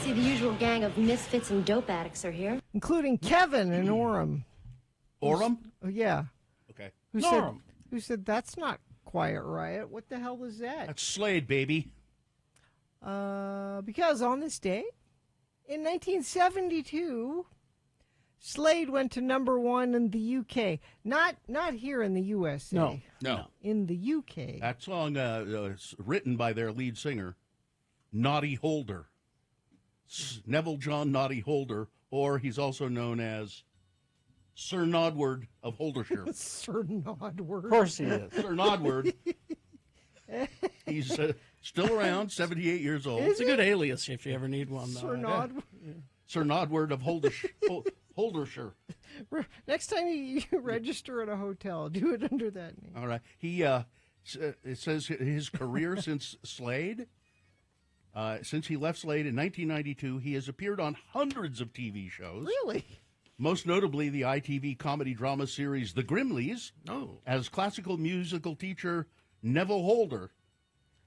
see the usual gang of misfits and dope addicts are here. Including Kevin and Orem. Orem? Oh, yeah. Okay. Who said that's not Quiet Riot? What the hell is that? That's Slade, baby. Because on this day, in 1972, Slade went to #1 in the UK. Not here in the USA. No. In the UK. That song is written by their lead singer, Noddy Holder. Neville John Noddy Holder, or he's also known as Sir Nodward of Holdershire. Sir Nodward. Of course he is. Sir Nodward. He's still around, 78 years old. It's a good alias if you ever need one. Sir Nodward. Sir Nodward of Holdershire. Next time you register at a hotel, do it under that name. All right. He it says his career since Slade. Since he left Slade in 1992, he has appeared on hundreds of TV shows. Really? Most notably, the ITV comedy drama series The Grimleys, as classical musical teacher Neville Holder.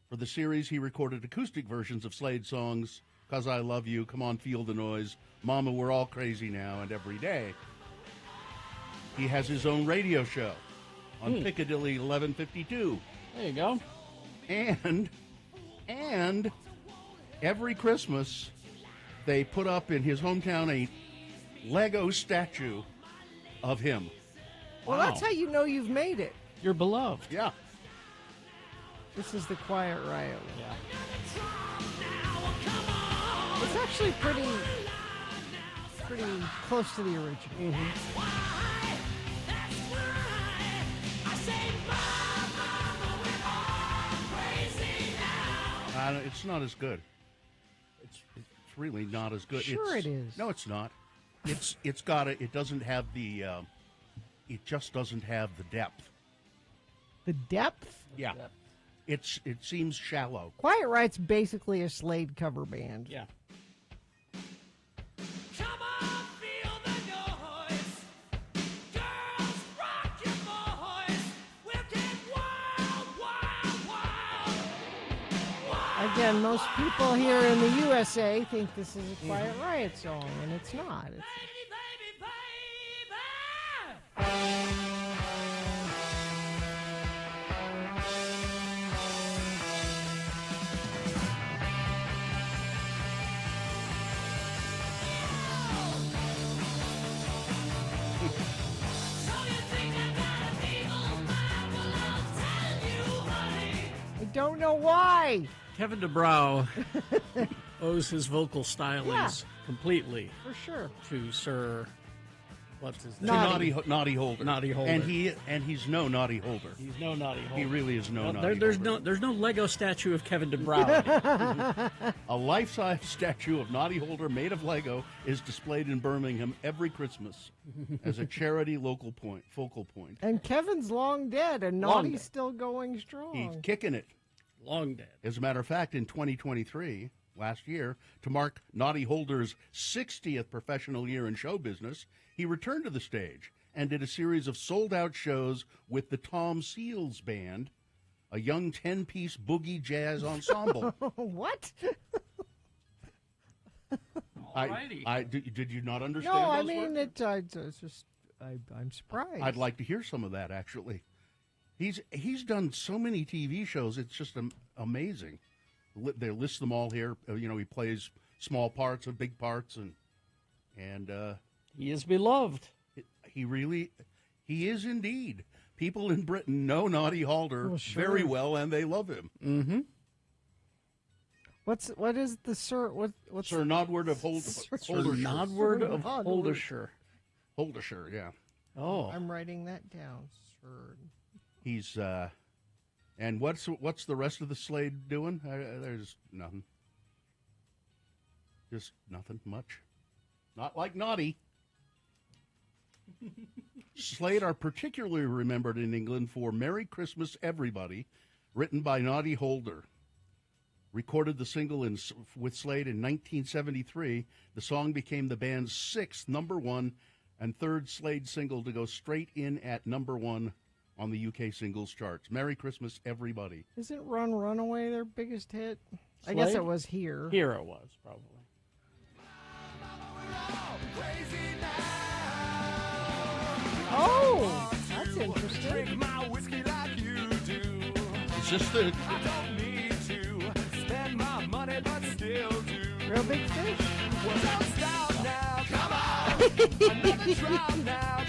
For the series, he recorded acoustic versions of Slade songs, 'Cause I Love You, Come On, Feel the Noise, Mama, We're All Crazy Now, and Every Day. He has his own radio show on Piccadilly 1152. There you go. And every Christmas, they put up in his hometown a Lego statue of him. Well, that's how you know you've made it. You're beloved. Yeah. This is the Quiet Riot. Yeah. It's actually pretty close to the original. It's not as good. It's really not as good. Sure it is. No, it's not. It's got it. It doesn't have the. It just doesn't have the depth. The depth? Yeah. It seems shallow. Quiet Riot's basically a Slade cover band. Yeah. Again, most people here in the USA think this is a Quiet Riot song, and it's not. I don't know why. Kevin DeBrow owes his vocal stylings completely For sure. to Sir, what's his name? Noddy. Naughty Holder. Naughty Holder. And he's no Naughty Holder. He's no Naughty Holder. He really is no Well, Naughty there's Holder. there's no Lego statue of Kevin DeBrow. A life-size statue of Naughty Holder made of Lego is displayed in Birmingham every Christmas as a charity focal point. And Kevin's long dead, and Long Naughty's dead. still going strong. He's kicking it. Long dead. As a matter of fact, in 2023, last year, to mark Naughty Holder's 60th professional year in show business, he returned to the stage and did a series of sold-out shows with the Tom Seals Band, a young 10-piece boogie jazz ensemble. What? Did you not understand? No, I those mean, words? it's just, I'm surprised. I'd like to hear some of that, actually. He's done so many TV shows. It's just amazing. They list them all here. He plays small parts and big parts, and He is beloved. he is indeed. People in Britain know Naughty Holder very well, and they love him. Mm-hmm. What is the Sir? What's Sir Nodward of Sir Holdershire. Nodward of Nodward. Holdershire. Holdershire, yeah. Oh. I'm writing that down, Sir. He's and what's the rest of the Slade doing? There's nothing. Just nothing much. Not like Naughty. Slade are particularly remembered in England for Merry Christmas, Everybody, written by Naughty Holder. Recorded the single with Slade in 1973, the song became the band's sixth #1 and third Slade single to go straight in at #1 on the UK singles charts. Merry Christmas, Everybody. Isn't Run Runaway their biggest hit? I guess Slade? it was here. Here it was, probably. Oh, that's interesting. Is this the... Real big fish.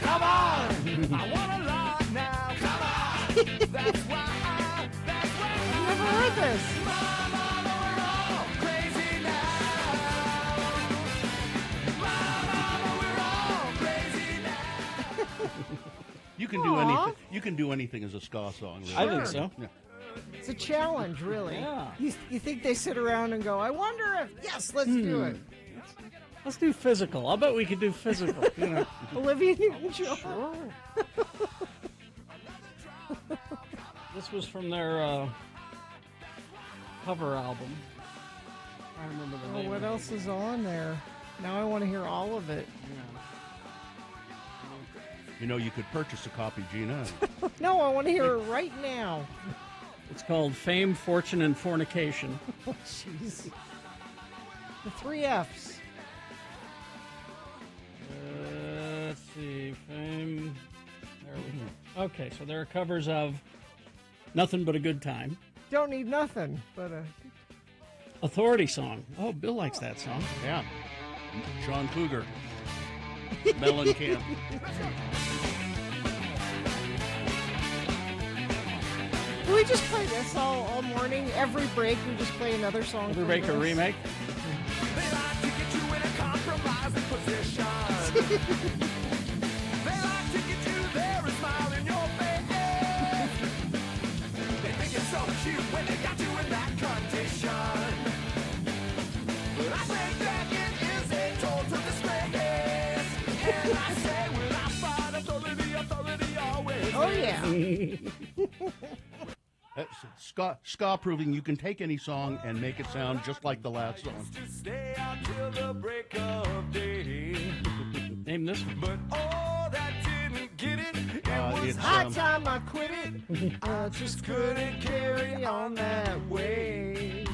Come on! I wanna love now. Come on! That's why I've never heard this. Mama, we're all crazy now. Mama, we're all crazy now. You can do anything. You can do anything as a ska song. Really. I think so. Yeah. It's a challenge, really. Yeah. You think they sit around and go, I wonder if, yes, let's do it. Let's do physical. I'll bet we could do physical. You know. Olivia Newton-John. This was from their cover album. I don't remember the Oh, name. what else is on there? Now I want to hear all of it. You know, you could purchase a copy, Gina. No, I want to hear it right now. It's called Fame, Fortune, and Fornication. Oh, jeez. The 3 F's. Let's see. Fame. There we go. Okay, so there are covers of Nothing But a Good Time. Don't need nothing, but Authority Song. Oh, Bill likes that song. Yeah. Sean Cougar. Mellencamp. do we just play this all morning? Every break, we just play another song. Every from break a this? remake. They like to get you in a compromising position. They like to get you there and smile in your face. They think it's so cute when they got you in that condition. But I think that it is a total disgrace. And I say, well, I find authority always. Oh, yeah. Ska proving you can take any song and make it sound just like the last song. Stay out till the break of day. Name this one. But oh, that didn't get it. It was It's, High time I quit it. Just couldn't carry on that way.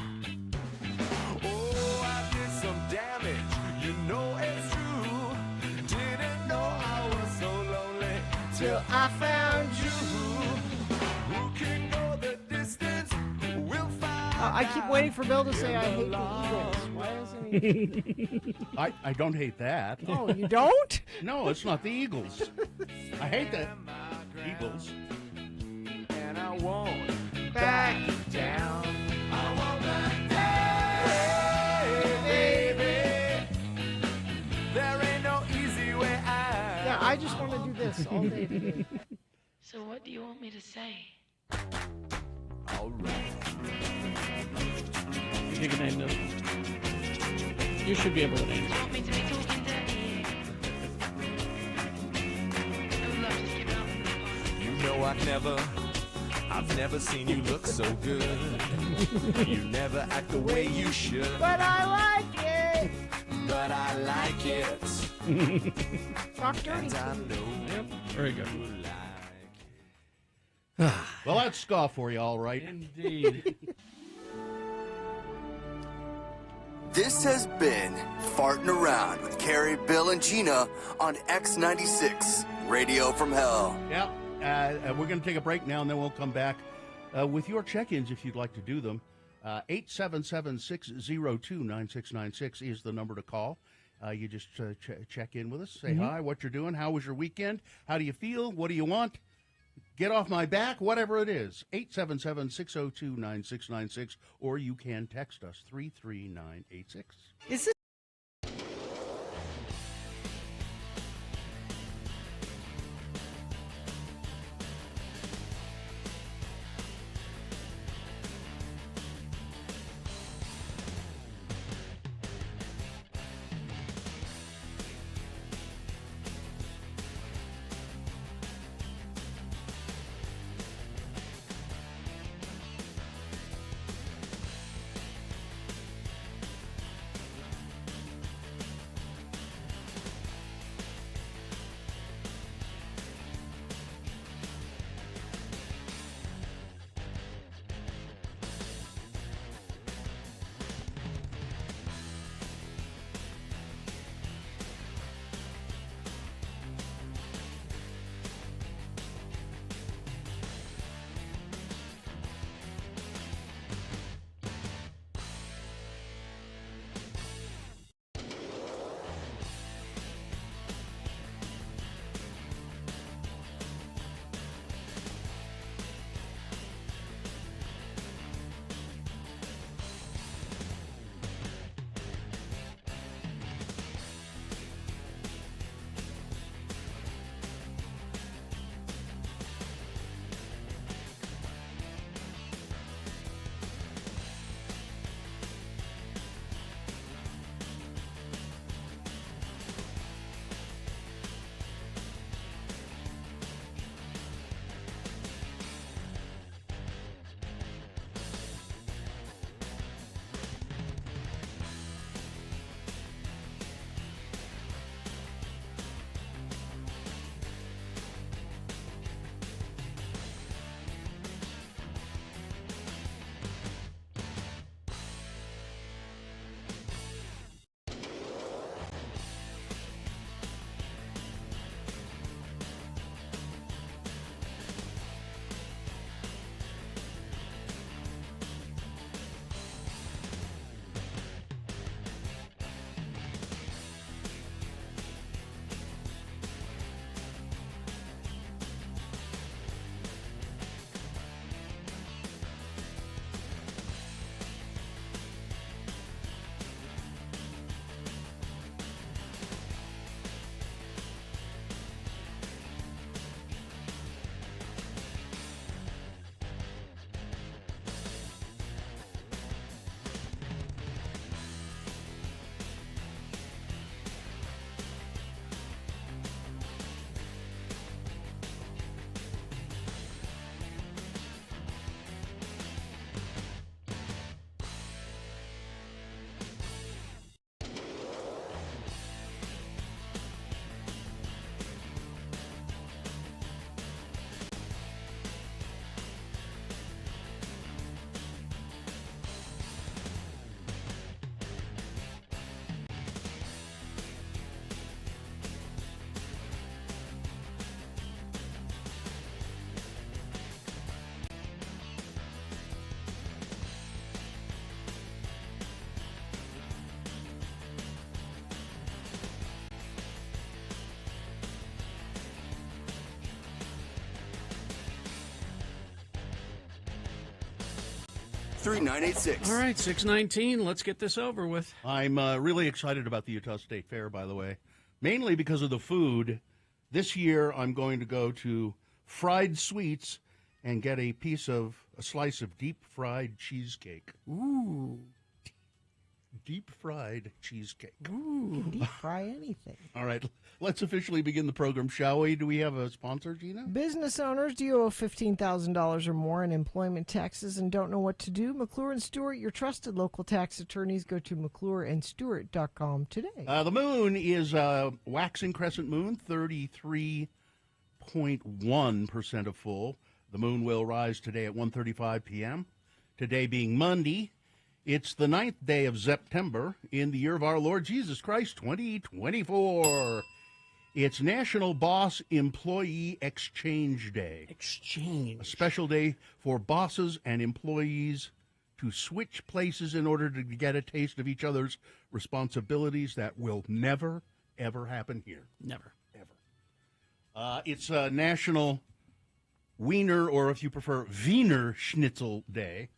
oh, I did some damage. You know it's true. Didn't know I was so lonely Till I found you. Who can go the distance? We'll find. I keep waiting for Bill to say I hate the Eagles. Why isn't he? I don't hate that. Oh, you don't? No, it's not the Eagles. I hate the Eagles. And I won't Back down. I won't back down. Hey, baby. There ain't no easy way out. Yeah, I just want to do this all day today. So what do you want me to say? All right. You can name this one. You should be able to name it. Want me to be talking dirty? I would love to give it up in this part. You know I've never seen you look so good. You never act the way you should, But I like it. but I like it. Talk dirty. And I know Yep. Very good. you like. Well, that's ska for you, all right. Indeed. This has been Farting Around with Carrie, Bill, and Gina on X96, Radio from Hell. Yeah, we're going to take a break now, and then we'll come back with your check-ins if you'd like to do them. 877-602-9696 is the number to call. You just check in with us, say hi, what you're doing, how was your weekend, how do you feel, what do you want? Get off my back, whatever it is. 877-602-9696, or you can text us 33986. Is this 3986. All right, 6:19. Let's get this over with. I'm really excited about the Utah State Fair, by the way, mainly because of the food. This year, I'm going to go to Fried Sweets and get a slice of deep-fried cheesecake. Ooh. Deep-fried cheesecake. You can deep fry anything. All right, let's officially begin the program, shall we? Do we have a sponsor, Gina? Business owners, do you owe $15,000 or more in employment taxes and don't know what to do? McClure and Stewart, your trusted local tax attorneys. Go to McClureandStewart.com today. The moon is waxing crescent moon, 33.1% of full. The moon will rise today at 1:35 p.m. Today being Monday, it's the 9th day of September in the year of our Lord Jesus Christ, 2024. It's National Boss Employee Exchange Day. A special day for bosses and employees to switch places in order to get a taste of each other's responsibilities. That will never, ever happen here. Never. Ever. It's National Wiener, or if you prefer, Wiener Schnitzel Day.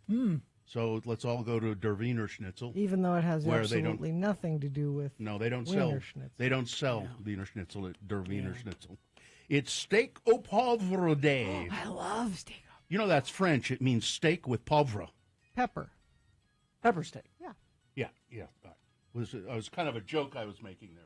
So let's all go to Der Wiener Schnitzel. Even though it has where they absolutely nothing to do with No, they don't Wiener sell. Schnitzel. They don't sell Wiener Schnitzel at Der Wiener Schnitzel. It's Steak au Poivre Day. I love steak. You know that's French. It means steak with poivre. Pepper. Pepper steak. Yeah. It was kind of a joke I was making there.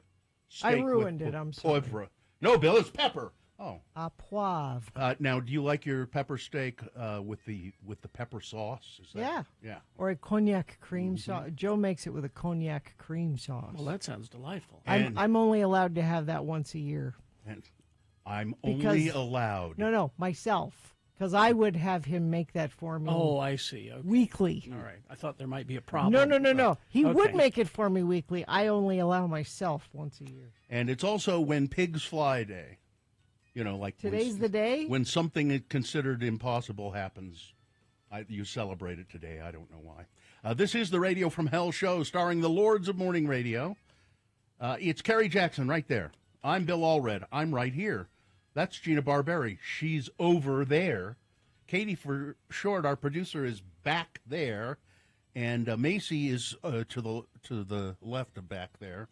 I Steak with ruined it, I'm sorry. Poivre. No, Bill, it's pepper. Oh. A poivre. Now, do you like your pepper steak with the pepper sauce? Is that, Yeah. Yeah. Or a cognac cream sauce. Joe makes it with a cognac cream sauce. Well, that sounds delightful. I'm only allowed to have that once a year. And I'm Because- only allowed. No, myself. Because I would have him make that for me Oh, I see. Okay. weekly. All right. I thought there might be a problem. No. He would Okay. make it for me weekly. I only allow myself once a year. And it's also When Pigs Fly Day. You know, like Today's the day? when something considered impossible happens. You celebrate it today. I don't know why. This is the Radio from Hell show starring the Lords of Morning Radio. It's Kerry Jackson right there. I'm Bill Allred. I'm right here. That's Gina Barberi. She's over there. Katie, for short, our producer, is back there. And Macy is to the left of back there.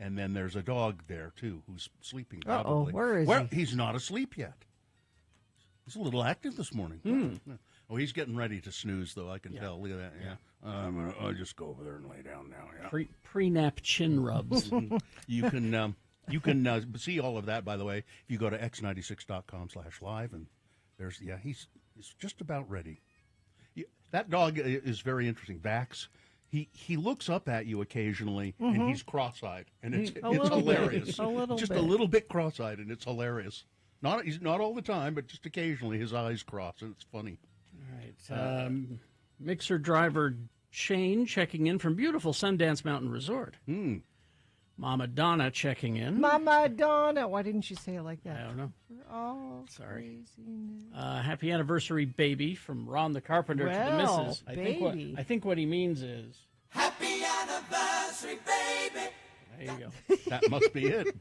And then there's a dog there, too, who's sleeping probably. Where is he? He's not asleep yet. He's a little active this morning. Oh, he's getting ready to snooze, though, I can tell. Look at that, yeah. I'll just go over there and lay down now, yeah. Pre-nap chin rubs. You can see all of that, by the way, if you go to x96.com/live, and there's, he's just about ready. That dog is very interesting, Vax. He looks up at you occasionally, and he's cross-eyed, and it's hilarious. A little just bit. a little bit cross-eyed, and it's hilarious. He's not all the time, but just occasionally his eyes cross, and it's funny. All right. Mixer driver Shane checking in from beautiful Sundance Mountain Resort. Mama Donna checking in. Mama Donna. Why didn't you say it like that? I don't know. We're all Sorry. craziness. Happy anniversary, baby, from Ron the Carpenter to the Well, missus. baby. I think what he means is Happy anniversary, baby. there you go. That must be it.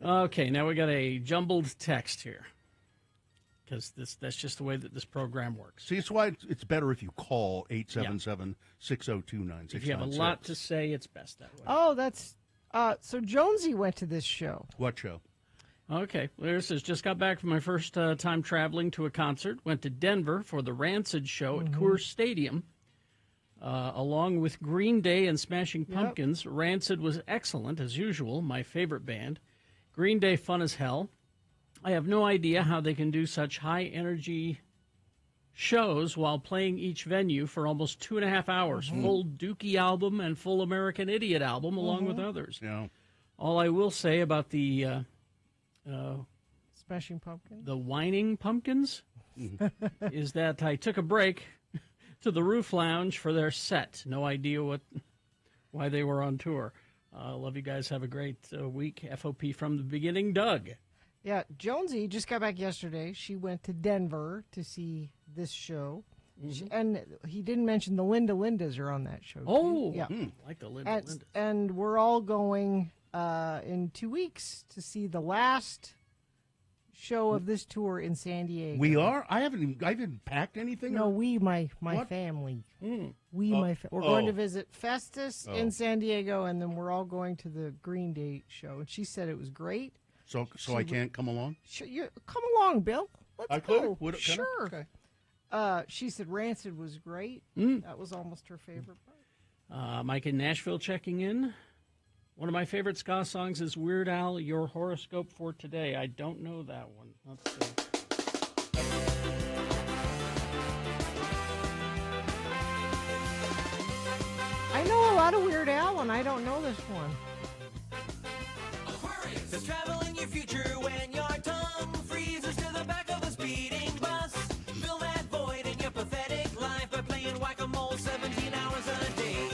Okay, now we got a jumbled text here because that's just the way that this program works. See, it's why it's better if you call 877-602-9696. If you have a lot to say, it's best that way. Oh, that's so Jonesy went to this show. What show? Okay, well, this says, just got back from my first time traveling to a concert. Went to Denver for the Rancid show at Coors Stadium. Along with Green Day and Smashing Pumpkins, Rancid was excellent, as usual, my favorite band. Green Day, fun as hell. I have no idea how they can do such high-energy shows while playing each venue for almost 2.5 hours. Full Dookie album and full American Idiot album, along with others. Yeah. All I will say about the Smashing Pumpkins. Whining Pumpkins is that I took a break to the Roof Lounge for their set. No idea why they were on tour. Love you guys. Have a great week. FOP from the beginning, Doug. Yeah, Jonesy just got back yesterday. She went to Denver to see this show. And he didn't mention the Linda Lindas are on that show. too. Oh, yeah. like the Linda Lindas. And we're all going in 2 weeks to see the last show of this tour in San Diego. We are. I haven't packed anything. No, my What? family. Hmm. We're going to visit Festus Oh. in San Diego, and then we're all going to the Green Day show. And she said it was great. So I can't come along. Come along, Bill. Let's I go. could. Can I? Sure. Okay. She said Rancid was great. That was almost her favorite part. Mike in Nashville checking in. One of my favorite ska songs is Weird Al, Your Horoscope for Today. I don't know that one. Let's see. I know a lot of Weird Al, and I don't know this one. Says travel in your future when your tongue freezes to the back of a speeding bus. Fill that void in your pathetic life by playing whack-a-mole 17 hours a day.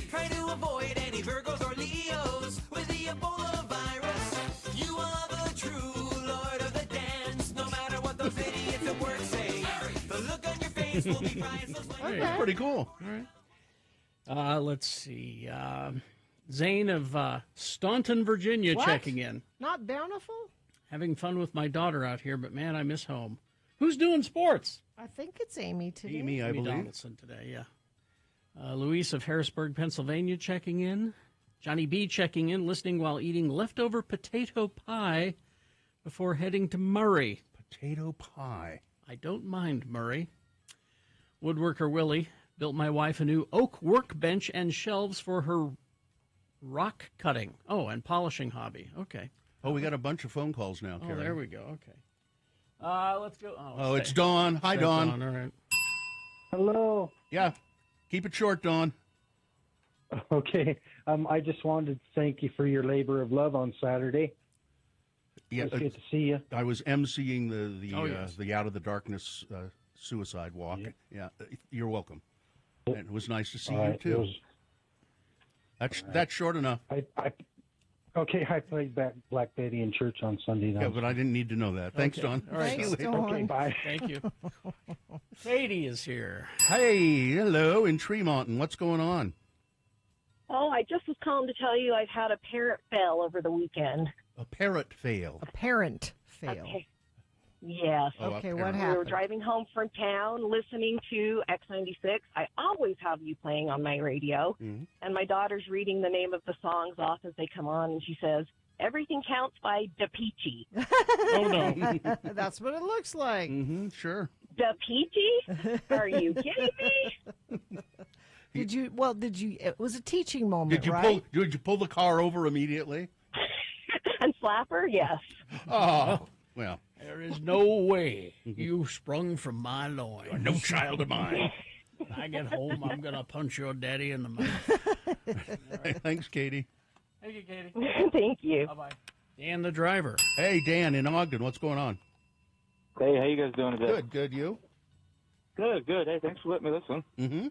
Try to avoid any Virgos or Leos with the Ebola virus. You are the true lord of the dance, no matter what those idiots at work say. The look on your face will be priceless. Like That's pretty cool. All right. Let's see. Zane of Staunton, Virginia, What? checking in. Not Bountiful? Having fun with my daughter out here, but man, I miss home. Who's doing sports? I think it's Amy today. Amy, I Amy believe. Donaldson today, yeah. Luis of Harrisburg, Pennsylvania, checking in. Johnny B checking in, listening while eating leftover potato pie before heading to Murray. Potato pie. I don't mind Murray. Woodworker Willie built my wife a new oak workbench and shelves for her rock cutting. Oh, and polishing hobby. Okay. Oh, we got a bunch of phone calls now, Oh, Karen. there we go. Okay. Let's go. Oh, it's Dawn. Hi, Dawn. All right. Hello. Yeah. Keep it short, Dawn. Okay. I just wanted to thank you for your labor of love on Saturday. Yeah, It was good to see you. I was emceeing yes. the Out of the Darkness suicide walk. Yeah, you're welcome. And it was nice to see you too. That's short enough. I played Black Betty in church on Sunday night. Yeah, but I didn't need to know that. Thanks, Okay. Don. All right. See you Thanks, later. Dawn. Okay, bye. Thank you. Katie is here. Hey, hello in Tremont. What's going on? Oh, I just was calling to tell you I've had a parrot fail over the weekend. A parrot fail. A parent fail. Okay. Yes. Oh, a Okay, parrot. what We were happened? driving home from town listening to X96. I always have you playing on my radio. Mhm. And my daughter's reading the name of the songs off as they come on, and she says, Everything Counts by Da Peachy. Oh, no. That's what it looks like. Mm-hmm, sure. Da Peachy? Are you kidding me? Did you? It was a teaching moment, Did you right? pull the car over immediately? And Slapper? Yes. Oh, well, There is no way you sprung from my loin. no child of mine. When I get home, I'm going to punch your daddy in the mouth. Thanks, Katie. Thank you, Katie. Thank you. Bye-bye. Dan the driver. Hey, Dan in Ogden. What's going on? Hey, how you guys doing today? Good. You? Good. Hey, thanks for letting me listen. Mm-hmm.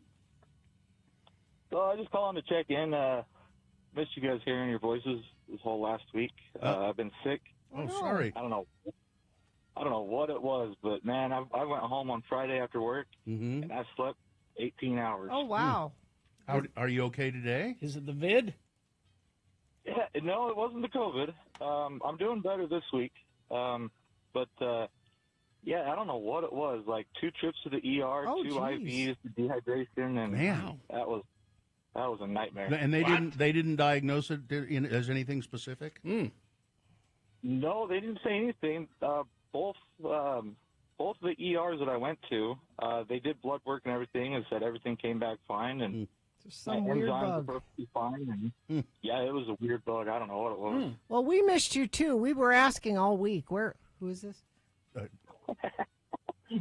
So I just calling to check in. Missed you guys hearing your voices this whole last week. I've been sick. Oh, sorry. I don't know what it was, but man, I went home on Friday after work Mm-hmm. and I slept 18 hours. Oh wow! Are you okay today? Is it the vid? Yeah, no, it wasn't the COVID. I'm doing better this week. But yeah, I don't know what it was. Like 2 trips to the ER, Oh, 2 geez. IVs, dehydration, and Man. that was a nightmare. And they didn't diagnose it as anything specific? No, they didn't say anything. Both of the ERs that I went to, they did blood work and everything and said everything came back fine and Just my some weird enzymes bug. were perfectly fine. And yeah, it was a weird bug. I don't know what it was. Well, we missed you too. We were asking all week. Who is this?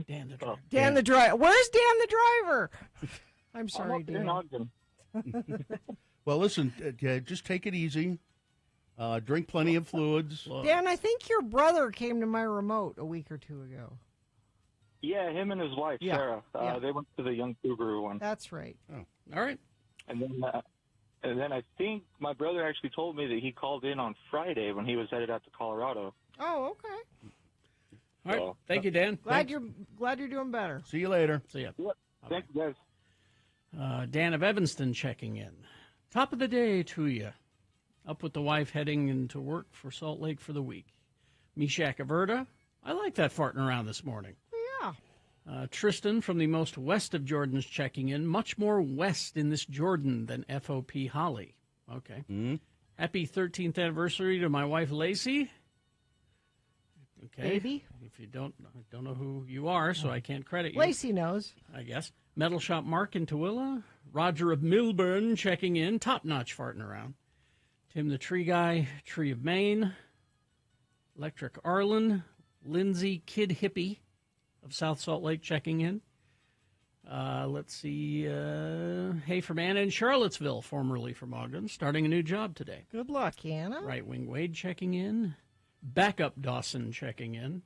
Dan the driver. Dan the driver. Where's Dan the driver? I'm I'm sorry, up in Dan. Ogden. Well, listen, just take it easy. Drink plenty of fluids. Dan, I think your brother came to my remote a week or 2 ago. Yeah, him and his wife, Yeah, Sarah. yeah. They went to the Young Cougar one. That's right. All right. And then I think my brother actually told me that he called in on Friday when he was headed out to Colorado. Oh, okay. All right. So- Thank you, Dan. Glad you're doing better. See you later. See ya. Thank you, guys. Dan of Evanston checking in. Top of the day to you. Up with the wife heading into work for Salt Lake for the week. Meshach Averta, I like that farting around this morning. Yeah. Tristan from the most west of Jordan's checking in. Much more west in this Jordan than FOP Holly. Okay. Mm-hmm. Happy 13th anniversary to my wife, Lacey. Okay. Baby. If you don't know who you are, so I can't credit you. Lacey knows. I guess. Metal Shop Mark in Tooele. Roger of Milburn checking in. Top-notch farting around. Tim the Tree Guy, Tree of Maine. Electric Arlen. Lindsay Kid Hippie of South Salt Lake checking in. Let's see. Hey from Anna in Charlottesville, formerly from Ogden, starting a new job today. Good luck, Anna. Right Wing Wade checking in. Backup Dawson checking in.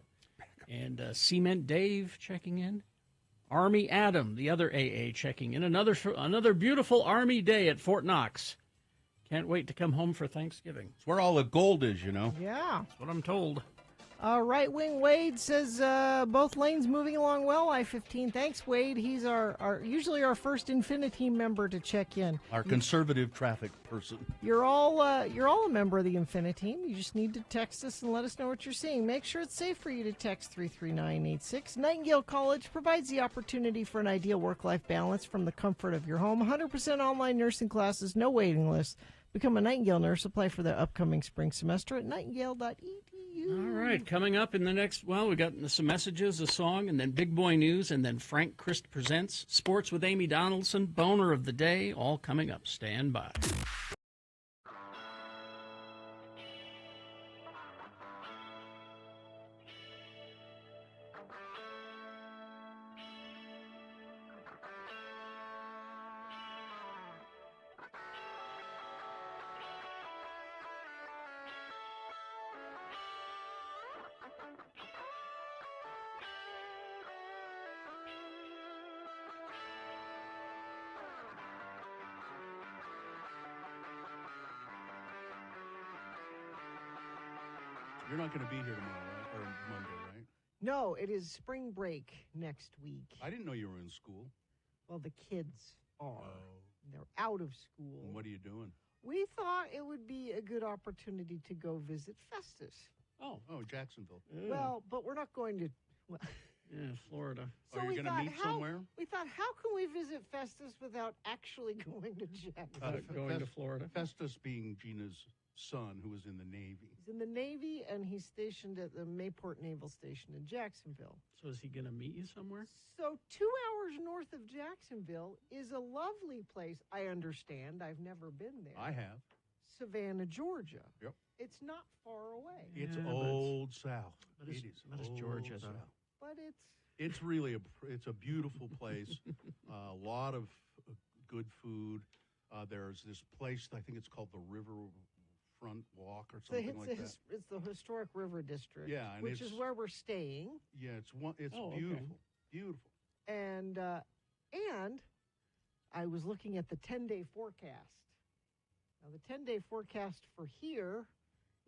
And Cement Dave checking in. Army Adam, the other AA, checking in. Another beautiful Army day at Fort Knox. Can't wait to come home for Thanksgiving. It's where all the gold is, you know. Yeah. That's what I'm told. Right Wing Wade says both lanes moving along well. I-15. Thanks, Wade. He's our usually our first Infiniteam member to check in. Our conservative traffic person. You're all a member of the Infiniteam. You just need to text us and let us know what you're seeing. Make sure it's safe for you to text 33986. Nightingale College provides the opportunity for an ideal work-life balance from the comfort of your home. 100% online nursing classes, no waiting lists. Become a Nightingale nurse. Apply for the upcoming spring semester at nightingale.edu. All right, coming up in the next, we got some messages, a song, and then Big Boy News, and then Frank Christ Presents, Sports with Amy Donaldson, Boner of the Day, all coming up. Stand by. You're not going to be here tomorrow, right? Or Monday, right? No, it is spring break next week. I didn't know you were in school. Well, the kids are. They're out of school. And what are you doing? We thought it would be a good opportunity to go visit Festus. Oh, Jacksonville. Well, but we're not going to. Well, yeah, Florida. So you're going to meet somewhere? We thought, how can we visit Festus without actually going to Jacksonville? Going to Florida. Festus being Gina's son, who was in the Navy. He's in the Navy, and he's stationed at the Mayport Naval Station in Jacksonville. So is he going to meet you somewhere? So 2 hours north of Jacksonville is a lovely place. I understand. I've never been there. I have. Savannah, Georgia. Yep. It's not far away. It's Yeah, but Old South. But it's, It is but it's Old Georgia, though. South. But It's really a beautiful place. A lot of good food. There's this place, I think it's called the Riverfront Walk or something like that. It's the Historic River District. Yeah, and which is where we're staying. Yeah, it's beautiful. Okay. Beautiful. And I was looking at the 10-day forecast. Now, the 10-day forecast for here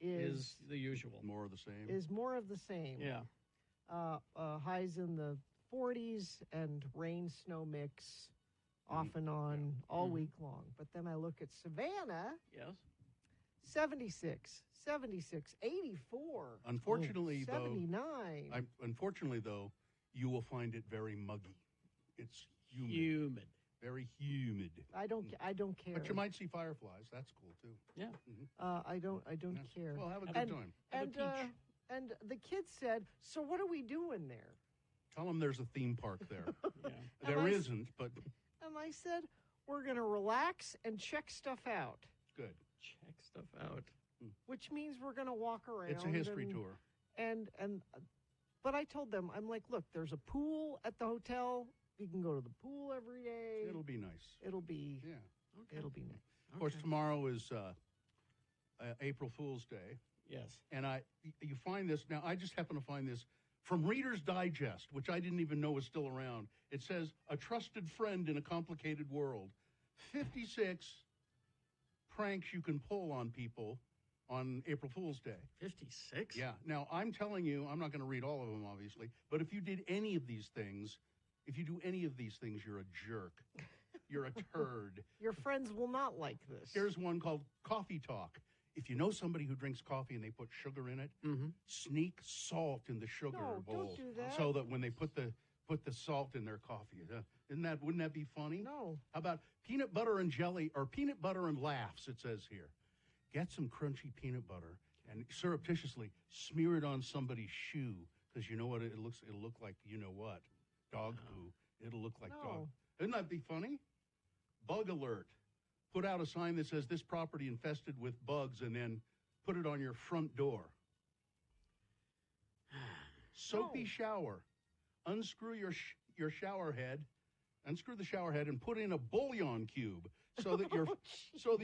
Is the usual. More of the same. Is more of the same. Yeah. Highs in the 40s and rain snow mix off and on all week long. But then I look at Savannah. Yes. 76, 84. Unfortunately, 79. Unfortunately, though, you will find it very muggy. It's humid. Humid. Very humid. I don't care. But you might see fireflies. That's cool too. Yeah. I don't care. Well, have a good time. And the kids said, "So what are we doing there?" Tell them there's a theme park there. Yeah. There isn't, but And I said, "We're going to relax and check stuff out." good. Check stuff out. Which means we're going to walk around. It's a history tour. But I told them, I'm like, look, there's a pool at the hotel. You can go to the pool every day. It'll be nice. It'll be Yeah. It'll be nice. Of course, tomorrow is April Fool's Day. Yes. And you find this, now I just happen to find this from Reader's Digest, which I didn't even know was still around. It says, a trusted friend in a complicated world. 56 pranks you can pull on people on April Fool's Day. 56? Yeah. Now, I'm telling you, I'm not going to read all of them, obviously, but if you did any of these things, you're a jerk. You're a turd. Your friends will not like this. Here's one called Coffee Talk. if you know somebody who drinks coffee and they put sugar in it, sneak salt in the sugar No, bowl don't do that. so that when they put the salt in their coffee, wouldn't that be funny? No. How about peanut butter and jelly or peanut butter and laughs? It says here, get some crunchy peanut butter and surreptitiously smear it on somebody's shoe because you know what it'll look like. You know what? Dog poo. It'll look like No. dog. Wouldn't that be funny? Bug alert. Put out a sign that says this property infested with bugs and then put it on your front door. Soapy shower. Unscrew your shower head. Unscrew the shower head and put in a bouillon cube so that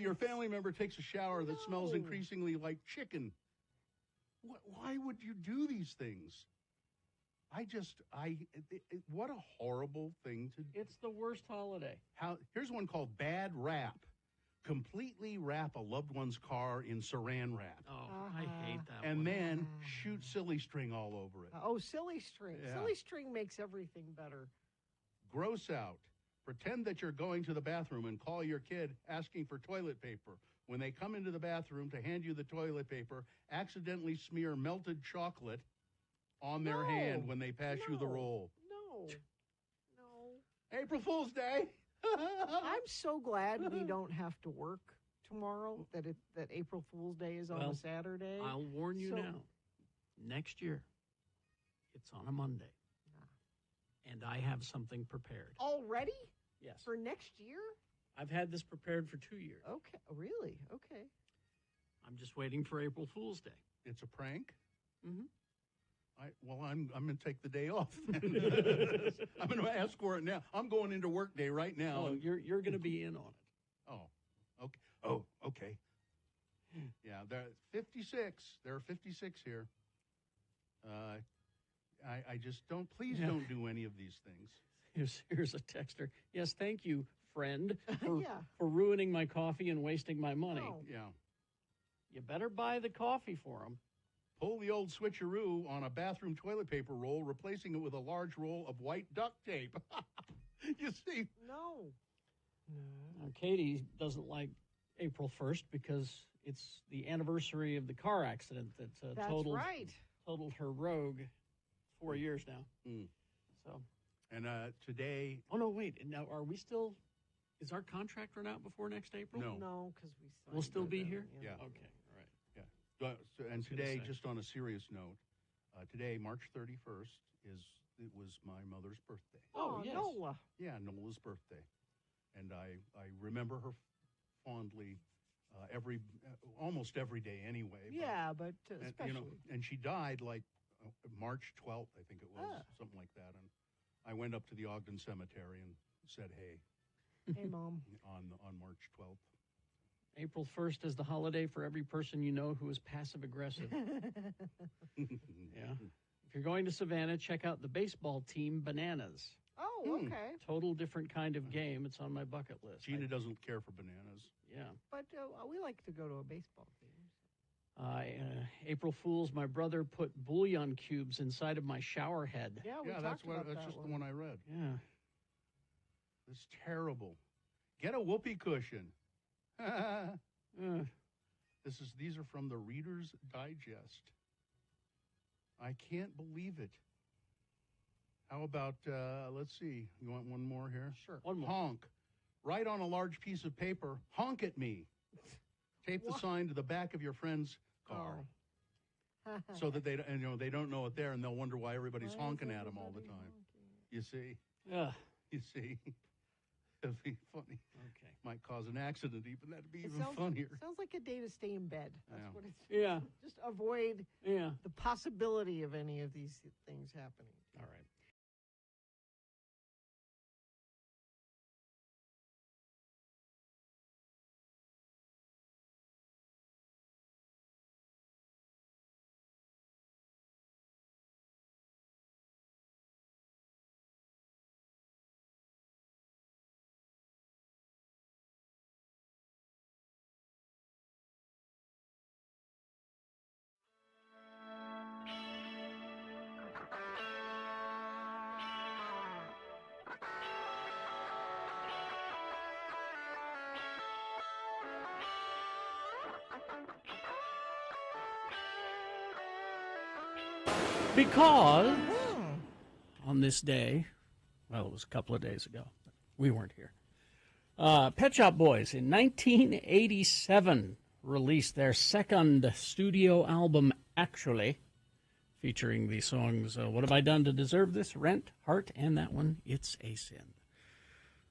your family member takes a shower that smells increasingly like chicken. Why would you do these things? What a horrible thing to do. It's the worst holiday. Here's one called Bad Wrap. Completely wrap a loved one's car in saran wrap. Oh, I hate that one. And then shoot silly string all over it. Silly string. Yeah. Silly string makes everything better. Gross out. Pretend that you're going to the bathroom and call your kid asking for toilet paper. When they come into the bathroom to hand you the toilet paper, accidentally smear melted chocolate on their hand when they pass you the roll. No. April Fool's Day. I'm so glad we don't have to work tomorrow, that April Fool's Day is on a Saturday. I'll warn you now. Next year, it's on a Monday. And I have something prepared. Already? Yes. For next year? I've had this prepared for 2 years. Okay. Really? Okay. I'm just waiting for April Fool's Day. It's a prank? Mm-hmm. I'm going to take the day off then. I'm going to ask for it now. I'm going into work day right now. Oh, you're going to be in on it. Oh, okay. Oh, okay. Yeah, there are 56. There are 56 here. I just please don't do any of these things. Here's a texter. Yes, thank you, friend, for, Yeah. for ruining my coffee and wasting my money. No. Yeah. You better buy the coffee for them. Pull the old switcheroo on a bathroom toilet paper roll, replacing it with a large roll of white duct tape. You see? No. Now, Katie doesn't like April 1st because it's the anniversary of the car accident that That's totaled right. her Rogue 4 years now. Mm. So, And today, oh no, wait. Now, are we still? Is our contract run out before next April? No. No, because we We'll still signed be it, here. Yeah. Okay. All right. and gonna today, say. just on a serious note, today, March 31st, it was my mother's birthday. Oh, yes. Nola. Yeah, Nola's birthday, and I remember her fondly almost every day anyway. Yeah, but and, especially. and she died like March 12th, I think it was, something like that. And I went up to the Ogden Cemetery and said, "Hey," Hey, Mom. on March 12th. April 1st is the holiday for every person you know who is passive aggressive. Yeah. If you're going to Savannah, check out the baseball team Bananas. Oh, okay. Total different kind of game. It's on my bucket list. Gina doesn't care for bananas. Yeah. But we like to go to a baseball game. April Fools, my brother put bouillon cubes inside of my shower head. Yeah, we Yeah, talked about that's that just one. the one I read. Yeah. It's terrible. Get a whoopee cushion. These are from the Reader's Digest. I can't believe it. How about, let's see, you want one more here? Sure. One more. Honk. Write on a large piece of paper, honk at me. Tape the sign to the back of your friend's car so that they don't know it there, and they'll wonder why everybody's honking at them all the time. You see? Ugh. You see? It'd be funny. Okay. Might cause an accident even. That'd be It even sounds, funnier. Sounds like a day to stay in bed. That's Yeah. what it's. Yeah. Just avoid Yeah. the possibility of any of these things happening. All right. Because on this day, well, it was a couple of days ago. We weren't here. Pet Shop Boys in 1987 released their second studio album, Actually, featuring the songs What Have I Done to Deserve This, Rent, Heart, and that one, It's a Sin.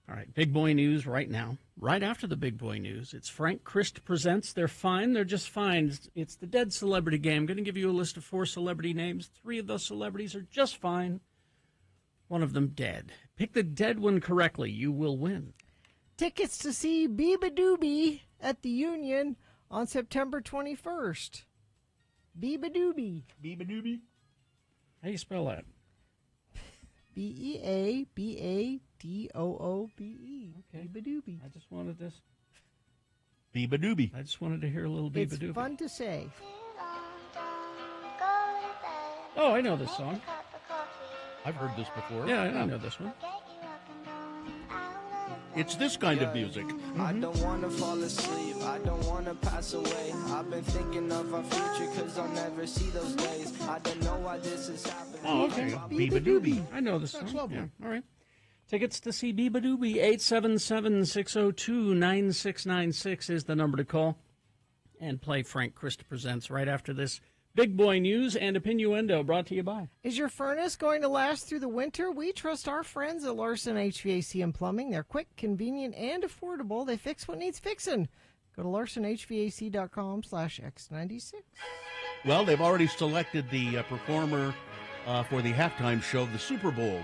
All right, Big Boy News right now. Right after the Big Boy News, it's Frank Christ Presents. They're fine. They're just fine. It's the Dead Celebrity Game. I'm going to give you a list of 4 celebrity names. 3 of those celebrities are just fine. One of them dead. Pick the dead one correctly. You will win. Tickets to see Biba Doobie at the Union on September 21st. Biba Doobie. Biba Doobie. How do you spell that? Beabadoobie. Okay. Biba Doobie. I just wanted this. Biba Doobie. I just wanted to hear a little Biba It's Doobie. fun to say. Oh, I know this song. I've heard this before. Yeah, I know this one. It's this kind of music. I don't wanna fall asleep, I don't wanna pass away. I've been thinking of our future, cause I'll never see those days. I don't know why this is happening. Oh, okay. Biba Doobie. I know this song. That's lovely. Yeah, all right. Tickets to see Biba Doobie, 877-602-9696 is the number to call. And play Frank Christ Presents right after this Big Boy News and Opinioendo, brought to you by. Is your furnace going to last through the winter? We trust our friends at Larson HVAC and Plumbing. They're quick, convenient, and affordable. They fix what needs fixing. Go to larsonhvac.com/x96. Well, they've already selected the performer for the halftime show of the Super Bowl,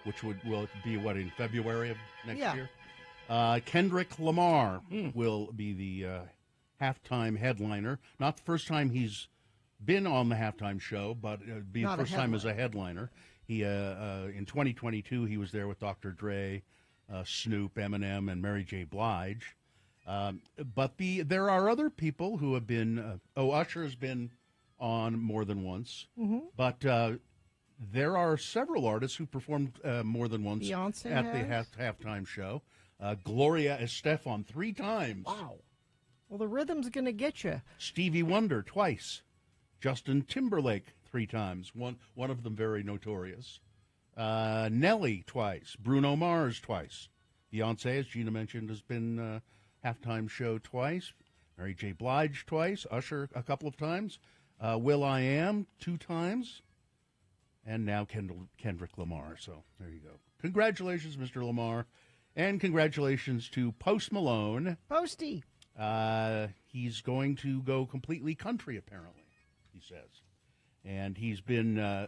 which will be, in February of next year? Kendrick Lamar will be the halftime headliner. Not the first time he's been on the halftime show, but it'd be the first time as a headliner. He in 2022 he was there with Dr. Dre, Snoop, Eminem, and Mary J. Blige. But there are other people who have been. Usher has been on more than once, but there are several artists who performed more than once Beyonce at has? the halftime show. Gloria Estefan 3 times. Wow. Well, the rhythm's going to get you. Stevie Wonder twice. Justin Timberlake 3 times. One of them very notorious. Nelly twice. Bruno Mars twice. Beyonce, as Gina mentioned, has been halftime show twice. Mary J. Blige twice. Usher a couple of times. Will.i.am 2 times. And now Kendrick Lamar. So there you go. Congratulations, Mr. Lamar. And congratulations to Post Malone. Posty. He's going to go completely country, apparently, he says. And he's been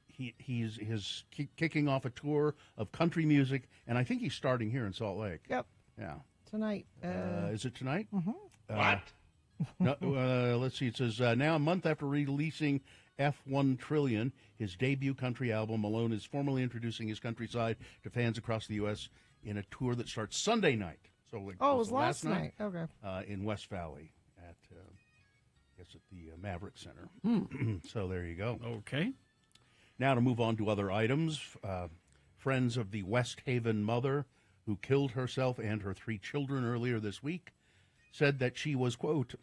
he's kicking off a tour of country music, and I think he's starting here in Salt Lake. Yep. Yeah. Tonight. Is it tonight? Mm-hmm. What? No, let's see. It says, now a month after releasing F1 Trillion, his debut country album, Malone is formally introducing his countryside to fans across the U.S. in a tour that starts Sunday night. So, like, It was last night. Okay. In West Valley at, I guess, at the Maverick Center. So there you go. Okay. Now to move on to other items. Friends of the West Haven mother who killed herself and her 3 children earlier this week said that she was, quote,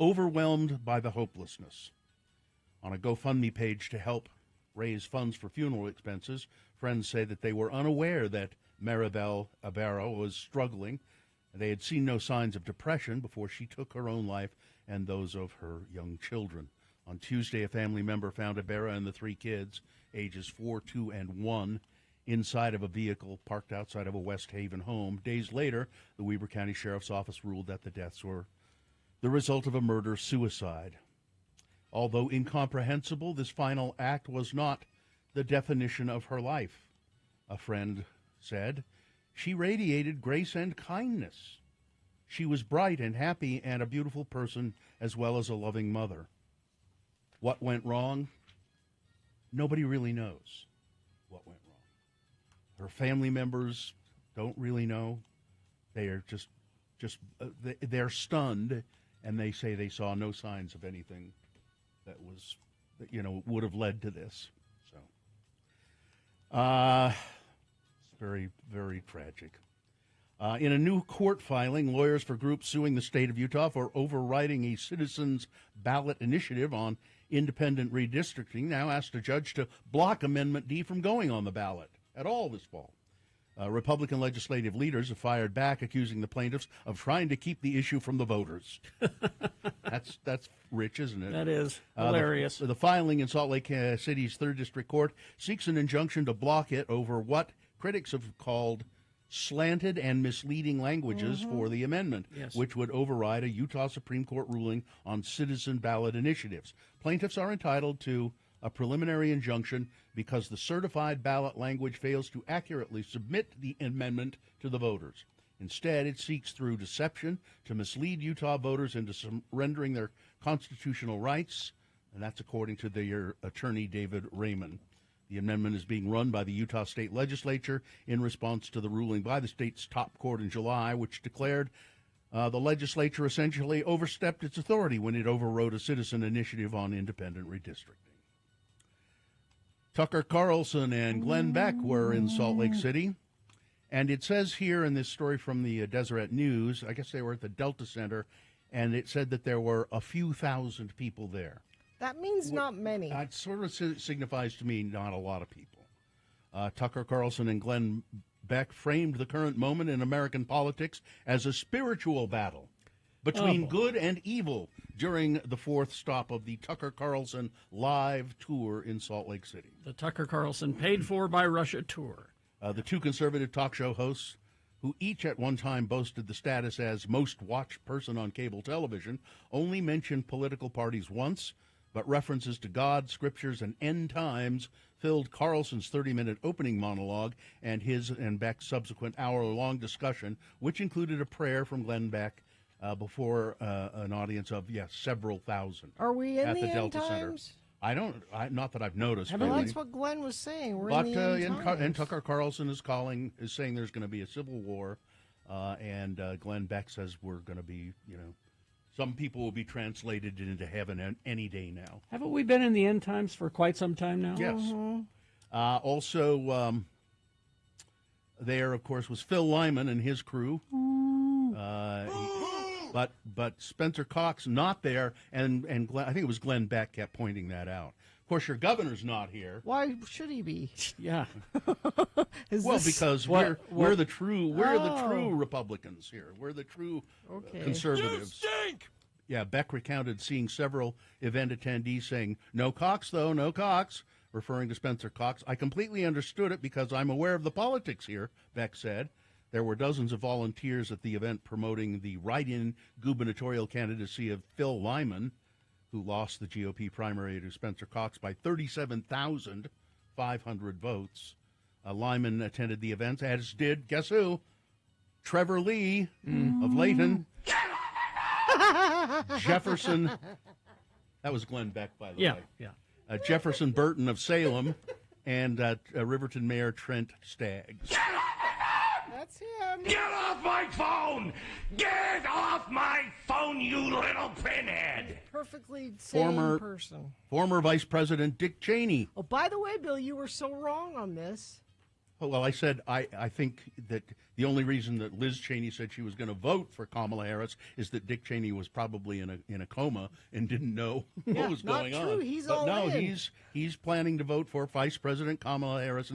overwhelmed by the hopelessness. On a GoFundMe page to help raise funds for funeral expenses, friends say that they were unaware that Maribel Ibarra was struggling. They had seen no signs of depression before she took her own life and those of her young children. On Tuesday, a family member found Ibarra and the 3 kids, ages 4, 2, and 1, inside of a vehicle parked outside of a West Haven home. Days later, the Weber County Sheriff's Office ruled that the deaths were the result of a murder-suicide. Although incomprehensible, this final act was not the definition of her life, a friend said. She radiated grace and kindness. She was bright and happy and a beautiful person as well as a loving mother. What went wrong? Nobody really knows what went wrong. Her family members don't really know. They are just they're stunned, and they say they saw no signs of anything that was, would have led to this. So, it's very, very tragic. In a new court filing, lawyers for groups suing the state of Utah for overriding a citizens' ballot initiative on independent redistricting now asked a judge to block Amendment D from going on the ballot at all this fall. Republican legislative leaders have fired back, accusing the plaintiffs of trying to keep the issue from the voters. That's rich, isn't it? That is hilarious. The filing in Salt Lake City's 3rd District Court seeks an injunction to block it over what critics have called slanted and misleading languages for the amendment, which would override a Utah Supreme Court ruling on citizen ballot initiatives. Plaintiffs are entitled to a preliminary injunction because the certified ballot language fails to accurately submit the amendment to the voters. Instead, it seeks through deception to mislead Utah voters into surrendering their constitutional rights, and that's according to their attorney, David Raymond. The amendment is being run by the Utah State Legislature in response to the ruling by the state's top court in July, which declared the legislature essentially overstepped its authority when it overrode a citizen initiative on independent redistricting. Tucker Carlson and Glenn Beck were in Salt Lake City, and it says here in this story from the Deseret News, I guess they were at the Delta Center, and it said that there were a few thousand people there. That means not many. It sort of signifies to me not a lot of people. Tucker Carlson and Glenn Beck framed the current moment in American politics as a spiritual battle between good and evil during the 4th stop of the Tucker Carlson live tour in Salt Lake City. The Tucker Carlson paid for by Russia tour. The two conservative talk show hosts, who each at one time boasted the status as most watched person on cable television, only mentioned political parties once, but references to God, scriptures, and end times filled Carlson's 30-minute opening monologue and his and Beck's subsequent hour-long discussion, which included a prayer from Glenn Beck before an audience of, several thousand. Are we in at the end Delta Center. times? Not that I've noticed. Well, that's what Glenn was saying. We're But in the end times. and Tucker Carlson is saying there's going to be a civil war, and Glenn Beck says we're going to be, some people will be translated into heaven any day now. Haven't we been in the end times for quite some time now? Yes. Also, there, of course, was Phil Lyman and his crew. But Spencer Cox not there, and Glenn, I think it was Glenn Beck kept pointing that out. Of course, your governor's not here. Why should he be? Yeah. Because we're the true Republicans here. We're the true conservatives. You stink! Yeah, Beck recounted seeing several event attendees saying, "No Cox, though, no Cox," referring to Spencer Cox. "I completely understood it because I'm aware of the politics here," Beck said. There were dozens of volunteers at the event promoting the write-in gubernatorial candidacy of Phil Lyman, who lost the GOP primary to Spencer Cox by 37,500 votes. Lyman attended the event, as did, guess who? Trevor Lee of Layton. Jefferson. That was Glenn Beck, by the way. Yeah. Jefferson Burton of Salem, and Riverton Mayor Trent Staggs. That's him. Get off my phone! Get off my phone, you little pinhead! Perfectly sane person. Former Vice President Dick Cheney. Oh, by the way, Bill, you were so wrong on this. Well, I said I think that the only reason that Liz Cheney said she was going to vote for Kamala Harris is that Dick Cheney was probably in a coma and didn't know what was going on. Not true. He's but all no, in. he's planning to vote for Vice President Kamala Harris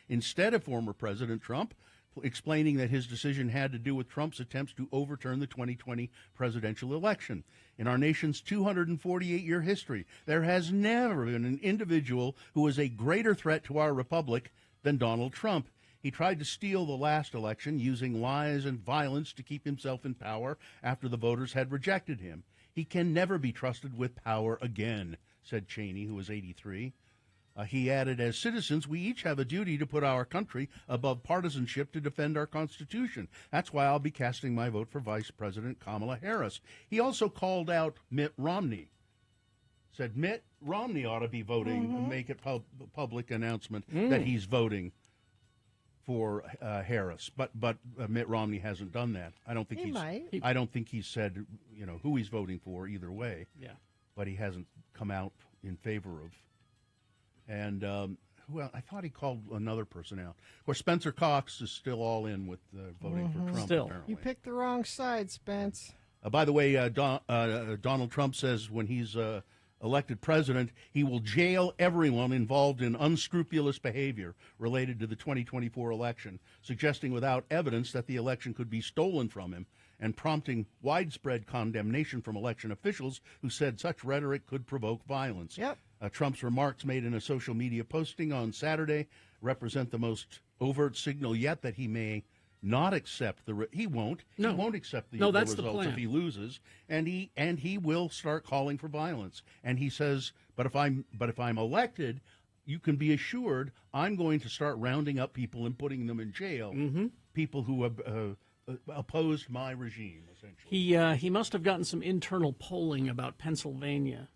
instead of former President Trump, explaining that his decision had to do with Trump's attempts to overturn the 2020 presidential election. In our nation's 248-year history, there has never been an individual who is a greater threat to our republic than Donald Trump. He tried to steal the last election using lies and violence to keep himself in power after the voters had rejected him. He can never be trusted with power again, said Cheney, who was 83. He added, as citizens, we each have a duty to put our country above partisanship to defend our Constitution. That's why I'll be casting my vote for Vice President Kamala Harris. He also called out Mitt Romney. Said Mitt Romney ought to be voting, make it public announcement that he's voting for Harris. But Mitt Romney hasn't done that. I don't think He might. I don't think he's said who he's voting for either way. Yeah. But he hasn't come out in favor of. And well, I thought he called another person out. Of course, Spencer Cox is still all in with voting for Trump, Still. apparently. You picked the wrong side, Spence. By the way, Donald Trump says when he's elected president, he will jail everyone involved in unscrupulous behavior related to the 2024 election, suggesting without evidence that the election could be stolen from him, and prompting widespread condemnation from election officials who said such rhetoric could provoke violence. Yep. Trump's remarks made in a social media posting on Saturday represent the most overt signal yet that he may not accept he won't accept the that's the results plan. if he loses, and he will start calling for violence. And he says, but if I'm elected, you can be assured I'm going to start rounding up people and putting them in jail. People who have opposed my regime, essentially. He must have gotten some internal polling about Pennsylvania.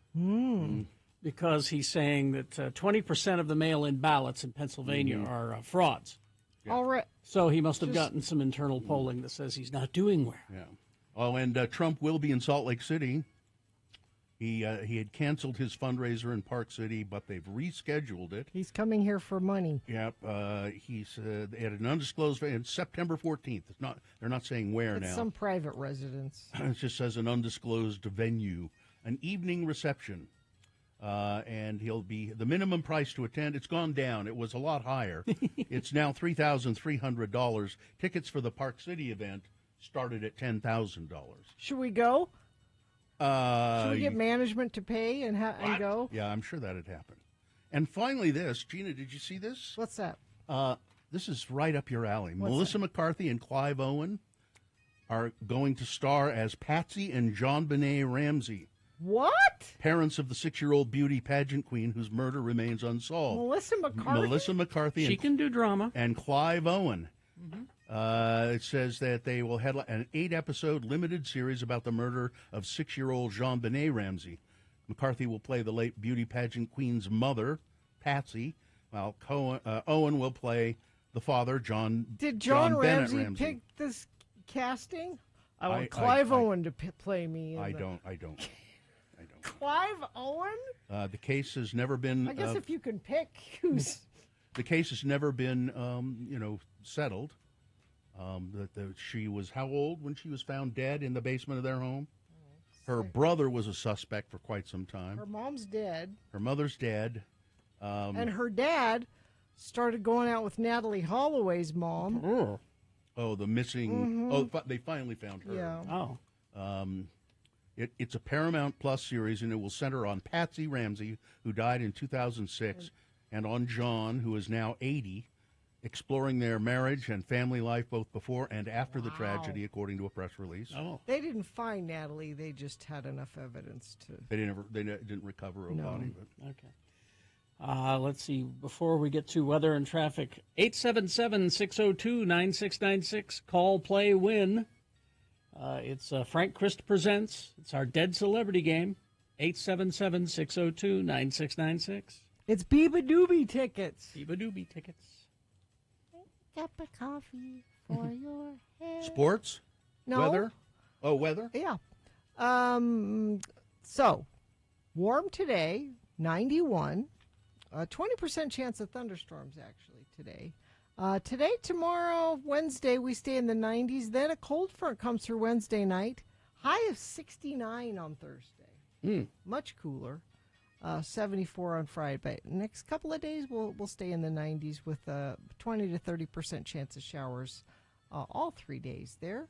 Because he's saying that 20% of the mail-in ballots in Pennsylvania are frauds. All right. So he must have gotten some internal polling that says he's not doing well. Yeah. Oh, and Trump will be in Salt Lake City. He had canceled his fundraiser in Park City, but they've rescheduled it. He's coming here for money. Yep. He's at an undisclosed it's September 14th. It's not. They're not saying where It's now. some private residence. It just says an undisclosed venue, an evening reception. And he'll be the minimum price to attend. It's gone down. It was a lot higher. It's now $3,300. Tickets for the Park City event started at $10,000. Should we go? Should we you- get management to pay and go? Yeah, I'm sure that'd happen. And finally, this, Gina, did you see this? What's that? This is right up your alley. What's Melissa McCarthy and Clive Owen are going to star as Patsy and JonBenet Ramsey, What? parents of the 6-year-old beauty pageant queen whose murder remains unsolved. Melissa McCarthy? Melissa McCarthy She and, can do drama. and Clive Owen. It says that they will headline an 8-episode limited series about the murder of 6-year-old JonBenet Ramsey. McCarthy will play the late beauty pageant queen's mother, Patsy, while Owen will play the father, John. Did John Bennett Ramsey pick this casting? I want I- Clive I- Owen to play me. I the- don't. Clive Owen? The case has never been. I guess if you can pick who's. The case has never been, settled. She was how old when she was found dead in the basement of their home? Her brother was a suspect for quite some time. Her mom's dead. Her mother's dead. And her dad started going out with Natalie Holloway's mom. Oh, the missing. Oh, they finally found her. Yeah. Oh. It's a Paramount Plus series, and it will center on Patsy Ramsey, who died in 2006, and on John, who is now 80, exploring their marriage and family life both before and after the tragedy, according to a press release. Oh. They didn't find Natalie. They just had enough evidence to. They didn't recover a body. But Okay. Let's see. Before we get to weather and traffic, 877-602-9696. Call, play, win. It's Frank Christ Presents. It's our Dead Celebrity Game. 877-602-9696. It's Biba Doobie tickets. Biba Doobie tickets. Cup of coffee for your head. Sports? No. Weather? Oh, weather? Yeah. So, warm today, 91. 20% chance of thunderstorms, actually, today. Today, tomorrow, Wednesday, we stay in the 90s. Then a cold front comes through Wednesday night. High of 69 on Thursday. Much cooler. 74 on Friday. But next couple of days, we'll stay in the 90s with a 20 to 30% chance of showers all 3 days there.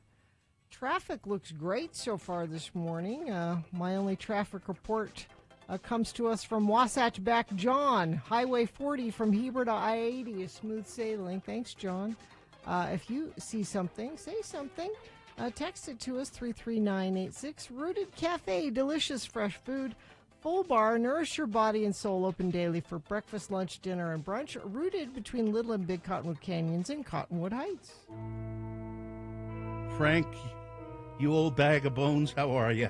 Traffic looks great so far this morning. My only traffic report comes to us from Wasatch Back John. Highway 40 from Heber to I-80 is smooth sailing. Thanks, John. If you see something, say something. Text it to us, 33986. Rooted Cafe, delicious fresh food. Full bar, nourish your body and soul, open daily for breakfast, lunch, dinner, and brunch. Rooted between Little and Big Cottonwood Canyons and Cottonwood Heights. Frank, you old bag of bones, how are you?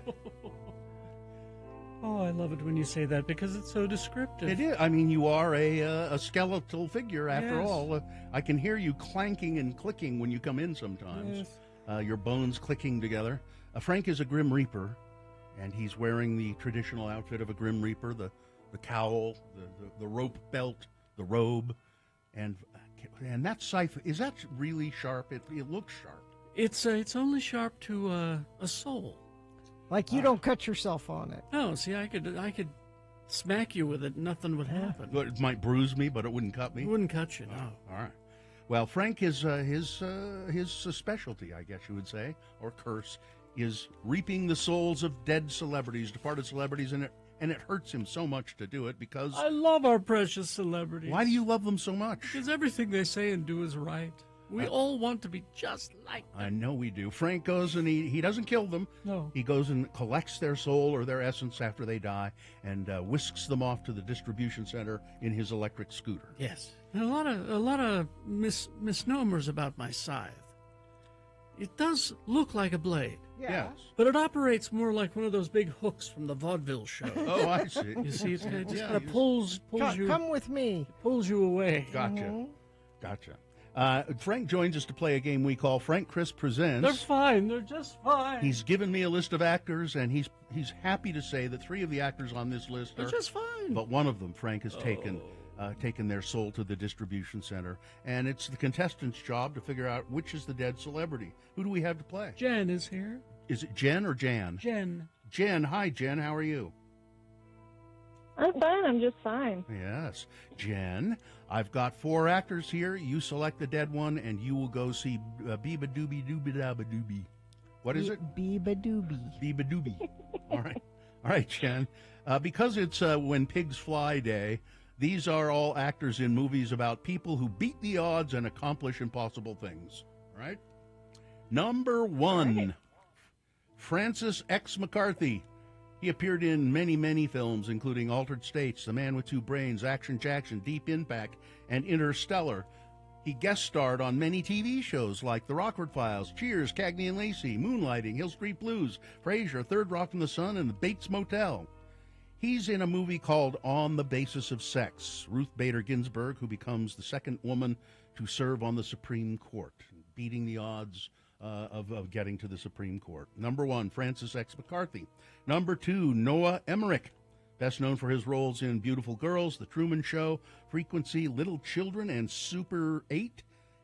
Oh, I love it when you say that because it's so descriptive. It is. I mean, you are a skeletal figure after Yes. all. I can hear you clanking and clicking when you come in sometimes. Yes. Your bones clicking together. Frank is a Grim Reaper, and he's wearing the traditional outfit of a Grim Reaper, the cowl, the rope belt, the robe, and that scythe, is that really sharp? It looks sharp. It's only sharp to a soul. Like you don't cut yourself on it. No, see, I could smack you with it, nothing would happen. It might bruise me, but it wouldn't cut me. It wouldn't cut you, no. All right. Well, Frank is his specialty, I guess you would say, or curse, is reaping the souls of dead celebrities, departed celebrities, and it hurts him so much to do it because I love our precious celebrities. Why do you love them so much? Because everything they say and do is right. We all want to be just like them. I know we do. Frank goes and he doesn't kill them. No. He goes and collects their soul or their essence after they die and whisks them off to the distribution center in his electric scooter. Yes. And a lot of misnomers about my scythe. It does look like a blade. Yes. But it operates more like one of those big hooks from the vaudeville show. Oh, I see. You see, it just Yeah, kind of pulls you. Come with me. Pulls you away. Gotcha. Gotcha. Frank joins us to play a game we call Frank Chris Presents. They're fine. They're just fine. He's given me a list of actors, and he's happy to say that 3 of the actors on this list They're are just fine. But one of them, Frank, has taken their soul to the distribution center, and it's the contestant's job to figure out which is the dead celebrity. Who do we have to play? Jen is here. Is it Jen or Jan? Jen. Jen. Hi, Jen. How are you? I'm fine. I'm just fine. Yes. Jen, I've got 4 actors here. You select the dead one, and you will go see Beeba Doobie Doobie Dabba Doobie. What is it? Beeba Doobie. Beeba Doobie. All right. All right, Jen. Because it's When Pigs Fly Day, these are all actors in movies about people who beat the odds and accomplish impossible things. All right? Number 1, Francis X. McCarthy. He appeared in many, many films, including Altered States, The Man with Two Brains, Action Jackson, Deep Impact, and Interstellar. He guest starred on many TV shows like The Rockford Files, Cheers, Cagney and Lacey, Moonlighting, Hill Street Blues, Frasier, Third Rock from the Sun, and The Bates Motel. He's in a movie called On the Basis of Sex. Ruth Bader Ginsburg, who becomes the second woman to serve on the Supreme Court, beating the odds of getting to the Supreme Court. Number 1, Francis X. McCarthy. Number 2, Noah Emmerich, best known for his roles in Beautiful Girls, The Truman Show, Frequency, Little Children, and Super 8.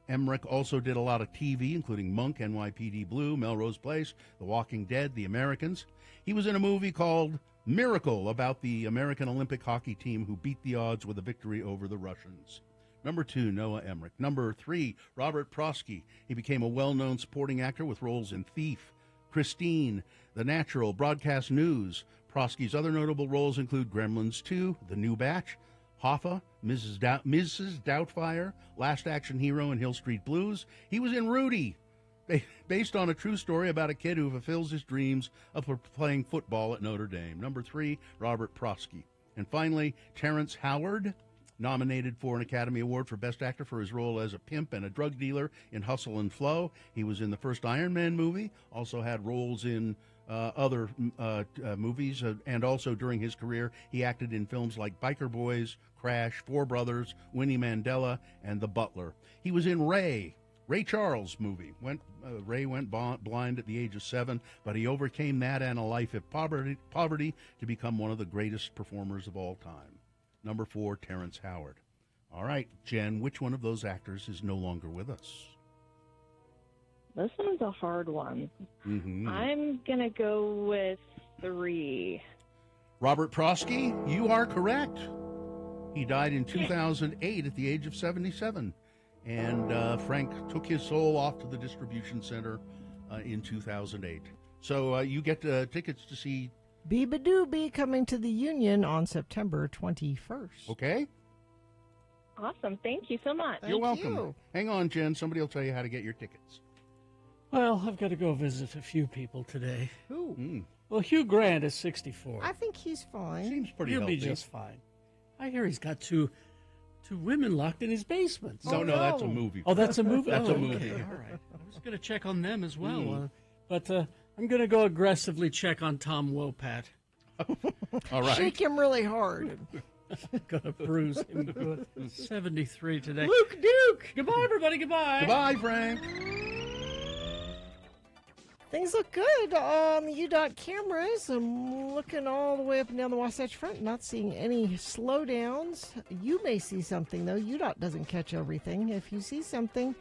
Emmerich also did a lot of TV, including Monk, NYPD Blue, Melrose Place, The Walking Dead, The Americans. He was in a movie called Miracle about the American Olympic hockey team who beat the odds with a victory over the Russians. Number 2, Noah Emmerich. Number 3, Robert Prosky. He became a well-known supporting actor with roles in Thief, Christine, The Natural, Broadcast News. Prosky's other notable roles include Gremlins 2, The New Batch, Hoffa, Mrs. Doubtfire, Last Action Hero, and Hill Street Blues. He was in Rudy, based on a true story about a kid who fulfills his dreams of playing football at Notre Dame. Number 3, Robert Prosky. And finally, Terrence Howard, nominated for an Academy Award for Best Actor for his role as a pimp and a drug dealer in Hustle and Flow. He was in the first Iron Man movie, also had roles in other movies, and also during his career, he acted in films like Biker Boys, Crash, Four Brothers, Winnie Mandela, and The Butler. He was in Ray Charles movie. Ray went blind at the age of 7, but he overcame that and a life of poverty to become one of the greatest performers of all time. Number 4, Terrence Howard. All right, Jen, which one of those actors is no longer with us? This one's a hard one. Mm-hmm. I'm going to go with 3. Robert Prosky, you are correct. He died in 2008 at the age of 77. And Frank took his soul off to the distribution center in 2008. So you get tickets to see Beeba Doobie coming to the Union on September 21st. Okay? Awesome. Thank you so much. You're welcome. Hang on, Jen. Somebody will tell you how to get your tickets. Well, I've got to go visit a few people today. Who? Well, Hugh Grant is 64. I think he's fine. Seems pretty He'll healthy. be just fine. I hear he's got two women locked in his basement. No, that's a movie. Oh, that's a movie? That's Oh, a movie. okay. All right. I was going to check on them as well. But I'm going to go aggressively check on Tom Wopat. All right. Shake him really hard. Going to bruise him good. 73 today. Luke Duke. Goodbye, everybody. Goodbye. Goodbye, Frank. Things look good on the UDOT cameras. I'm looking all the way up and down the Wasatch Front, not seeing any slowdowns. You may see something, though. UDOT doesn't catch everything. If you see something,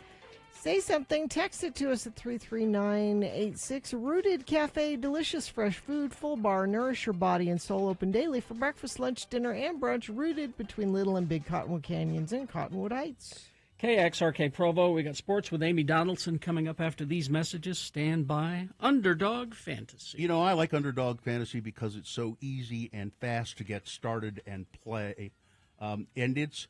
say something. Text it to us at 33986. Rooted Cafe, delicious fresh food, full bar, nourish your body and soul. Open daily for breakfast, lunch, dinner, and brunch. Rooted between Little and Big Cottonwood Canyons and Cottonwood Heights. KXRK Provo, we got sports with Amy Donaldson coming up after these messages. Stand by. Underdog Fantasy. You know, I like Underdog Fantasy because it's so easy and fast to get started and play. And it's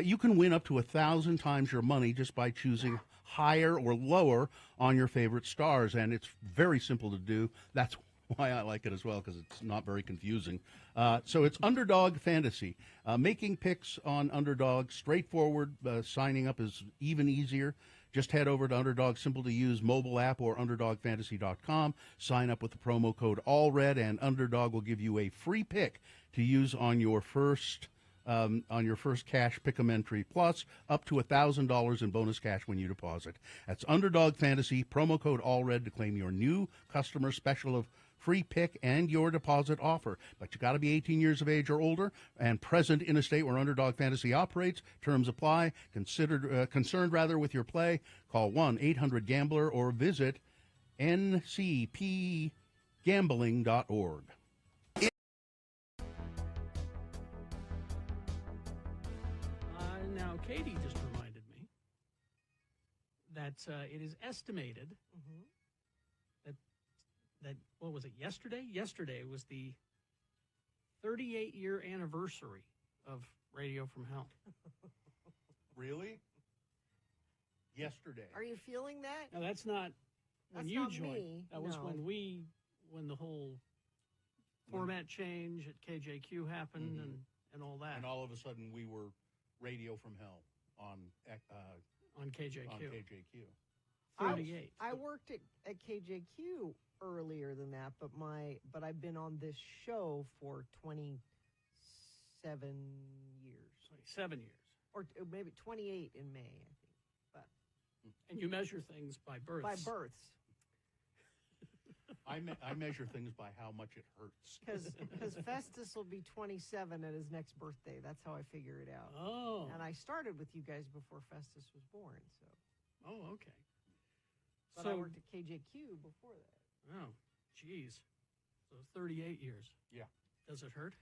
you can win up to 1,000 times your money just by choosing higher or lower on your favorite stars. And it's very simple to do. That's why I like it as well, because it's not very confusing. So it's Underdog Fantasy. Making picks on Underdog, straightforward. Signing up is even easier. Just head over to Underdog's simple-to-use mobile app or UnderdogFantasy.com. Sign up with the promo code ALLRED, and Underdog will give you a free pick to use on your first cash pick'em entry, plus up to $1,000 in bonus cash when you deposit. That's Underdog Fantasy, promo code ALLRED to claim your new customer special of free pick and your deposit offer. But you got to be 18 years of age or older and present in a state where Underdog Fantasy operates. Terms apply. Concerned with your play, call 1-800-GAMBLER or visit ncpgambling.org. Now, Katie just reminded me that it is estimated that, what was it, yesterday? Yesterday was the 38-year anniversary of Radio from Hell. Really? Yesterday. Are you feeling that? No, that's not when That's you not joined. me. That was No. when the whole format change at KJQ happened and all that. And all of a sudden we were Radio from Hell on KJQ. On KJQ. 38. I worked at KJQ earlier than that, but I've been on this show for 27 years. 7 years. Or maybe 28 in May, I think. But And you measure things by births. by births. I measure things by how much it hurts. Because Festus will be 27 at his next birthday. That's how I figure it out. Oh. And I started with you guys before Festus was born, so. Oh, okay. But I worked at KJQ before that. Oh, geez. So 38 years. Yeah. Does it hurt?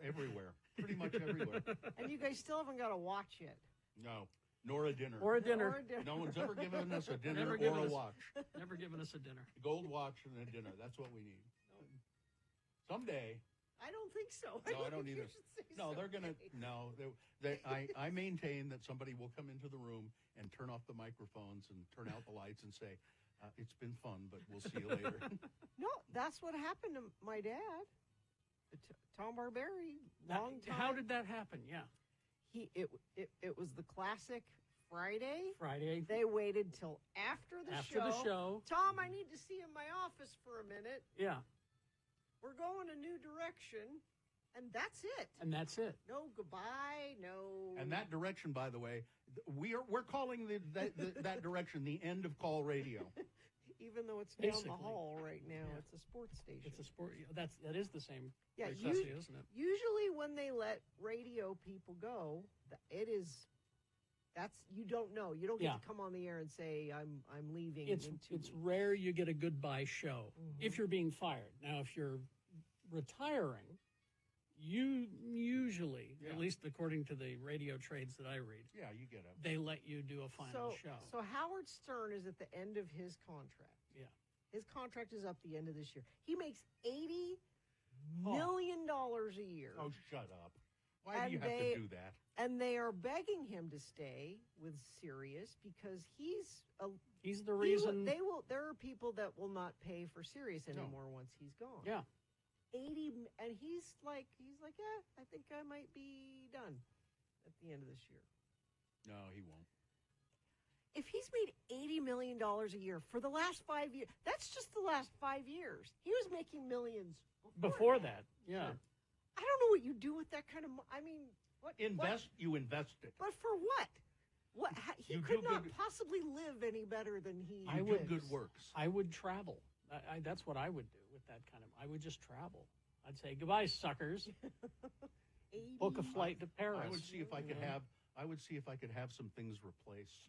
Everywhere. Pretty much everywhere. And you guys still haven't got a watch yet. No. Nor a dinner. Or a dinner. No one's ever given us a dinner Never or given a us- watch. Never given us a dinner. Gold watch and a dinner. That's what we need. Someday. I don't think so. No, I don't think you either. should say No, they're going to. someday. No. I maintain that somebody will come into the room and turn off the microphones and turn out the lights and say, it's been fun, but we'll see you later. No, that's what happened to my dad, Tom Barberi. Long time. How did that happen? Yeah. It was the classic Friday. Friday. They waited till after the show. show. Tom, I need to see you in my office for a minute. Yeah. We're going a new direction, and that's it. And that's it. No goodbye, no. And that direction, by the way, we're calling that direction the end of call radio. Even though it's down Basically. the hall right now, Yeah. it's a sports station. It's a sport. That is the same Yeah, frequency, isn't it? Usually when they let radio people go, that's you don't know. You don't get Yeah. to come on the air and say I'm leaving It's in 2 weeks. rare you get a goodbye show if you're being fired. Now, if you're retiring, you usually, at least according to the radio trades that I read, Yeah, you get it. they let you do a final show. So Howard Stern is at the end of his contract. Yeah. His contract is up the end of this year. He makes $80 million a year. Oh, shut up. Why do you have to do that? And they are begging him to stay with Sirius because he's the reason. There are people that will not pay for Sirius anymore once he's gone. Yeah. 80, and he's like, yeah, I think I might be done at the end of this year. No, he won't. If he's made $80 million a year for the last 5 years, that's just the last 5 years. He was making millions Before that, yeah. I don't know what you do with that kind of money. I mean, what? You invest it. But for what? What? He You could do not good- possibly live any better than he. I You would- do good works. I would travel. That's what I would do with that kind of. I would just travel. I'd say goodbye, suckers. Book a flight to Paris. I would see if I could have. I would see if I could have some things replaced.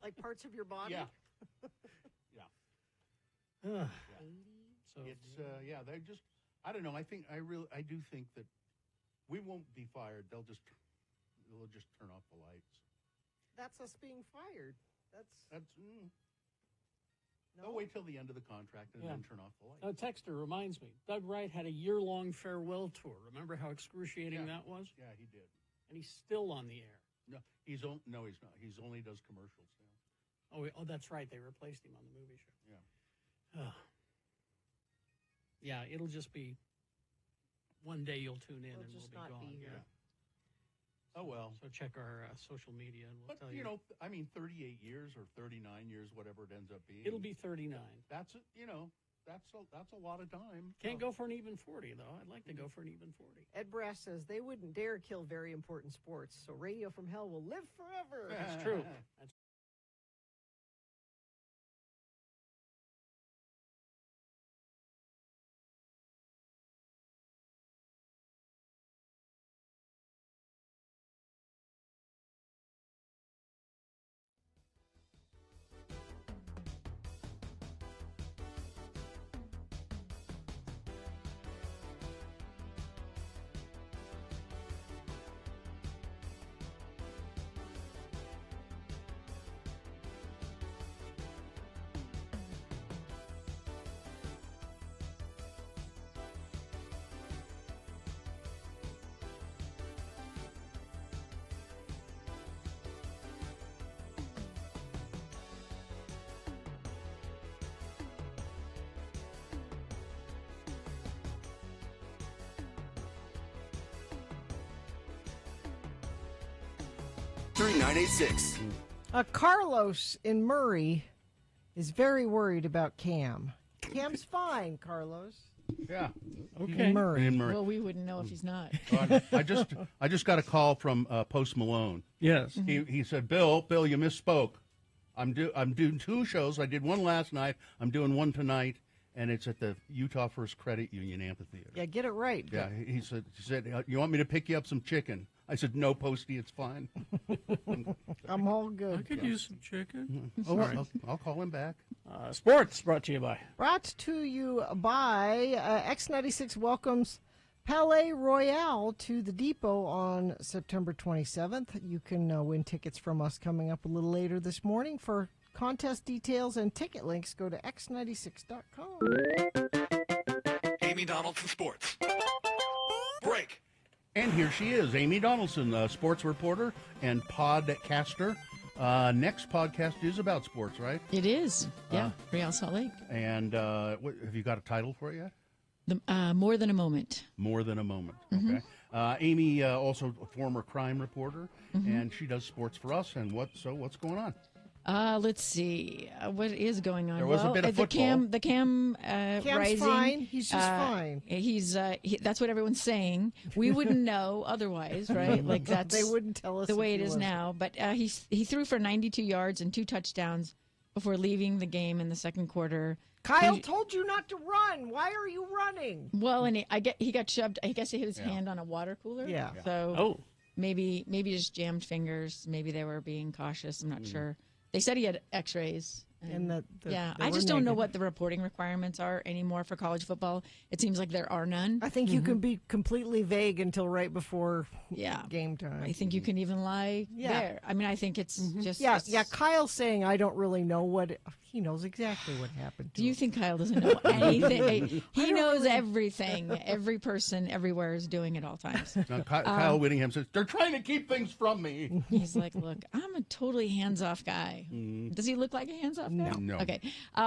Like parts of your body. Yeah. Ugh. So It's they just. I don't know. I do think that we won't be fired. They'll just turn off the lights. That's us being fired. That's. No? They'll wait till the end of the contract and Yeah. then turn off the lights. A texter reminds me. Doug Wright had a year-long farewell tour. Remember how excruciating Yeah. that was? Yeah, he did. And he's still on the air. No, he's not. He's only does commercials now. Oh, that's right. They replaced him on the movie show. Yeah. Yeah, it'll just be one day you'll tune in We'll and we'll just be not gone. be here. Yeah. Oh well. So check our social media and we'll But tell you know, I mean, 38 years or 39 years, whatever it ends up being. It'll be 39. That's that's a lot of time. Can't go for an even 40 though. I'd like to go for an even 40. Ed Brass says they wouldn't dare kill very important sports, so Radio from Hell will live forever. That's true. That's $3986. Carlos in Murray is very worried about Cam. Cam's fine, Carlos. Yeah. okay. In Murray. In Murray. Well, we wouldn't know if he's not. I just got a call from Post Malone. Yes. He said, Bill, you misspoke. I'm doing 2 shows. I did one last night. I'm doing one tonight, and it's at the Utah First Credit Union Amphitheater. Yeah, get it right. Yeah, he said, you want me to pick you up some chicken? I said, no, Posty, it's fine. I'm all good. I could use some chicken. Oh, I'll call him back. Sports brought to you by. Brought to you by X96 welcomes Palais Royale to the Depot on September 27th. You can win tickets from us coming up a little later this morning. For contest details and ticket links, go to x96.com. Amy Donaldson Sports. Break. And here she is, Amy Donaldson, sports reporter and podcaster. Next podcast is about sports, right? It is. Yeah. Real Salt Lake. And what, have you got a title for it yet? More Than a Moment. More Than a Moment. Okay. Amy, also a former crime reporter, and she does sports for us. And what's going on? Let's see. What is going on? There was a bit of football. The Cam Cam's rising. fine. He's just fine. That's what everyone's saying. We wouldn't know otherwise, right? Like that's They wouldn't tell us the if way it he is wasn't. now. But he threw for 92 yards and 2 touchdowns before leaving the game in the second quarter. Kyle told you not to run. Why are you running? Well, and he got shoved. I guess he hit his hand on a water cooler. Yeah. So maybe just jammed fingers. Maybe they were being cautious. I'm not sure. They said he had X-rays. And yeah, they I were just don't know negative. what the reporting requirements are anymore for college football. It seems like there are none. I think you can be completely vague until right before game time. I think you can even lie there. I mean, I think it's just it's- Kyle's saying I don't really know what he knows exactly what happened. Do you think Kyle doesn't know anything? He knows everything. Every person everywhere is doing at all times. Now, Kyle Whittingham says, they're trying to keep things from me. He's like, look, I'm a totally hands-off guy. Does he look like a hands-off guy? No. Okay.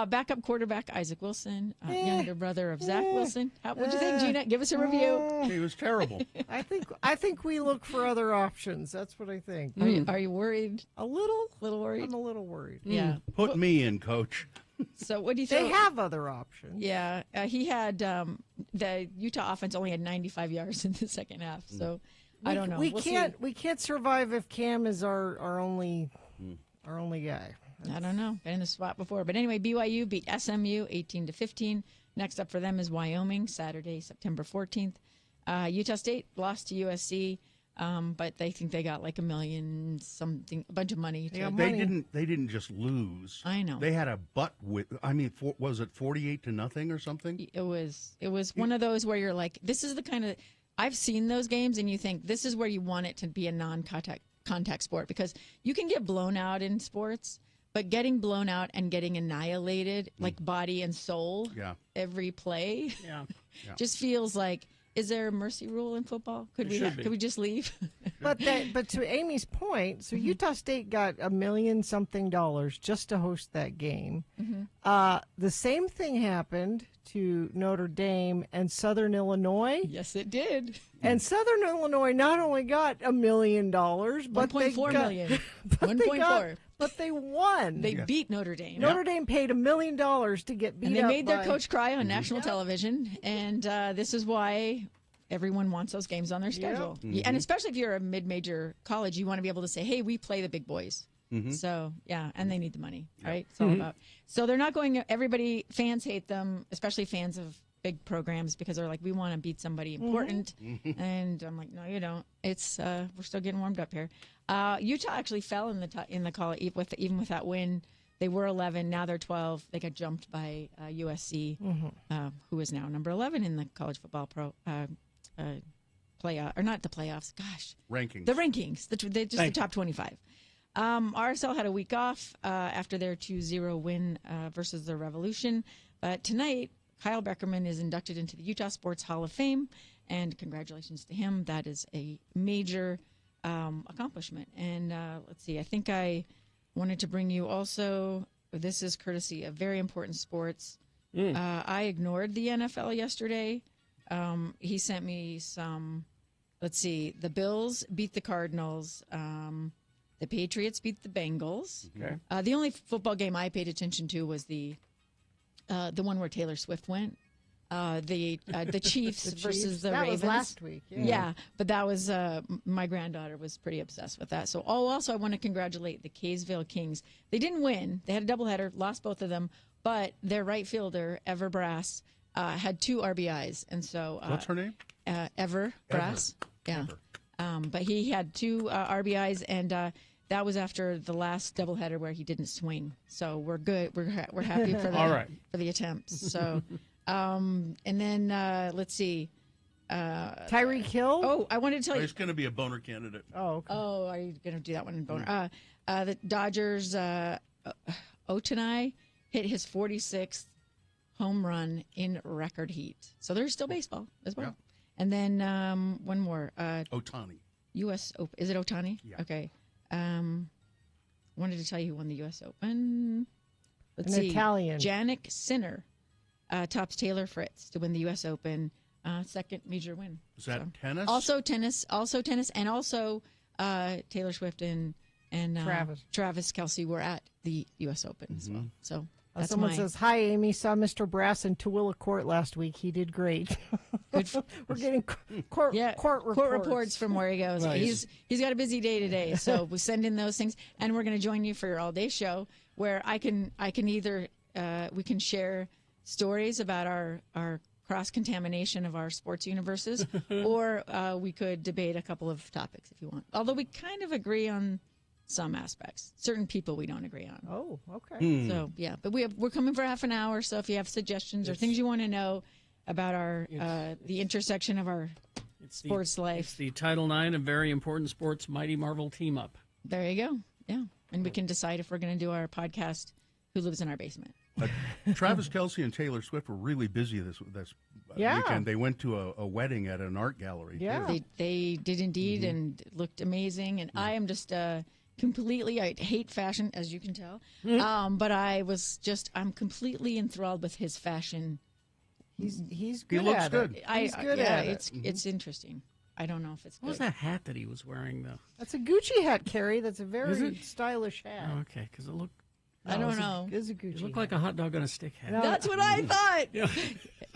Backup quarterback Isaac Wilson, younger brother of Zach Wilson. What'd you think, Gina? Give us a review. He was terrible. I think we look for other options. That's what I think. Are you worried? A little worried? I'm a little worried. Yeah. Put me in, Coach. So what do you think? They have other options. Yeah. He had the Utah offense only had 95 yards in the second half. So I don't know. We We'll can't. see. We can't survive if Cam is our only guy. I don't know. Been in the spot before, but anyway, BYU beat SMU 18-15. Next up for them is Wyoming, Saturday, September 14th. Utah State lost to USC, but they think they got like a bunch of money. They didn't just lose. I know. They had a butt with. I mean, was it 48-0 or something? It was one of those where you're like, this is the kind of. I've seen those games, and you think this is where you want it to be a non-contact sport, because you can get blown out in sports, but getting blown out and getting annihilated, like body and soul, every play, just feels like. Is there a mercy rule in football? Could we just leave? But to Amy's point, so Utah State got $1 million something just to host that game. The same thing happened to Notre Dame and Southern Illinois. Yes, it did. And Southern Illinois not only got $1 million, but $1.4 million. But they won. They beat Notre Dame. Notre Dame paid $1 million to get beat up. And they made their by- coach cry on national television. And this is why everyone wants those games on their schedule. And especially if you're a mid-major college, you want to be able to say, hey, we play the big boys. So, yeah, and they need the money, right? It's all about. So they're not going, fans hate them, especially fans of big programs, because they're like, we want to beat somebody important. And I'm like, no, you don't. It's we're still getting warmed up here. Utah actually fell in the college, even with that win. They were 11, now they're 12. They got jumped by USC, who is now number 11 in the college football playoff, or not the playoffs. Gosh, rankings. The rankings. The top 25. RSL had a week off after their 2-0 win versus the Revolution. But tonight, Kyle Beckerman is inducted into the Utah Sports Hall of Fame, and congratulations to him. That is a major accomplishment. And let's see, I think I wanted to bring you also, this is courtesy of Very Important Sports. I ignored the NFL yesterday. He sent me some, let's see, the Bills beat the Cardinals. The Patriots beat the Bengals. Okay. The only football game I paid attention to was the one where Taylor Swift went. The Chiefs versus the Ravens. That was last week. Yeah, but that was my granddaughter was pretty obsessed with that. So, also I want to congratulate the Kaysville Kings. They didn't win. They had a doubleheader, lost both of them, but their right fielder Ever Brass had 2 RBIs, and so what's her name? Ever Brass. Yeah. But he had 2 RBIs, and that was after the last doubleheader where he didn't swing. So we're good. We're happy for the All right. for the attempts. So, and then let's see. Tyreek Hill. Oh, I wanted to tell you. He's going to be a boner candidate. Oh, okay. Oh, are you going to do that one in boner? The Dodgers, Ohtani hit his 46th home run in record heat. So there's still baseball as well. Yeah. And then one more. Ohtani. U.S. Open. Is it Ohtani? Yeah. Okay. Wanted to tell you who won the U.S. Open. Let's An see. Italian. Jannik Sinner tops Taylor Fritz to win the U.S. Open. Second major win. Is that tennis? Also tennis, and also Taylor Swift and Travis Kelce were at the U.S. Open as well. So that's Someone says, "Hi, Amy. Saw Mr. Brass in Tooele Court last week. He did great." We're getting court reports from where he goes. Nice. He's got a busy day today, so we send in those things, and we're going to join you for your all day show where I can either we can share stories about our cross contamination of our sports universes, or we could debate a couple of topics if you want. Although we kind of agree on some aspects. Certain people we don't agree on. Oh, okay. So yeah, but we're coming for half an hour. So if you have suggestions or things you want to know about our the intersection of our sports life, it's the Title IX of Very Important Sports Mighty Marvel Team Up. There you go. Yeah, and we can decide if we're going to do our podcast. Who lives in our basement? Travis Kelce and Taylor Swift were really busy this weekend. They went to a wedding at an art gallery. Yeah, they did indeed, and it looked amazing. And I am just completely. I hate fashion, as you can tell. But I'm completely enthralled with his fashion. He's good. He looks at good. It. He's good at it. It's interesting. I don't know if it's. What was that hat that he was wearing, though? That's a Gucci hat, Carrie. That's a very stylish hat. Oh, okay, because it looked. I don't know. It's a Gucci. It looked like a hot dog on a stick hat. No. That's what I thought.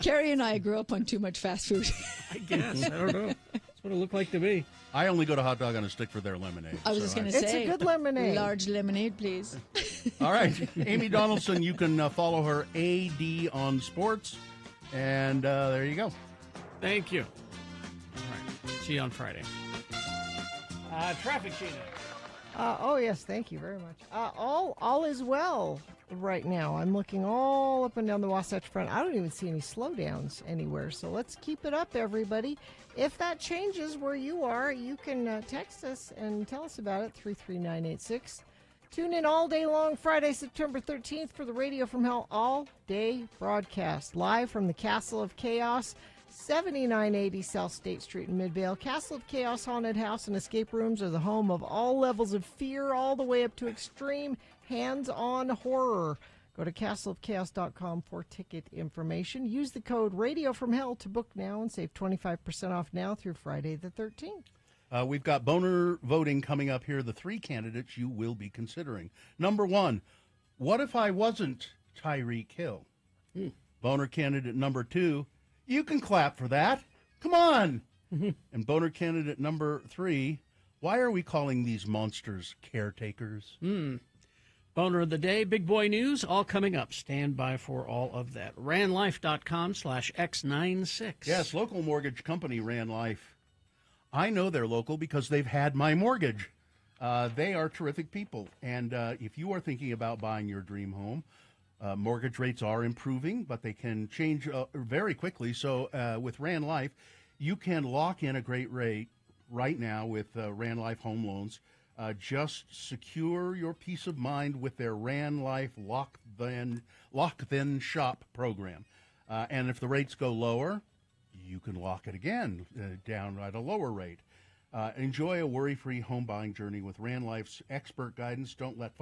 Carrie and I grew up on too much fast food. I guess. I don't know. That's what it looked like to me. I only go to Hot Dog on a Stick for their lemonade. I was just going to It's say. a good lemonade. Large lemonade, please. All right. Amy Donaldson, you can follow her AD on sports. And there you go. Thank you. All right. See you on Friday. Traffic, Gina. Oh, yes, thank you very much. All is well right now. I'm looking all up and down the Wasatch Front. I don't even see any slowdowns anywhere, so let's keep it up, everybody. If that changes where you are, you can text us and tell us about it, 33986. Tune in all day long Friday, September 13th for the Radio from Hell all-day broadcast, live from the Castle of Chaos, 7980 South State Street in Midvale. Castle of Chaos Haunted House and escape rooms are the home of all levels of fear, all the way up to extreme hands-on horror. Go to castleofchaos.com for ticket information. Use the code Radio from Hell to book now and save 25% off now through Friday the 13th. We've got boner voting coming up here. The 3 candidates you will be considering. Number 1, what if I wasn't Tyreek Hill? Boner candidate number 2, you can clap for that. Come on. And boner candidate number 3, why are we calling these monsters caretakers? Boner of the day, big boy news, all coming up. Stand by for all of that. RanLife.com/X96. Yes, local mortgage company Ran Life. I know they're local because they've had my mortgage. They are terrific people. And if you are thinking about buying your dream home, mortgage rates are improving, but they can change very quickly. So with Ran Life, you can lock in a great rate right now with Ran Life home loans. Just secure your peace of mind with their Ran Life Lock Then Shop program. And if the rates go lower, you can lock it again down at a lower rate. Enjoy a worry-free home buying journey with Ran Life's expert guidance. Don't let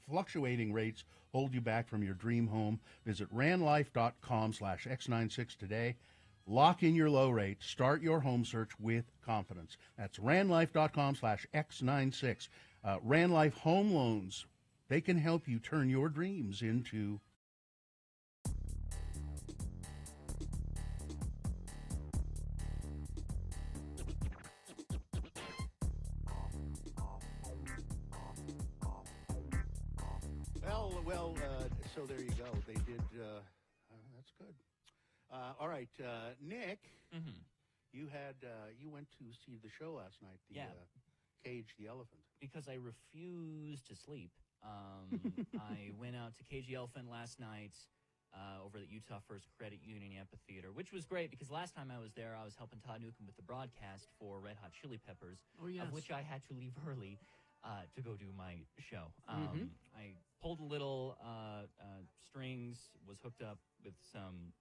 fluctuating rates hold you back from your dream home. Visit ranlife.com/X96 today. Lock in your low rate. Start your home search with confidence. That's ranlife.com/X96. Ran Life Home Loans. They can help you turn your dreams into... Well, so there you go. They did, that's good. All right, Nick, you went to see the show last night, Cage the Elephant. Because I refused to sleep. I went out to Cage the Elephant last night over at Utah First Credit Union Amphitheater, which was great because last time I was there, I was helping Todd Newcomb with the broadcast for Red Hot Chili Peppers, of which I had to leave early to go do my show. I pulled a little strings, was hooked up with some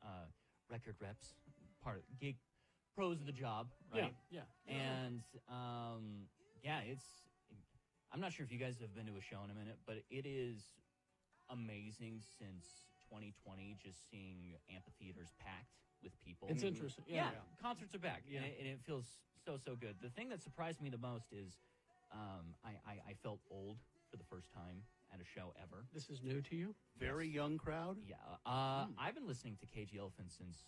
record reps, part of gig pros of the job, right? Yeah. And it's. I'm not sure if you guys have been to a show in a minute, but it is amazing since 2020, just seeing amphitheaters packed with people. It's interesting. Yeah, concerts are back, and it feels so good. The thing that surprised me the most is I felt old for the first time at a show ever. This is new to you? Very young crowd? Yeah. I've been listening to KG Elephant since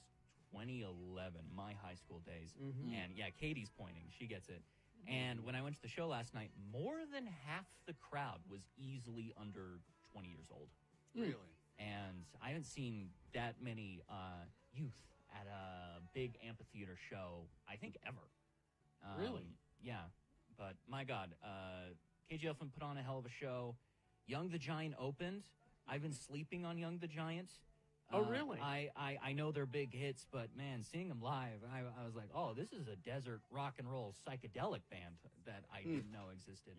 2011, my high school days. And Katie's pointing. She gets it. And when I went to the show last night, more than half the crowd was easily under 20 years old. Really? And I haven't seen that many youth at a big amphitheater show, I think, ever. Really? Yeah. But my God, KG Elephant put on a hell of a show. Young the Giant opened. I've been sleeping on Young the Giant. Oh, really? I know they're big hits, but man, seeing them live, I was like, oh, this is a desert rock and roll psychedelic band that I didn't know existed.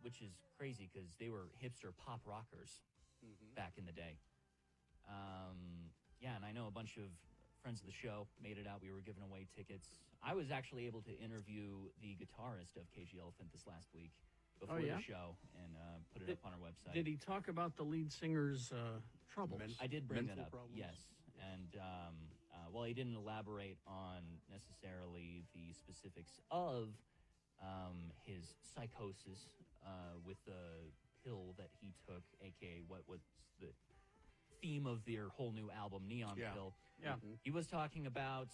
Which is crazy because they were hipster pop rockers back in the day. And I know a bunch of friends of the show made it out. We were giving away tickets. I was actually able to interview the guitarist of KG Elephant this last week before the show and put it up on our website. Did he talk about the lead singer's troubles? I did bring that up, problems? yes. And while he didn't elaborate on necessarily the specifics of his psychosis with the pill that he took, a.k.a. what's the theme of their whole new album, Neon Pill. Yeah. He was talking about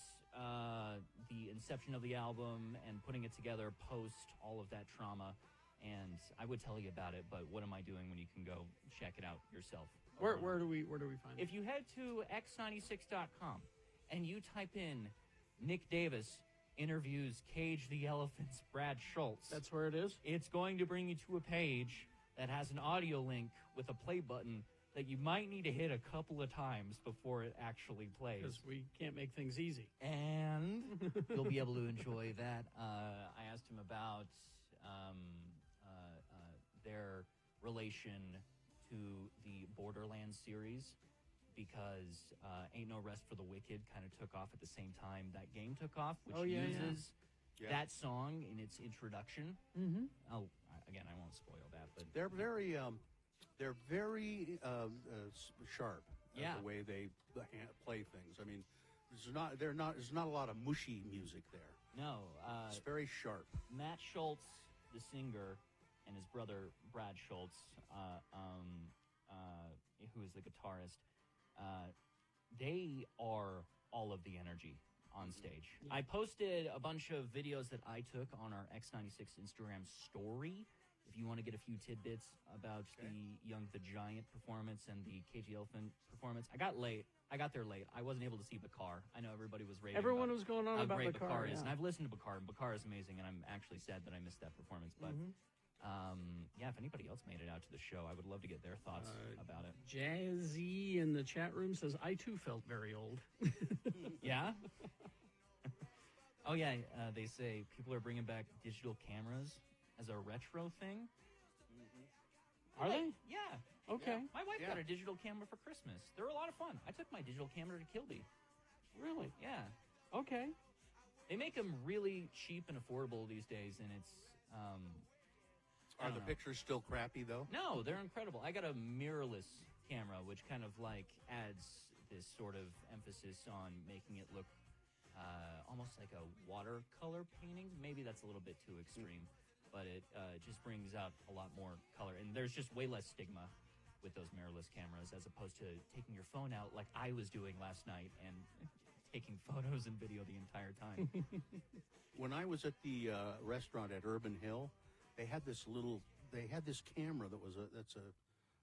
the inception of the album and putting it together post all of that trauma. And I would tell you about it, but what am I doing when you can go check it out yourself? Where do we find it? If you head to x96.com and you type in Nick Davis interviews Cage the Elephant's Brad Schultz. That's where it is? It's going to bring you to a page that has an audio link with a play button that you might need to hit a couple of times before it actually plays. Because we can't make things easy. And you'll be able to enjoy that. I asked him about their relation to the Borderlands series, because Ain't No Rest for the Wicked kind of took off at the same time that game took off, which uses that song in its introduction. Mm-hmm. Oh, again, I won't spoil that, but They're very sharp. Yeah. The way they play things. I mean, there's not a lot of mushy music there. no. It's very sharp. Matt Schultz, the singer, and his brother Brad Schultz, who is the guitarist, they are all of the energy on stage. Yeah. I posted a bunch of videos that I took on our X96 Instagram story. If you want to get a few tidbits about the Young the Giant performance and the KG Elephant performance, I got there late. I wasn't able to see Bakar. I know everybody was raving. Everyone about was going on how about great Bakar, is, yeah. and I've listened to Bakar, and Bakar is amazing, and I'm actually sad that I missed that performance. But if anybody else made it out to the show, I would love to get their thoughts about it. Jazzy in the chat room says, I too felt very old. Yeah? Oh, yeah, they say people are bringing back digital cameras as a retro thing. Are they? Yeah. Okay. Yeah. My wife got a digital camera for Christmas. They were a lot of fun. I took my digital camera to Kilby. Really? Yeah. Okay. They make them really cheap and affordable these days, and it's... Are the pictures still crappy, though? No, they're incredible. I got a mirrorless camera, which kind of like adds this sort of emphasis on making it look almost like a watercolor painting. Maybe that's a little bit too extreme, but it just brings out a lot more color. And there's just way less stigma with those mirrorless cameras as opposed to taking your phone out like I was doing last night and taking photos and video the entire time. When I was at the restaurant at Urban Hill, they had this camera that's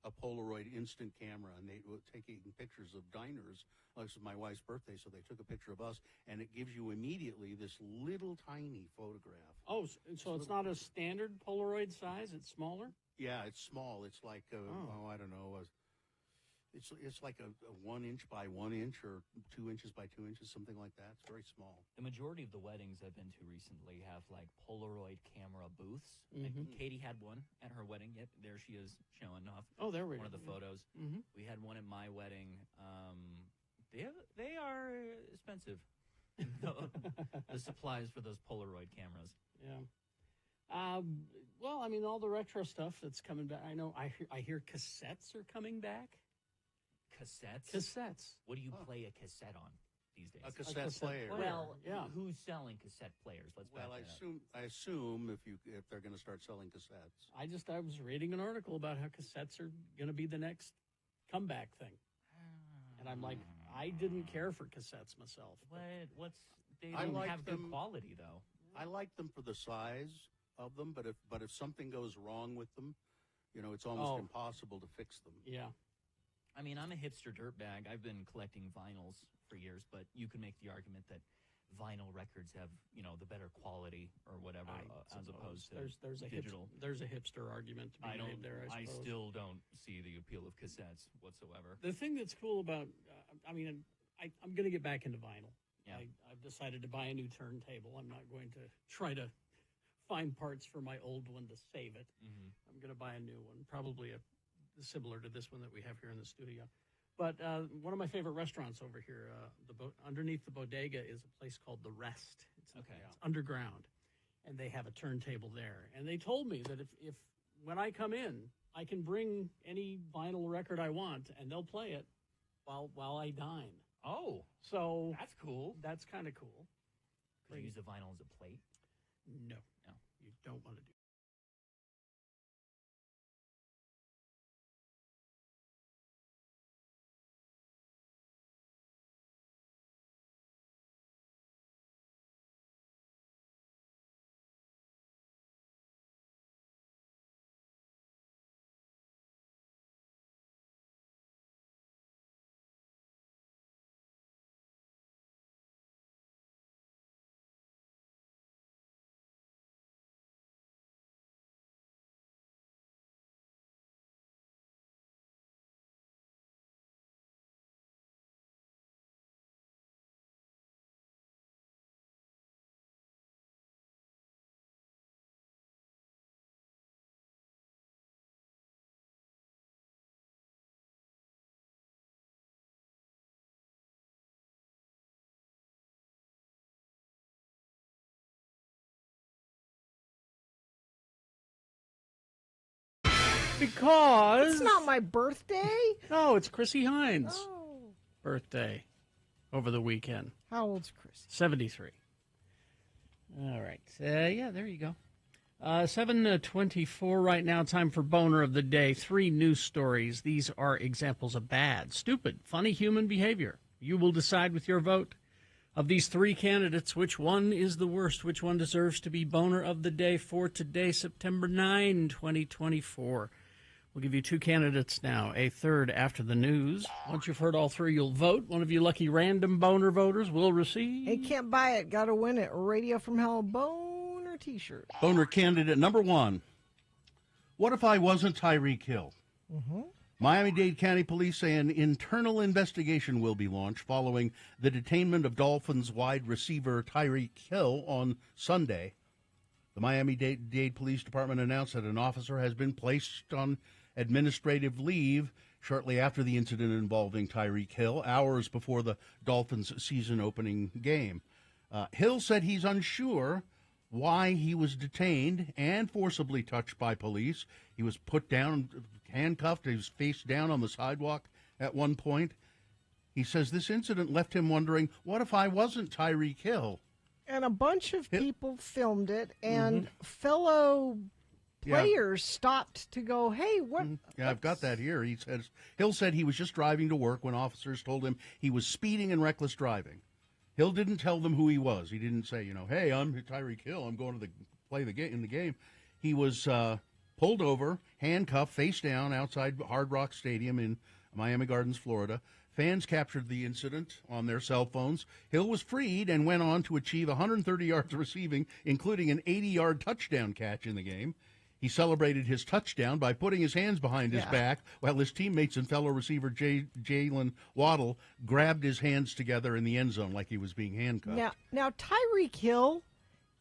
a Polaroid instant camera, and they were taking pictures of diners. This is my wife's birthday, so they took a picture of us, and it gives you immediately this little tiny photograph. Oh, so it's not a standard Polaroid size? It's smaller? Yeah, it's small. It's like I don't know. It's like a 1 inch by 1 inch or 2 inches by 2 inches, something like that. It's very small. The majority of the weddings I've been to recently have like Polaroid camera booths. Mhm. Katie had one at her wedding. Yep, there she is showing off. Oh, there we one go. of the photos. Mhm. We had one at my wedding. They are expensive. the supplies for those Polaroid cameras. Yeah. Well, I mean, all the retro stuff that's coming back. I know. I hear cassettes are coming back. Cassettes? Cassettes. What do you play a cassette on these days? A cassette player. Well, yeah. Who's selling cassette players? Let's back Well, I that up. assume if they're going to start selling cassettes. I was reading an article about how cassettes are going to be the next comeback thing, and I'm like, I didn't care for cassettes myself. They I don't like have them- good quality though. I like them for the size of them, but if something goes wrong with them, it's almost impossible to fix them. Yeah. I mean, I'm a hipster dirtbag. I've been collecting vinyls for years, but you can make the argument that vinyl records have, the better quality or whatever, as opposed to there's a digital. There's a hipster argument to be made there. I suppose. still don't see the appeal of cassettes whatsoever. The thing that's cool about, I'm going to get back into vinyl. Yeah. I've decided to buy a new turntable. I'm not going to try to find parts for my old one to save it. Mhm. I'm going to buy a new one, probably similar to this one that we have here in the studio. But one of my favorite restaurants over here, underneath the bodega, is a place called The Rest. It's underground, and they have a turntable there. And they told me that if when I come in, I can bring any vinyl record I want, and they'll play it while I dine. Oh, so that's cool. That's kind of cool. Could you use the vinyl as a plate? No, you don't want to do. Because It's not my birthday. no, it's Chrissy Hines' birthday over the weekend. How old's Chris? 73. All right. Yeah, there you go. 7:24 right now. Time for Boner of the Day. 3 news stories. These are examples of bad, stupid, funny human behavior. You will decide with your vote. Of these 3 candidates, which one is the worst? Which one deserves to be Boner of the Day for today, September 9, 2024? We'll give you 2 candidates now, a third after the news. Once you've heard all 3, you'll vote. One of you lucky random Boner voters will receive. Hey, can't buy it. Got to win it. Radio from Hell Boner T-shirt. Boner candidate number 1. What if I wasn't Tyreek Hill? Mm-hmm. Miami-Dade County Police say an internal investigation will be launched following the detainment of Dolphins wide receiver Tyreek Hill on Sunday. The Miami-Dade Police Department announced that an officer has been placed on administrative leave shortly after the incident involving Tyreek Hill, hours before the Dolphins' season-opening game. Hill said he's unsure why he was detained and forcibly touched by police. He was put down, handcuffed. He was face down on the sidewalk at one point. He says this incident left him wondering, what if I wasn't Tyreek Hill? And a bunch of people filmed it, and fellow players stopped to go, hey, what? Yeah, I've got that here. Hill said he was just driving to work when officers told him he was speeding and reckless driving. Hill didn't tell them who he was. He didn't say, hey, I'm Tyreek Hill. I'm going to play the game in the game. He was pulled over, handcuffed, face down outside Hard Rock Stadium in Miami Gardens, Florida. Fans captured the incident on their cell phones. Hill was freed and went on to achieve 130 yards receiving, including an 80-yard touchdown catch in the game. He celebrated his touchdown by putting his hands behind his back while his teammates and fellow receiver Jalen Waddle grabbed his hands together in the end zone like he was being handcuffed. Now Tyreek Hill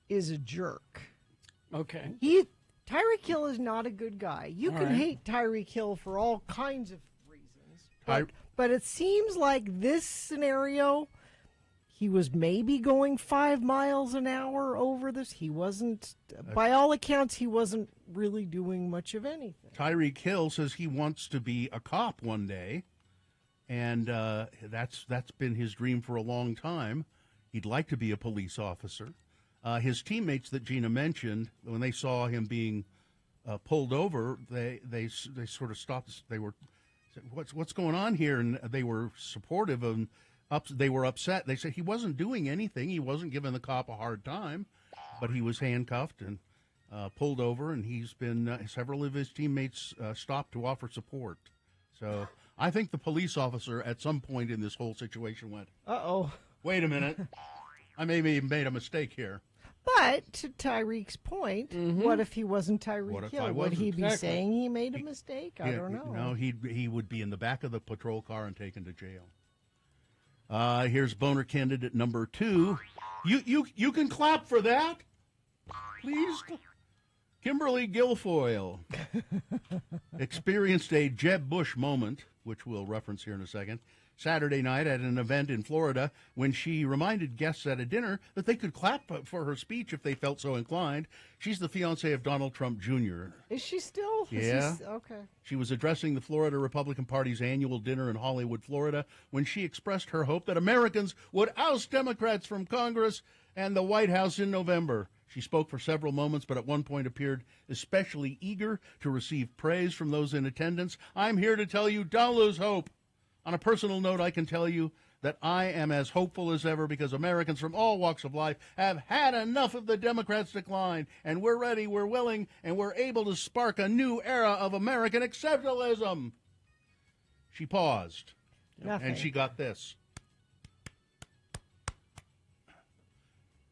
is a jerk. Okay. Tyreek Hill is not a good guy. You can hate Tyreek Hill for all kinds of reasons. But it seems like this scenario, he was maybe going 5 miles an hour over this. He wasn't, by all accounts, he wasn't really doing much of anything. Tyreek Hill says he wants to be a cop one day, and that's been his dream for a long time. He'd like to be a police officer. His teammates that Gina mentioned, when they saw him being pulled over, they sort of stopped. They were, what's going on here? And they were supportive and they were upset. They said he wasn't doing anything. He wasn't giving the cop a hard time, but he was handcuffed and pulled over, and he's been several of his teammates stopped to offer support. So I think the police officer at some point in this whole situation went, uh-oh, wait a minute, I maybe made a mistake here. But to Tyreek's point, what if he wasn't Tyreek Hill? Would he be saying he made a mistake? I don't know. No, he would be in the back of the patrol car and taken to jail. Here's Boner candidate number 2. You can clap for that, please. Kimberly Guilfoyle experienced a Jeb Bush moment, which we'll reference here in a second, Saturday night at an event in Florida when she reminded guests at a dinner that they could clap for her speech if they felt so inclined. She's the fiancée of Donald Trump Jr. Is she still? Yeah. Okay. She was addressing the Florida Republican Party's annual dinner in Hollywood, Florida, when she expressed her hope that Americans would oust Democrats from Congress and the White House in November. She spoke for several moments, but at one point appeared especially eager to receive praise from those in attendance. I'm here to tell you, don't lose hope. On a personal note, I can tell you that I am as hopeful as ever because Americans from all walks of life have had enough of the Democrats' decline, and we're ready, we're willing, and we're able to spark a new era of American exceptionalism. She paused, and she got this.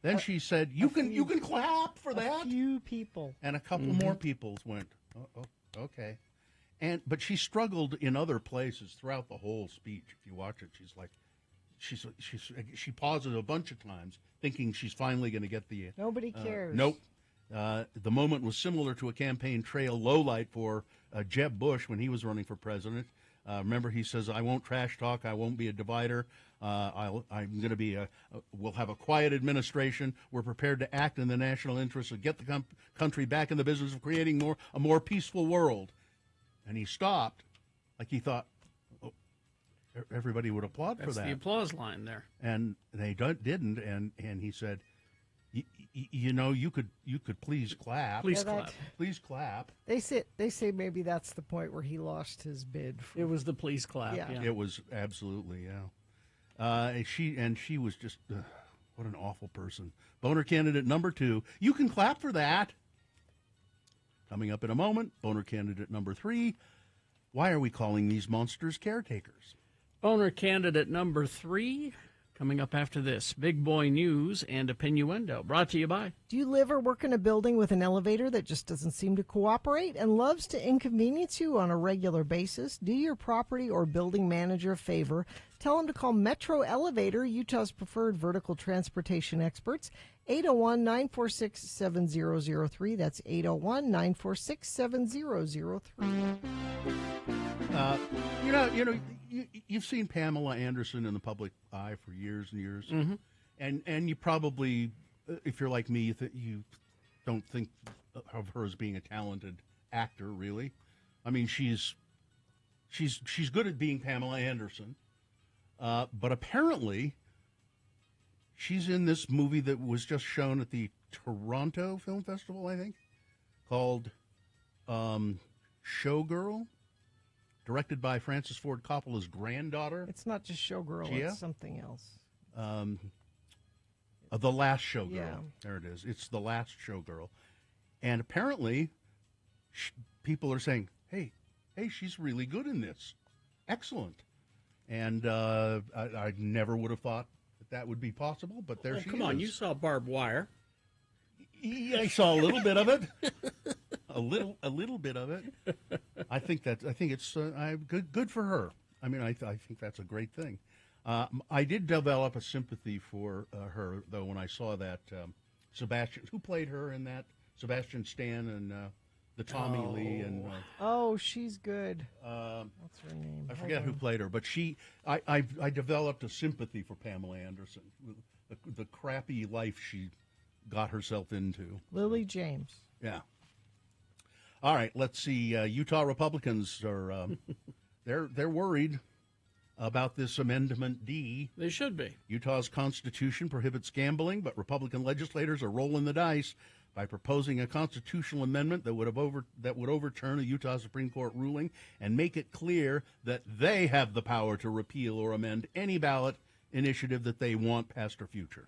Then she said, you can clap for that? A few people. And a couple more people went, oh, okay. But she struggled in other places throughout the whole speech. If you watch it, she's like, she pauses a bunch of times, thinking she's finally going to get the. Nobody cares. Nope. The moment was similar to a campaign trail lowlight for Jeb Bush when he was running for president. Remember, he says, "I won't trash talk. I won't be a divider. I'm going to be we'll have a quiet administration. We're prepared to act in the national interest and get the country back in the business of creating a more peaceful world." and he stopped, like he thought everybody would applaud That's for that. the applause line there. And they didn't, and he said, you know, you could please clap. Please clap. Please clap. They say maybe that's the point where he lost his bid. It was the please clap. Yeah. Yeah. It was absolutely, yeah. She was just, what an awful person. Boner candidate number 2. You can clap for that. Coming up in a moment, boner candidate number 3. Why are we calling these monsters caretakers? Boner candidate number 3, coming up after this. Big Boy News and Opinioendo, brought to you by. Do you live or work in a building with an elevator that just doesn't seem to cooperate and loves to inconvenience you on a regular basis? Do your property or building manager a favor. Tell them to call Metro Elevator, Utah's preferred vertical transportation experts. 801-946-7003. That's 801-946-7003. You've seen Pamela Anderson in the public eye for years and years, Mhm. and you probably, if you're like me, you don't think of her as being a talented actor, really. I mean, she's good at being Pamela Anderson, but apparently she's in this movie that was just shown at the Toronto Film Festival, I think, called Showgirl. Directed by Francis Ford Coppola's granddaughter. It's not just Showgirl, Gia? it's something else. The Last Showgirl. Yeah. There it is. It's The Last Showgirl. And apparently, people are saying, hey, she's really good in this. Excellent. And I never would have thought that would be possible, but there she Come is. on, you saw Barbed Wire. Yeah, I saw a little bit of it. A little bit of it. I think it's good for her. I mean, I think that's a great thing. I did develop a sympathy for her, though, when I saw that Sebastian, who played her in that, Sebastian Stan and the Tommy Lee and. Oh, she's good. What's her name? I forget who played her, but I developed a sympathy for Pamela Anderson, the crappy life she got herself into. Lily James. Yeah. All right, let's see. Utah Republicans are they're worried about this Amendment D. They should be. Utah's Constitution prohibits gambling, but Republican legislators are rolling the dice by proposing a constitutional amendment that would overturn a Utah Supreme Court ruling and make it clear that they have the power to repeal or amend any ballot initiative that they want, past or future.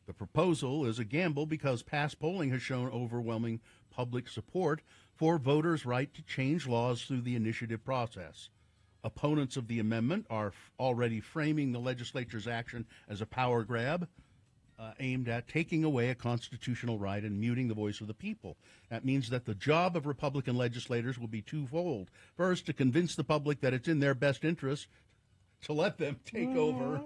The proposal is a gamble because past polling has shown overwhelming public support for voters' right to change laws through the initiative process. Opponents of the amendment are already framing the legislature's action as a power grab aimed at taking away a constitutional right and muting the voice of the people. That means that the job of Republican legislators will be twofold. First, to convince the public that it's in their best interest to let them take over.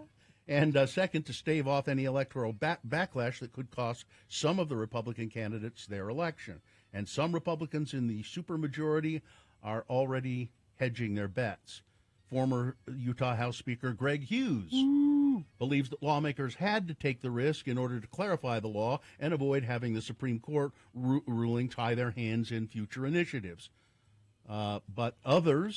And second, to stave off any electoral backlash that could cost some of the Republican candidates their election. And some Republicans in the supermajority are already hedging their bets. Former Utah House Speaker Greg Hughes believes that lawmakers had to take the risk in order to clarify the law and avoid having the Supreme Court ruling tie their hands in future initiatives. But other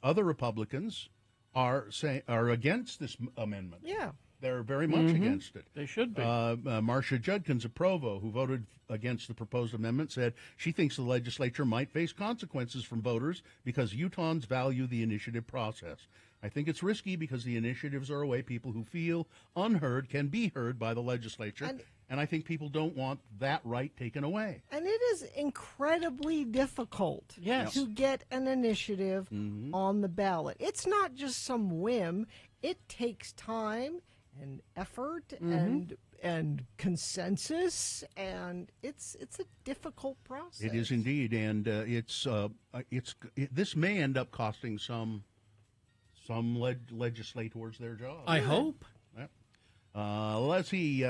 Republicans are against this amendment. Yeah. They're very much against it. They should be. Marcia Judkins of Provo, who voted against the proposed amendment, said she thinks the legislature might face consequences from voters because Utahns value the initiative process. I think it's risky because the initiatives are a way people who feel unheard can be heard by the legislature. And I think people don't want that right taken away. And it is incredibly difficult to get an initiative on the ballot. It's not just some whim. It takes time and effort and consensus, and it's a difficult process. It is indeed, and this may end up costing some legislators their jobs. I hope. Let's see.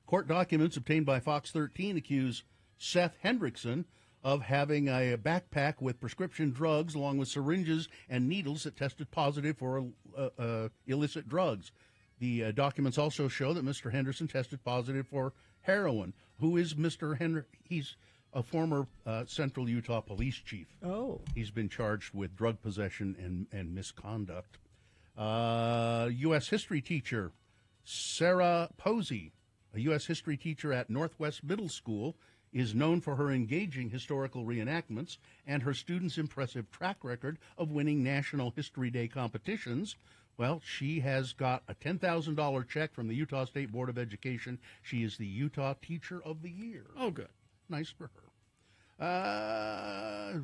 Court documents obtained by Fox 13 accuse Seth Hendrickson of having a backpack with prescription drugs along with syringes and needles that tested positive for illicit drugs. The documents also show that Mr. Henderson tested positive for heroin. Who is Mr. Henry? He's a former Central Utah police chief. Oh. He's been charged with drug possession and misconduct. U.S. history teacher Sarah Posey, a U.S. history teacher at Northwest Middle School, is known for her engaging historical reenactments and her students' impressive track record of winning National History Day competitions. Well, she has got a $10,000 check from the Utah State Board of Education. She is the Utah Teacher of the Year. Oh, good. Nice for her.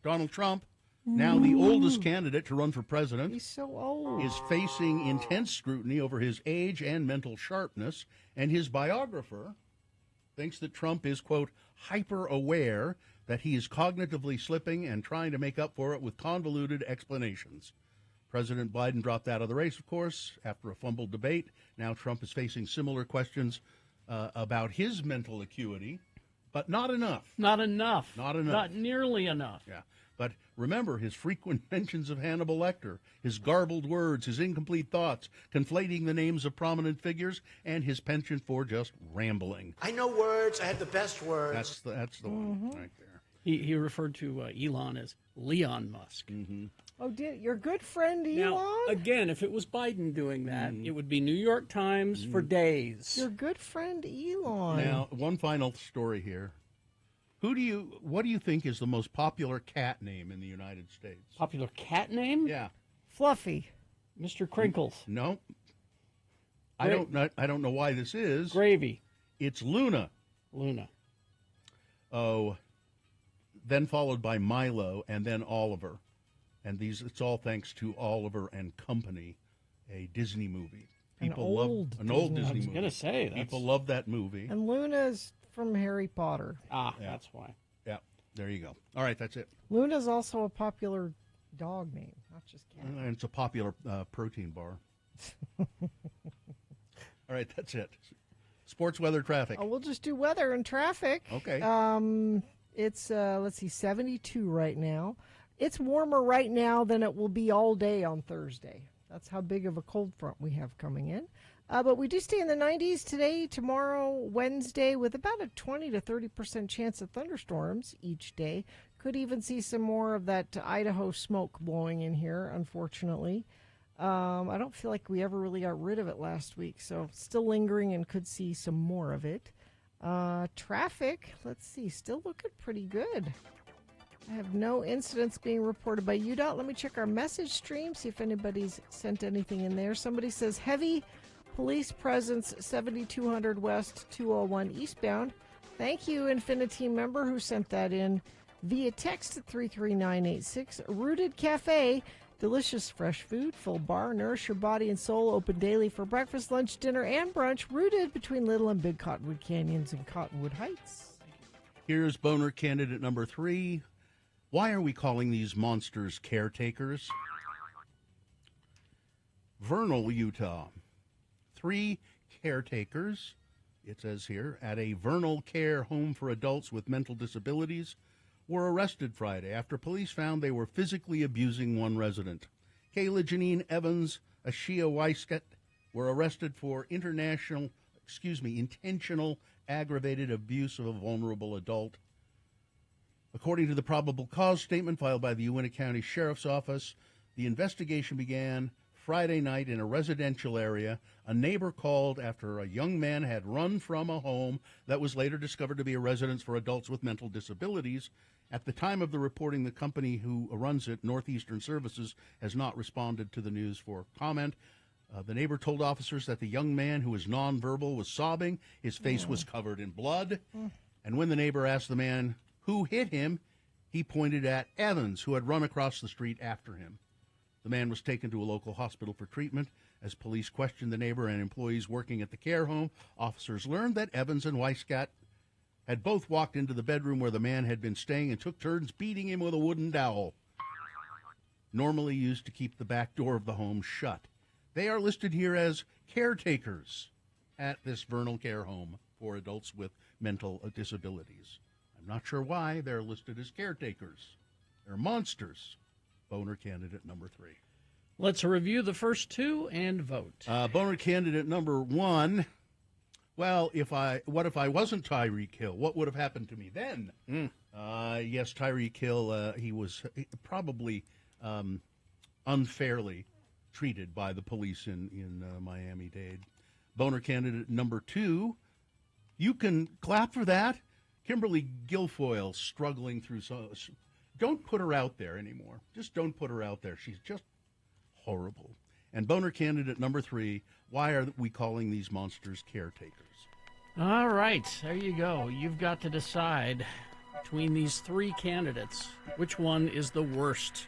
Donald Trump, now the oldest candidate to run for president, He's so old. is facing intense scrutiny over his age and mental sharpness, and his biographer thinks that Trump is, quote, hyper-aware that he is cognitively slipping and trying to make up for it with convoluted explanations. President Biden dropped out of the race, of course, after a fumbled debate. Now Trump is facing similar questions about his mental acuity, but not enough. Not enough. Not enough. Not nearly enough. Yeah. But remember his frequent mentions of Hannibal Lecter, his garbled words, his incomplete thoughts, conflating the names of prominent figures, and his penchant for just rambling. I know words. I have the best words. That's the one right there. He referred to Elon as Leon Musk. Mm-hmm. Oh, your good friend Elon? Now, again, if it was Biden doing that, it would be New York Times for days. Your good friend Elon. Now, one final story here. What do you think is the most popular cat name in the United States? Popular cat name? Yeah. Fluffy. Mr. Crinkles. No. I don't know why this is. Gravy. It's Luna. Luna. Oh, then followed by Milo and then Oliver. And it's all thanks to Oliver and Company, a Disney movie. An old Disney I was movie. going to say. People love that movie. And Luna's from Harry Potter. Ah, that's why. Yeah, there you go. All right, that's it. Luna's also a popular dog name, not just cat. And it's a popular protein bar. All right, that's it. Sports, weather, traffic. Oh, we'll just do weather and traffic. Okay. It's, 72 right now. It's warmer right now than it will be all day on Thursday. That's how big of a cold front we have coming in. But we do stay in the 90s today, tomorrow, Wednesday, with about a 20 to 30% chance of thunderstorms each day. Could even see some more of that Idaho smoke blowing in here, unfortunately. I don't feel like we ever really got rid of it last week, so still lingering and could see some more of it. Traffic, let's see, still looking pretty good. I have no incidents being reported by UDOT. Let me check our message stream, see if anybody's sent anything in there. Somebody says heavy police presence 7200 West 201 eastbound. Thank you, Infinity member who sent that in via text at 33986. Rooted Cafe, delicious fresh food, full bar, nourish your body and soul, open daily for breakfast, lunch, dinner, and brunch. Rooted between Little and Big Cottonwood Canyons and Cottonwood Heights. Here's boner candidate number 3. Why are we calling these monsters caretakers? Vernal, Utah. 3 caretakers, it says here, at a Vernal Care Home for Adults with Mental Disabilities were arrested Friday after police found they were physically abusing one resident. Kayla Janine Evans, Ashia Weiskat were arrested for intentional aggravated abuse of a vulnerable adult. According to the probable cause statement filed by the Uintah County Sheriff's Office, the investigation began Friday night in a residential area. A neighbor called after a young man had run from a home that was later discovered to be a residence for adults with mental disabilities. At the time of the reporting, the company who runs it, Northeastern Services, has not responded to the news for comment. The neighbor told officers that the young man, who was nonverbal, was sobbing. His face was covered in blood. And when the neighbor asked the man who hit him, he pointed at Evans, who had run across the street after him. The man was taken to a local hospital for treatment. As police questioned the neighbor and employees working at the care home, officers learned that Evans and Weiskat had both walked into the bedroom where the man had been staying and took turns beating him with a wooden dowel, normally used to keep the back door of the home shut. They are listed here as caretakers at this Vernal Care Home for adults with mental disabilities. I'm not sure why they're listed as caretakers. They're monsters. Boner candidate number 3. Let's review the first 2 and vote. Boner candidate number 1. Well, what if I wasn't Tyreek Hill? What would have happened to me then? Yes, Tyreek Hill, he was probably unfairly treated by the police in Miami-Dade. Boner candidate number 2, you can clap for that. Kimberly Guilfoyle struggling through don't put her out there anymore. Just don't put her out there. She's just horrible. And Boner candidate number 3, why are we calling these monsters caretakers? All right, there you go. You've got to decide between these 3 candidates, which one is the worst?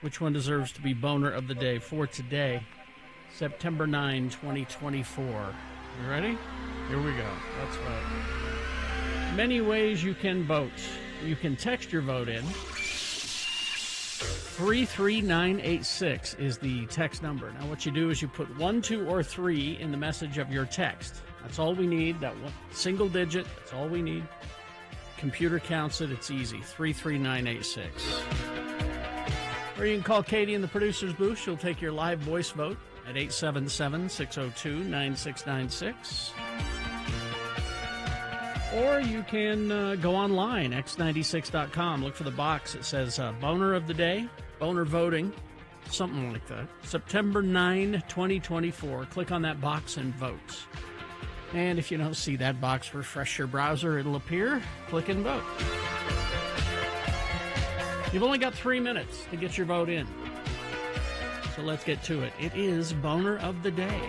Which one deserves to be Boner of the Day for today, September 9, 2024. You ready? Here we go. Let's vote. Many ways you can vote. You can text your vote in. 33986 is the text number. Now what you do is you put 1, 2, or 3 in the message of your text. That's all we need. That one single digit. That's all we need. Computer counts it. It's easy. 33986. Or you can call Katie in the producer's booth. She'll take your live voice vote at 877-602-9696. Or you can go online, x96.com. Look for the box. It says Boner of the Day, Boner Voting, something like that. September 9, 2024. Click on that box and vote. And if you don't see that box, refresh your browser. It'll appear. Click and vote. You've only got 3 minutes to get your vote in. So let's get to it. It is Boner of the Day.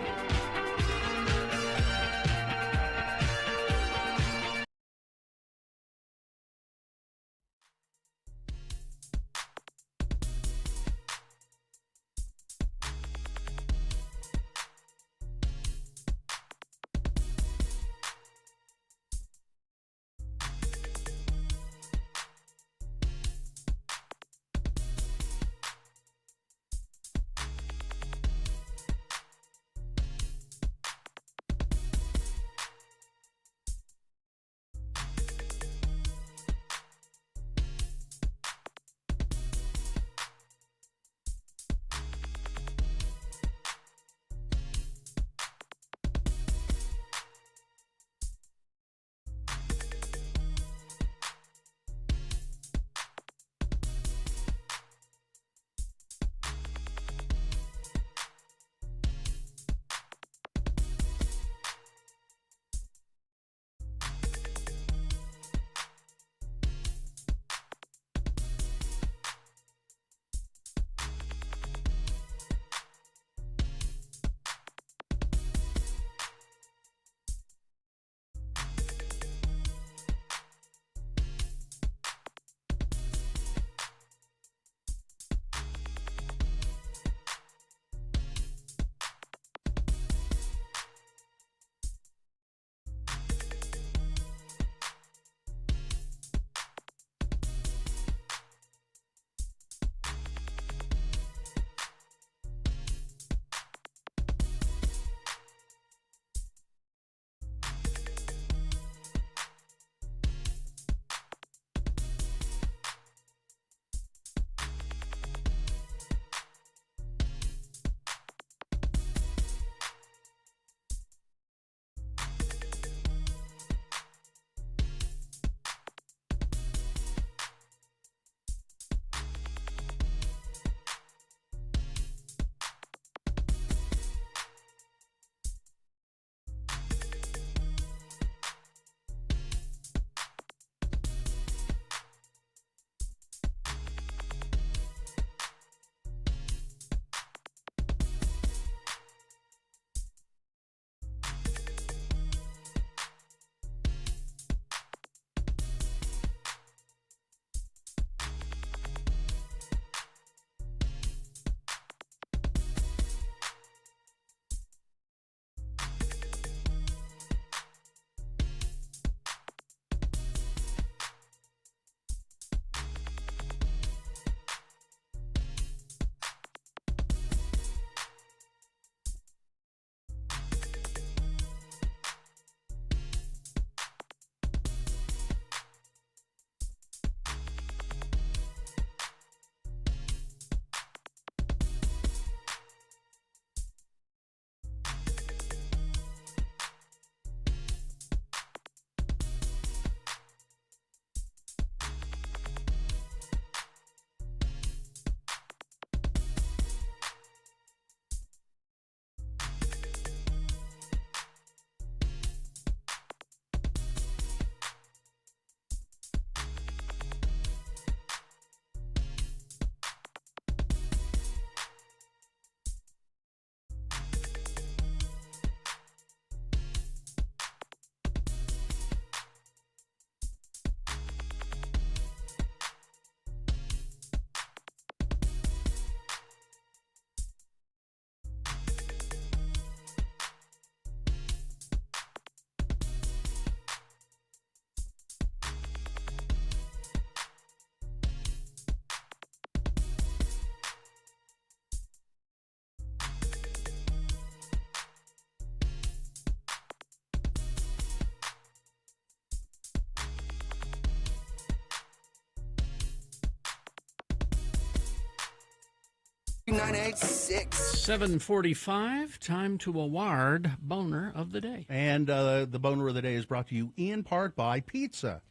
3986. 7:45. Time to award boner of the day. And the boner of the day is brought to you in part by pizza.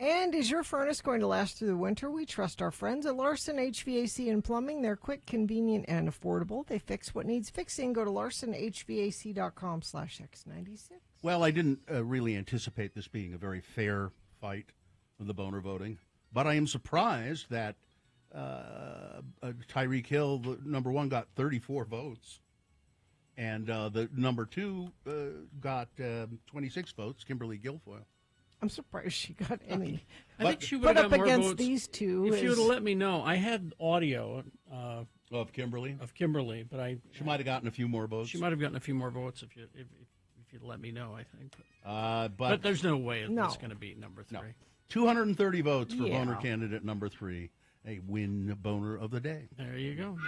And is your furnace going to last through the winter? We trust our friends at Larson HVAC and Plumbing. They're quick, convenient, and affordable. They fix what needs fixing. Go to larsonhvac.com/X96. Well, I didn't really anticipate this being a very fair fight of the boner voting, but I am surprised that Tyreek Hill, the number one, got 34 votes, and the number two got 26 votes, Kimberly Guilfoyle. I'm surprised she got any. I think she would put have up got more against votes these two. If you would have let me know, I had audio of Kimberly. But she might have gotten a few more votes. She might have gotten a few more votes if you'd let me know. I think, but there's no way it's going to beat number 3. No. 230 votes for Yeah. boner candidate number 3. A win boner of the day. There you go.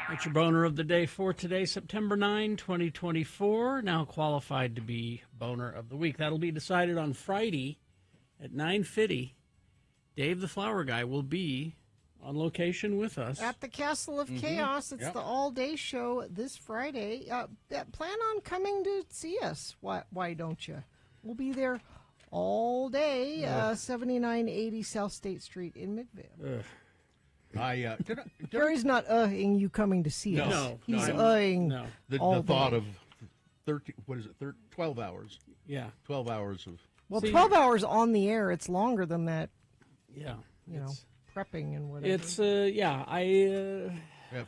That's your boner of the day for today, September 9, 2024. Now qualified to be boner of the week. That'll be decided on Friday at 9:50. Dave the Flower Guy will be on location with us. At the Castle of Chaos. It's the all-day show this Friday. Plan on coming to see us. Why don't you? We'll be there all day. 7980 South State Street in Midvale. Gary's not you coming to see us. No, He's no, the the thought day. of 12 hours. Yeah. 12 hours of. Well, 12 hours on the air. It's longer than that. Yeah. You know, prepping and whatever. It's,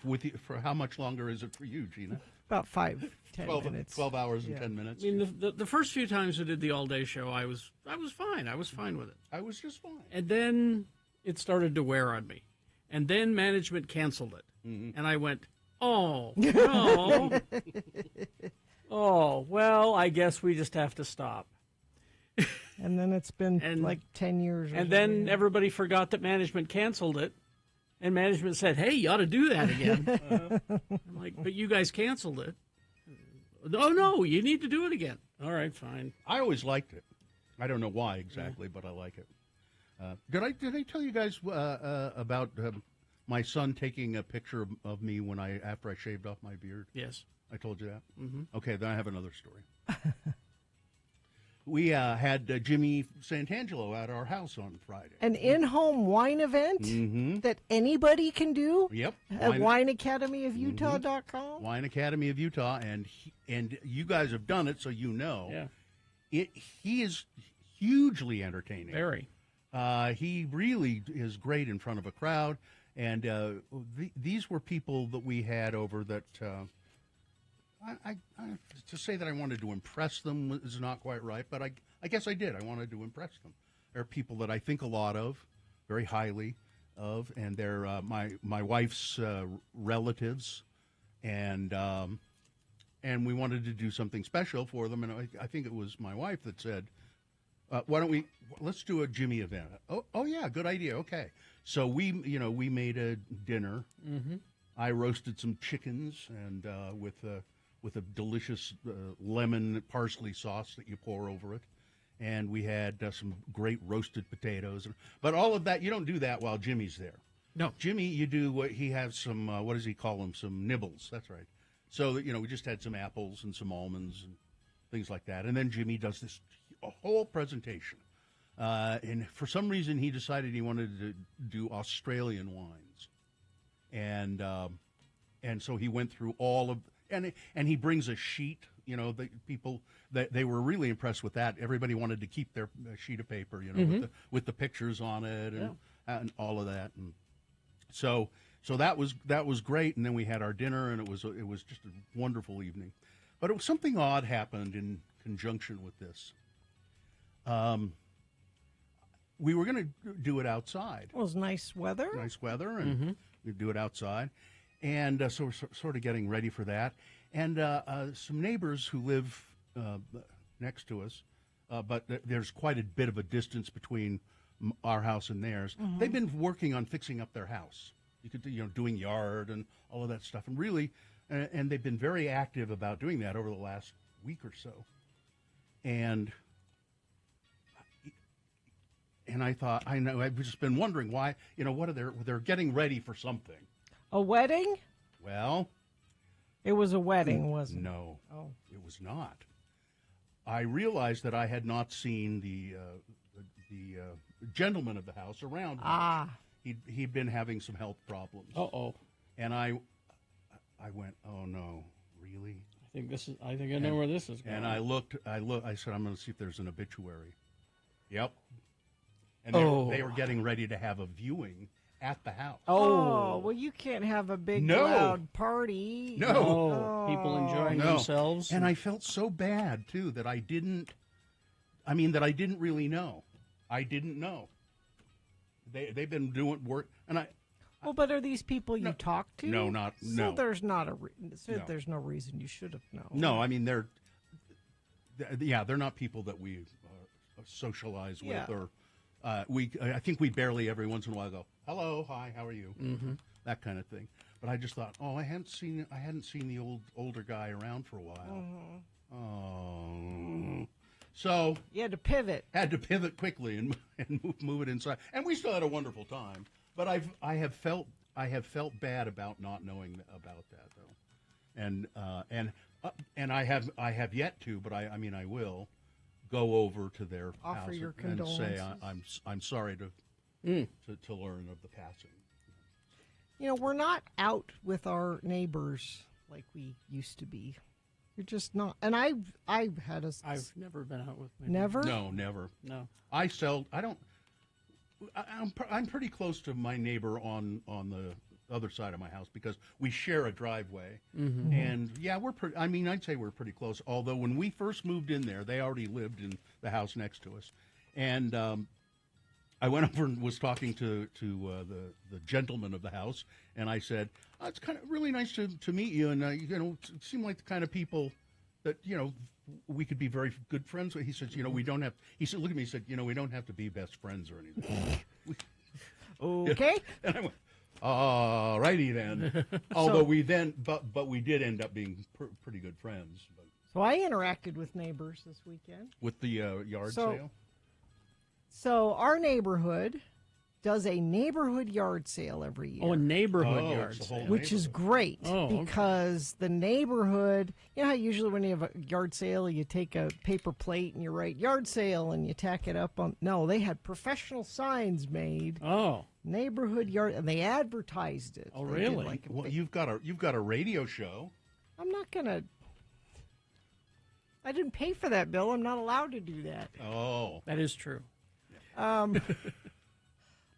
with you, for how much longer is it for you, Gina? About 5, 10 minutes. 12 hours and 10 minutes. I mean, the first few times we did the all-day show, I was fine. I was fine with it. I was just fine. And then it started to wear on me. And then management canceled it. And I went, oh, no. Oh, well, I guess we just have to stop. And then it's been like 10 years. And then everybody forgot that management canceled it. And management said, hey, you ought to do that again. I'm like, but you guys canceled it. Oh, no, you need to do it again. All right, fine. I always liked it. I don't know why exactly, but I like it. Did I tell you guys about my son taking a picture of me after I shaved off my beard? Yes. I told you that? Mm-hmm. Okay, then I have another story. We had Jimmy Santangelo at our house on Friday. An in-home wine event that anybody can do. Yep. At wineacademyofutah.com. Wine Academy of Utah, and you guys have done it, so you know. Yeah. He is hugely entertaining. Very. He really is great in front of a crowd, and these were people that we had over that. To say that I wanted to impress them is not quite right, but I guess I did. I wanted to impress them. They're people that I think a lot of, very highly of, and they're my wife's relatives, and we wanted to do something special for them. And I think it was my wife that said, let's do a Jimmy event. Oh yeah, good idea. Okay, so we made a dinner. Mm-hmm. I roasted some chickens and with a delicious lemon parsley sauce that you pour over it. And we had some great roasted potatoes. But all of that, you don't do that while Jimmy's there. No. Jimmy, you do he has some, what does he call them? Some nibbles. That's right. So, we just had some apples and some almonds and things like that. And then Jimmy does a whole presentation. And for some reason, he decided he wanted to do Australian wines. And so he went through all of, and he brings a sheet. The people they were really impressed with that. Everybody wanted to keep their sheet of paper, with the pictures on it and all of that. And so that was great. And then we had our dinner, and it was just a wonderful evening. But something odd happened in conjunction with this. We were going to do it outside. It was nice weather. And we'd do it outside. And so we're sort of getting ready for that. And some neighbors who live next to us, but there's quite a bit of a distance between our house and theirs. Mm-hmm. They've been working on fixing up their house. You could, doing yard and all of that stuff. And really, and they've been very active about doing that over the last week or so. And and I thought, I know, I've just been wondering why, what are they're getting ready for something. A wedding? Well, it was a wedding, wasn't it? No. Oh. It was not. I realized that I had not seen the gentleman of the house around. Ah. He'd been having some health problems. Uh-oh. And I went, oh no, really? I think I know where this is going. And I said, I'm going to see if there's an obituary. Yep. And they were getting ready to have a viewing at the house. Oh, well, you can't have a big loud party. No. Oh. People enjoying themselves. And I felt so bad too that I didn't really know. I didn't know. They've been doing work, and I. Well, but are these people you talk to? No, no. So there's not there's no reason you should have known. No, I mean they're not people that we socialize with, or I think we barely every once in a while go, hello, hi, how are you, that kind of thing. But I just thought, I hadn't seen the older guy around for a while. Oh, so you had to pivot. Had to pivot quickly and move it inside, and we still had a wonderful time. But I have felt bad about not knowing about that though, and I have yet to, but I mean I will go over to their offer house your and say condolences. I'm sorry to learn of the passing. We're not out with our neighbors like we used to be. You're just not. And I've never been out with my never. No, never. No. I'm pretty close to my neighbor on the other side of my house because we share a driveway, and I'd say we're pretty close. Although when we first moved in there, they already lived in the house next to us, and I went over and was talking to the gentleman of the house, and I said, "It's kind of really nice to meet you, and it seemed like the kind of people that we could be very good friends with." He says, we don't have. He said, look at me. He said, we don't have to be best friends or anything. Okay. And I went, all righty then. Although we did end up being pretty good friends. But. So I interacted with neighbors this weekend with the yard sale. So our neighborhood does a neighborhood yard sale every year. Oh, a neighborhood yard sale. Which is great because the neighborhood, how usually when you have a yard sale, you take a paper plate and you write yard sale and you tack it up on. No, they had professional signs made. Oh. Neighborhood yard, and they advertised it. Oh, really? Well, you've got a radio show. I'm not going to. I didn't pay for that, Bill. I'm not allowed to do that. Oh. That is true.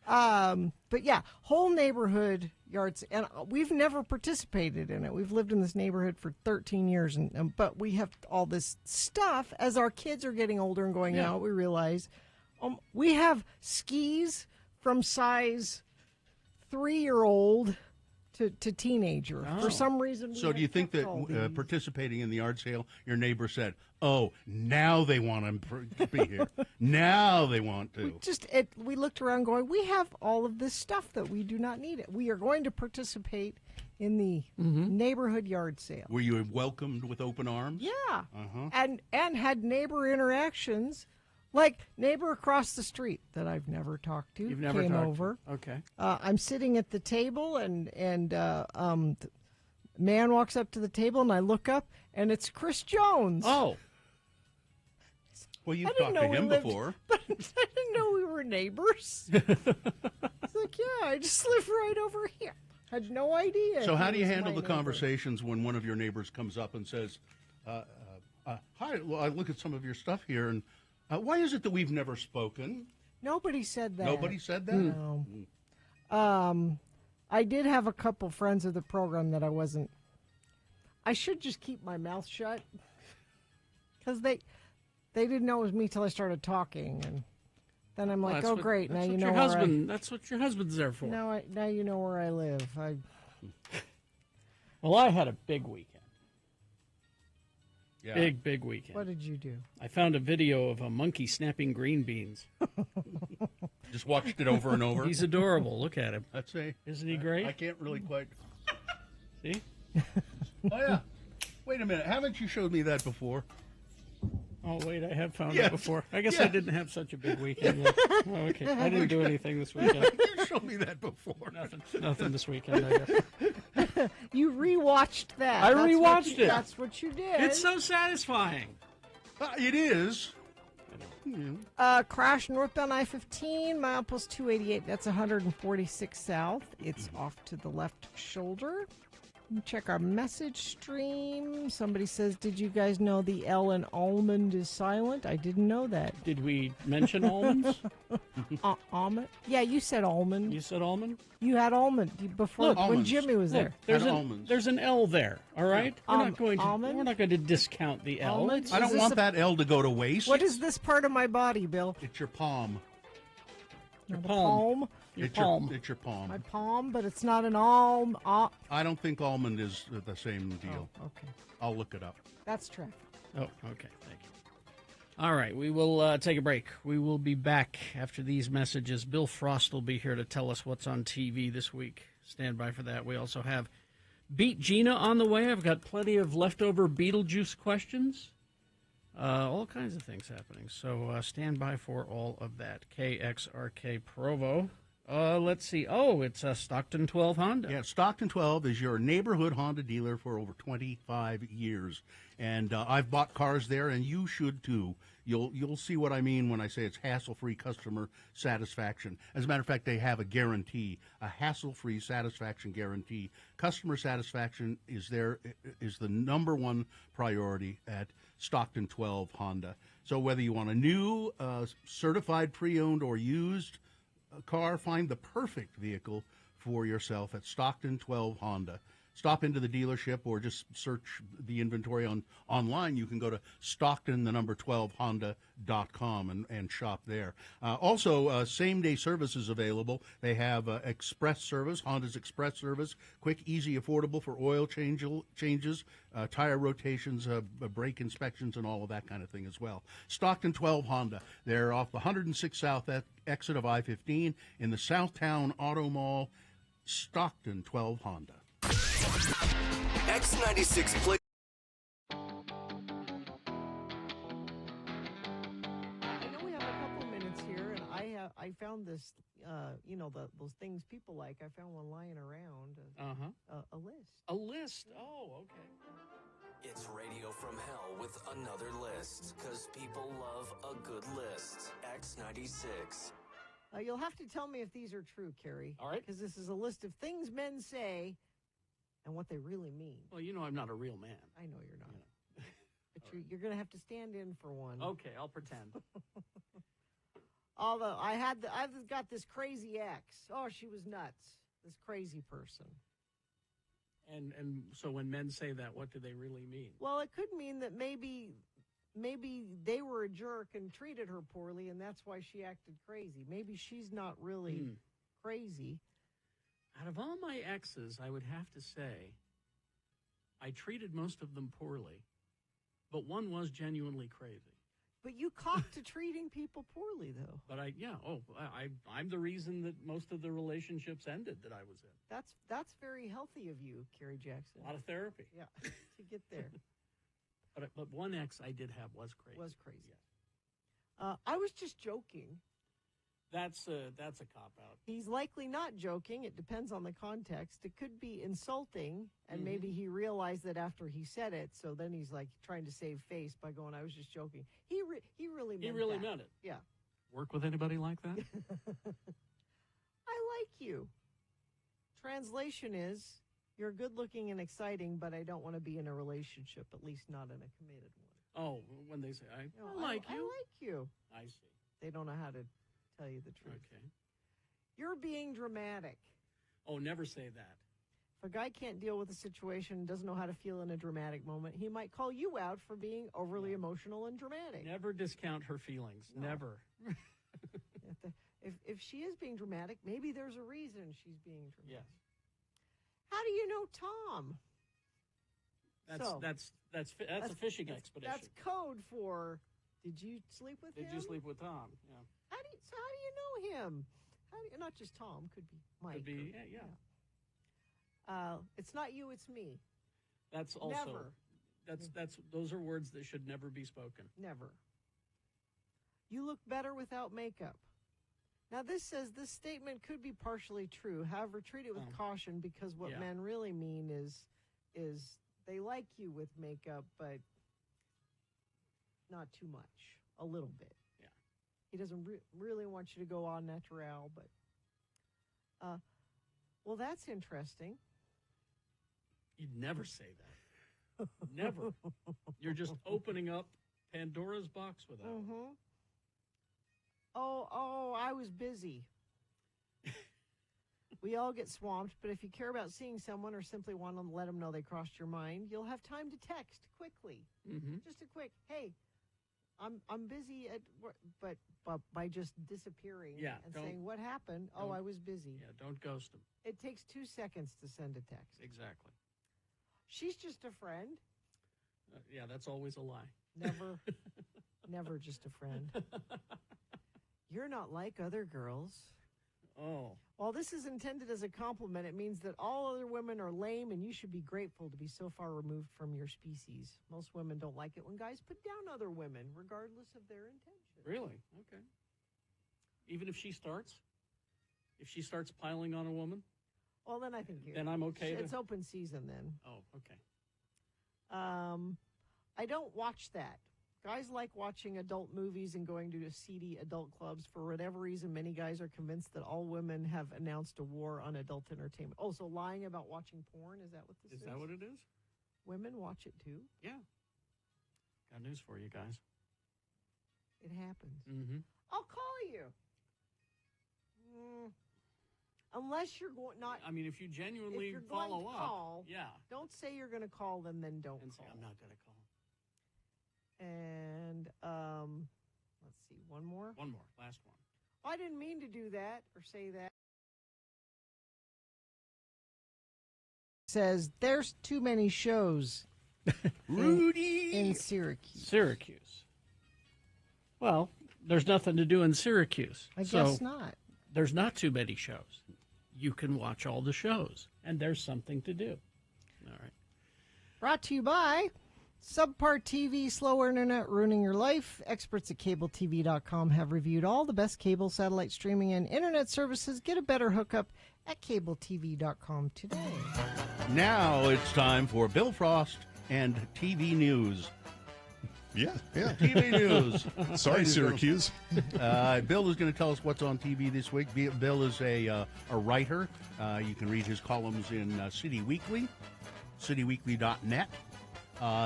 But yeah, whole neighborhood yards, and we've never participated in it. We've lived in this neighborhood for 13 years, but we have all this stuff. As our kids are getting older and going out, we realize we have skis from size 3-year-old to teenager. For some reason. So do you think that participating in the yard sale, your neighbor said, "Oh, now they want to be here. Now they want to." We looked around going, we have all of this stuff that we do not need it. We are going to participate in the neighborhood yard sale. Were you welcomed with open arms? Yeah. And had neighbor interactions. Like neighbor across the street that I've never talked to. You've never came talked over. To. Okay. I'm sitting at the table, and man walks up to the table, and I look up, and it's Chris Jones. Oh. Well, you've talked to him before. But I didn't know we were neighbors. It's like, yeah, I just live right over here. Had no idea. So how do you handle the conversations when one of your neighbors comes up and says, "Hi, well, I look at some of your stuff here, and why is it that we've never spoken?" Nobody said that. Nobody said that? No. I did have a couple friends of the program that I should just keep my mouth shut because they didn't know it was me till I started talking, and then I'm like, great, now you know that's what your husband's there for. Now you know where I live. Well, I had a big weekend. Yeah. Big weekend. What did you do? I found a video of a monkey snapping green beans. Just watched it over and over. He's adorable. Look at him. I'd say. Isn't he great? I can't really quite. See? Oh, yeah. Wait a minute. Haven't you showed me that before? Oh, wait, I have found Yes. it before. I guess Yes. I didn't have such a big weekend yet. Oh, okay, I didn't do anything this weekend. You showed me that before. Nothing this weekend, I guess. You rewatched that. I That's what rewatched you- it. That's what you did. It's so satisfying. It is. Crash northbound I-15, milepost 288. That's 146 south. It's off to the left shoulder. Check our message stream. Somebody says, did you guys know the L in almond is silent? I didn't know that. Did we mention almonds? Almond? Yeah, you said almond. You said almond? You had almond before Look, when almonds. Jimmy was Look, there. there's an L there, all right? We're not going to almond? we're not going to discount the L. Almond? I don't Is this want a- that L to go to waste. What is this part of my body, Bill? It's your palm. Your The palm. Your It's palm. It's your palm. My palm, but it's not an alm. I don't think almond is the same deal. Oh, okay. I'll look it up. That's traffic. Oh, okay. Thank you. All right, we will take a break. We will be back after these messages. Bill Frost will be here to tell us what's on TV this week. Stand by for that. We also have Beat Gina on the way. I've got plenty of leftover Beetlejuice questions. All kinds of things happening. So stand by for all of that. KXRK Provo. Let's see. Oh, it's Stockton 12 Honda. Yeah, Stockton 12 is your neighborhood Honda dealer for over 25 years. And I've bought cars there, and you should too. You'll see what I mean when I say it's hassle-free customer satisfaction. As a matter of fact, they have a guarantee, a hassle-free satisfaction guarantee. Customer satisfaction is the number one priority at Stockton 12 Honda. So whether you want a new, certified pre-owned or used car, find the perfect vehicle for yourself at Stockton 12 Honda. Stop into the dealership or just search the inventory online. You can go to Stockton12Honda.com and shop there. Also, same-day service is available. They have express service, Honda's express service, quick, easy, affordable for oil changes, tire rotations, brake inspections, and all of that kind of thing as well. Stockton 12 Honda. They're off the 106 South exit of I-15 in the Southtown Auto Mall. Stockton 12 Honda. X96 play. I know we have a couple minutes here, and I found this, those things people like. I found one lying around. A list. A list. Oh, okay. It's Radio from Hell with another list, because people love a good list. X96. You'll have to tell me if these are true, Carrie. All right. Because this is a list of things men say and what they really mean. Well, you know I'm not a real man. I know you're not. But you're going to have to stand in for one. Okay, I'll pretend. Although I've got this crazy ex. Oh, she was nuts. This crazy person. And so when men say that, what do they really mean? Well, it could mean that maybe they were a jerk and treated her poorly, and that's why she acted crazy. Maybe she's not really crazy. Out of all my exes, I would have to say I treated most of them poorly, but one was genuinely crazy. But you copped to treating people poorly, though. But I'm the reason that most of the relationships ended that I was in. That's very healthy of you, Carrie Jackson. A lot of therapy. Yeah, to get there. But one ex I did have was crazy. Was crazy. Yes. I was just joking. That's a cop-out. He's likely not joking. It depends on the context. It could be insulting, and maybe he realized that after he said it, so then he's like trying to save face by going, I was just joking. He really meant it. Yeah. Work with anybody like that? I like you. Translation is, you're good-looking and exciting, but I don't want to be in a relationship, at least not in a committed one. Oh, when they say, I like you. I like you. I see. They don't know how to tell you the truth. Okay. You're being dramatic. Oh, never say that. If a guy can't deal with a situation, doesn't know how to feel in a dramatic moment, he might call you out for being overly emotional and dramatic. Never discount her feelings. No. Never. If she is being dramatic, maybe there's a reason she's being dramatic. Yes. How do you know Tom? That's a fishing expedition. That's code for, did you sleep with him? Did you sleep with Tom? Yeah. How do you know him? Not just Tom, could be Mike. Could be, yeah. It's not you, it's me. That's also. Never. Those are words that should never be spoken. Never. You look better without makeup. Now, this says this statement could be partially true. However, treat it with caution, because what men really mean is they like you with makeup, but not too much. A little bit. Yeah. He doesn't really want you to go on natural, but well, that's interesting. You'd never say that. Never. You're just opening up Pandora's box with that. Mm-hmm. Oh, I was busy. We all get swamped, but if you care about seeing someone or simply want to let them know they crossed your mind, you'll have time to text quickly. Mm-hmm. Just a quick, hey, I'm busy at work, but by just disappearing and saying what happened. Oh, I was busy. Yeah, don't ghost them. It takes 2 seconds to send a text. Exactly. She's just a friend. Yeah, that's always a lie. Never just a friend. You're not like other girls. Oh. While this is intended as a compliment, it means that all other women are lame, and you should be grateful to be so far removed from your species. Most women don't like it when guys put down other women, regardless of their intention. Really? Okay. Even if she starts? If she starts piling on a woman? Well, then I think then I'm okay. It's open season then. Oh, okay. I don't watch that. Guys like watching adult movies and going to seedy adult clubs. For whatever reason, many guys are convinced that all women have announced a war on adult entertainment. Oh, so lying about watching porn, is that what this is? Is that what it is? Women watch it too? Yeah. Got news for you guys. It happens. Mm-hmm. I'll call you. Unless you're going not. I mean, if you genuinely if you're follow going to up, call, yeah. Don't say you're going to call them, then don't And call. say, I'm not going to call. And let's see, one more. One more, last one. I didn't mean to do that or say that. Says there's too many shows. Rudy in Syracuse. Syracuse. Well, there's nothing to do in Syracuse. I guess not. There's not too many shows. You can watch all the shows, and there's something to do. All right. Brought to you by Subpar TV, slower internet ruining your life. Experts at CableTV.com have reviewed all the best cable, satellite streaming, and internet services. Get a better hookup at CableTV.com today. Now it's time for Bill Frost and TV News. Yeah. TV News. Sorry, Syracuse. Bill is going to tell us what's on TV this week. Bill is a writer. You can read his columns in City Weekly, cityweekly.net.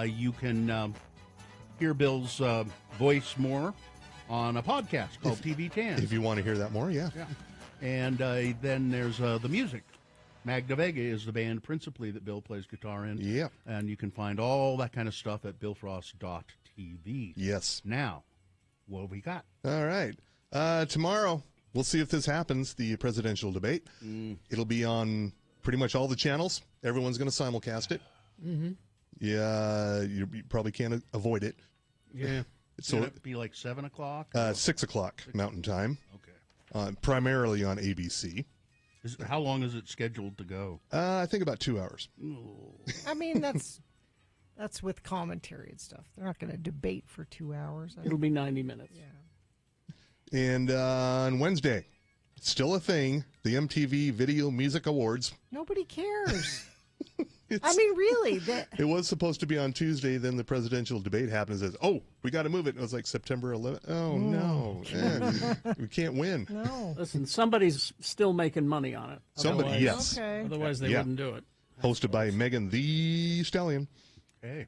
You can hear Bill's voice more on a podcast called TV Tan. If you want to hear that more, yeah. And then there's the music. Magna Vega is the band principally that Bill plays guitar in. Yeah. And you can find all that kind of stuff at billfrost.tv. Yes. Now, what have we got? All right. Tomorrow, we'll see if this happens, the presidential debate. It'll be on pretty much all the channels. Everyone's going to simulcast it. Mm-hmm. Yeah, you probably can't avoid it. Yeah. So it'd be like 7 o'clock? 6 o'clock Mountain Time. Okay. Primarily on ABC. How long is it scheduled to go? I think about 2 hours. I mean, that's with commentary and stuff. They're not going to debate for 2 hours. It'll be 90 minutes. Yeah. And on Wednesday, still a thing, the MTV Video Music Awards. Nobody cares. I mean, really. It was supposed to be on Tuesday, then the presidential debate happened and says, oh, we got to move it. It was like September 11th. Oh, no. We can't win. No. Listen, somebody's still making money on it. Somebody, Otherwise- yes. Okay. Otherwise, they wouldn't do it. Hosted by Megan Thee Stallion. Hey.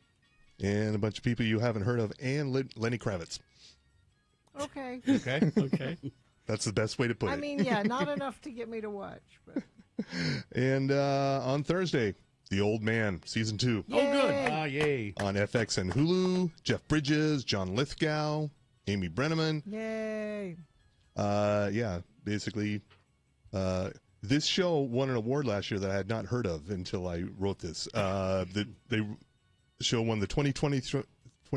And a bunch of people you haven't heard of, and Lenny Kravitz. Okay. Okay. Okay. That's the best way to put it. I mean, yeah, not enough to get me to watch. But. And on Thursday, The Old Man, Season 2. Oh, good. Yay. On FX and Hulu, Jeff Bridges, John Lithgow, Amy Brenneman. Yay. Yeah, basically, this show won an award last year that I had not heard of until I wrote this. The show won the 2023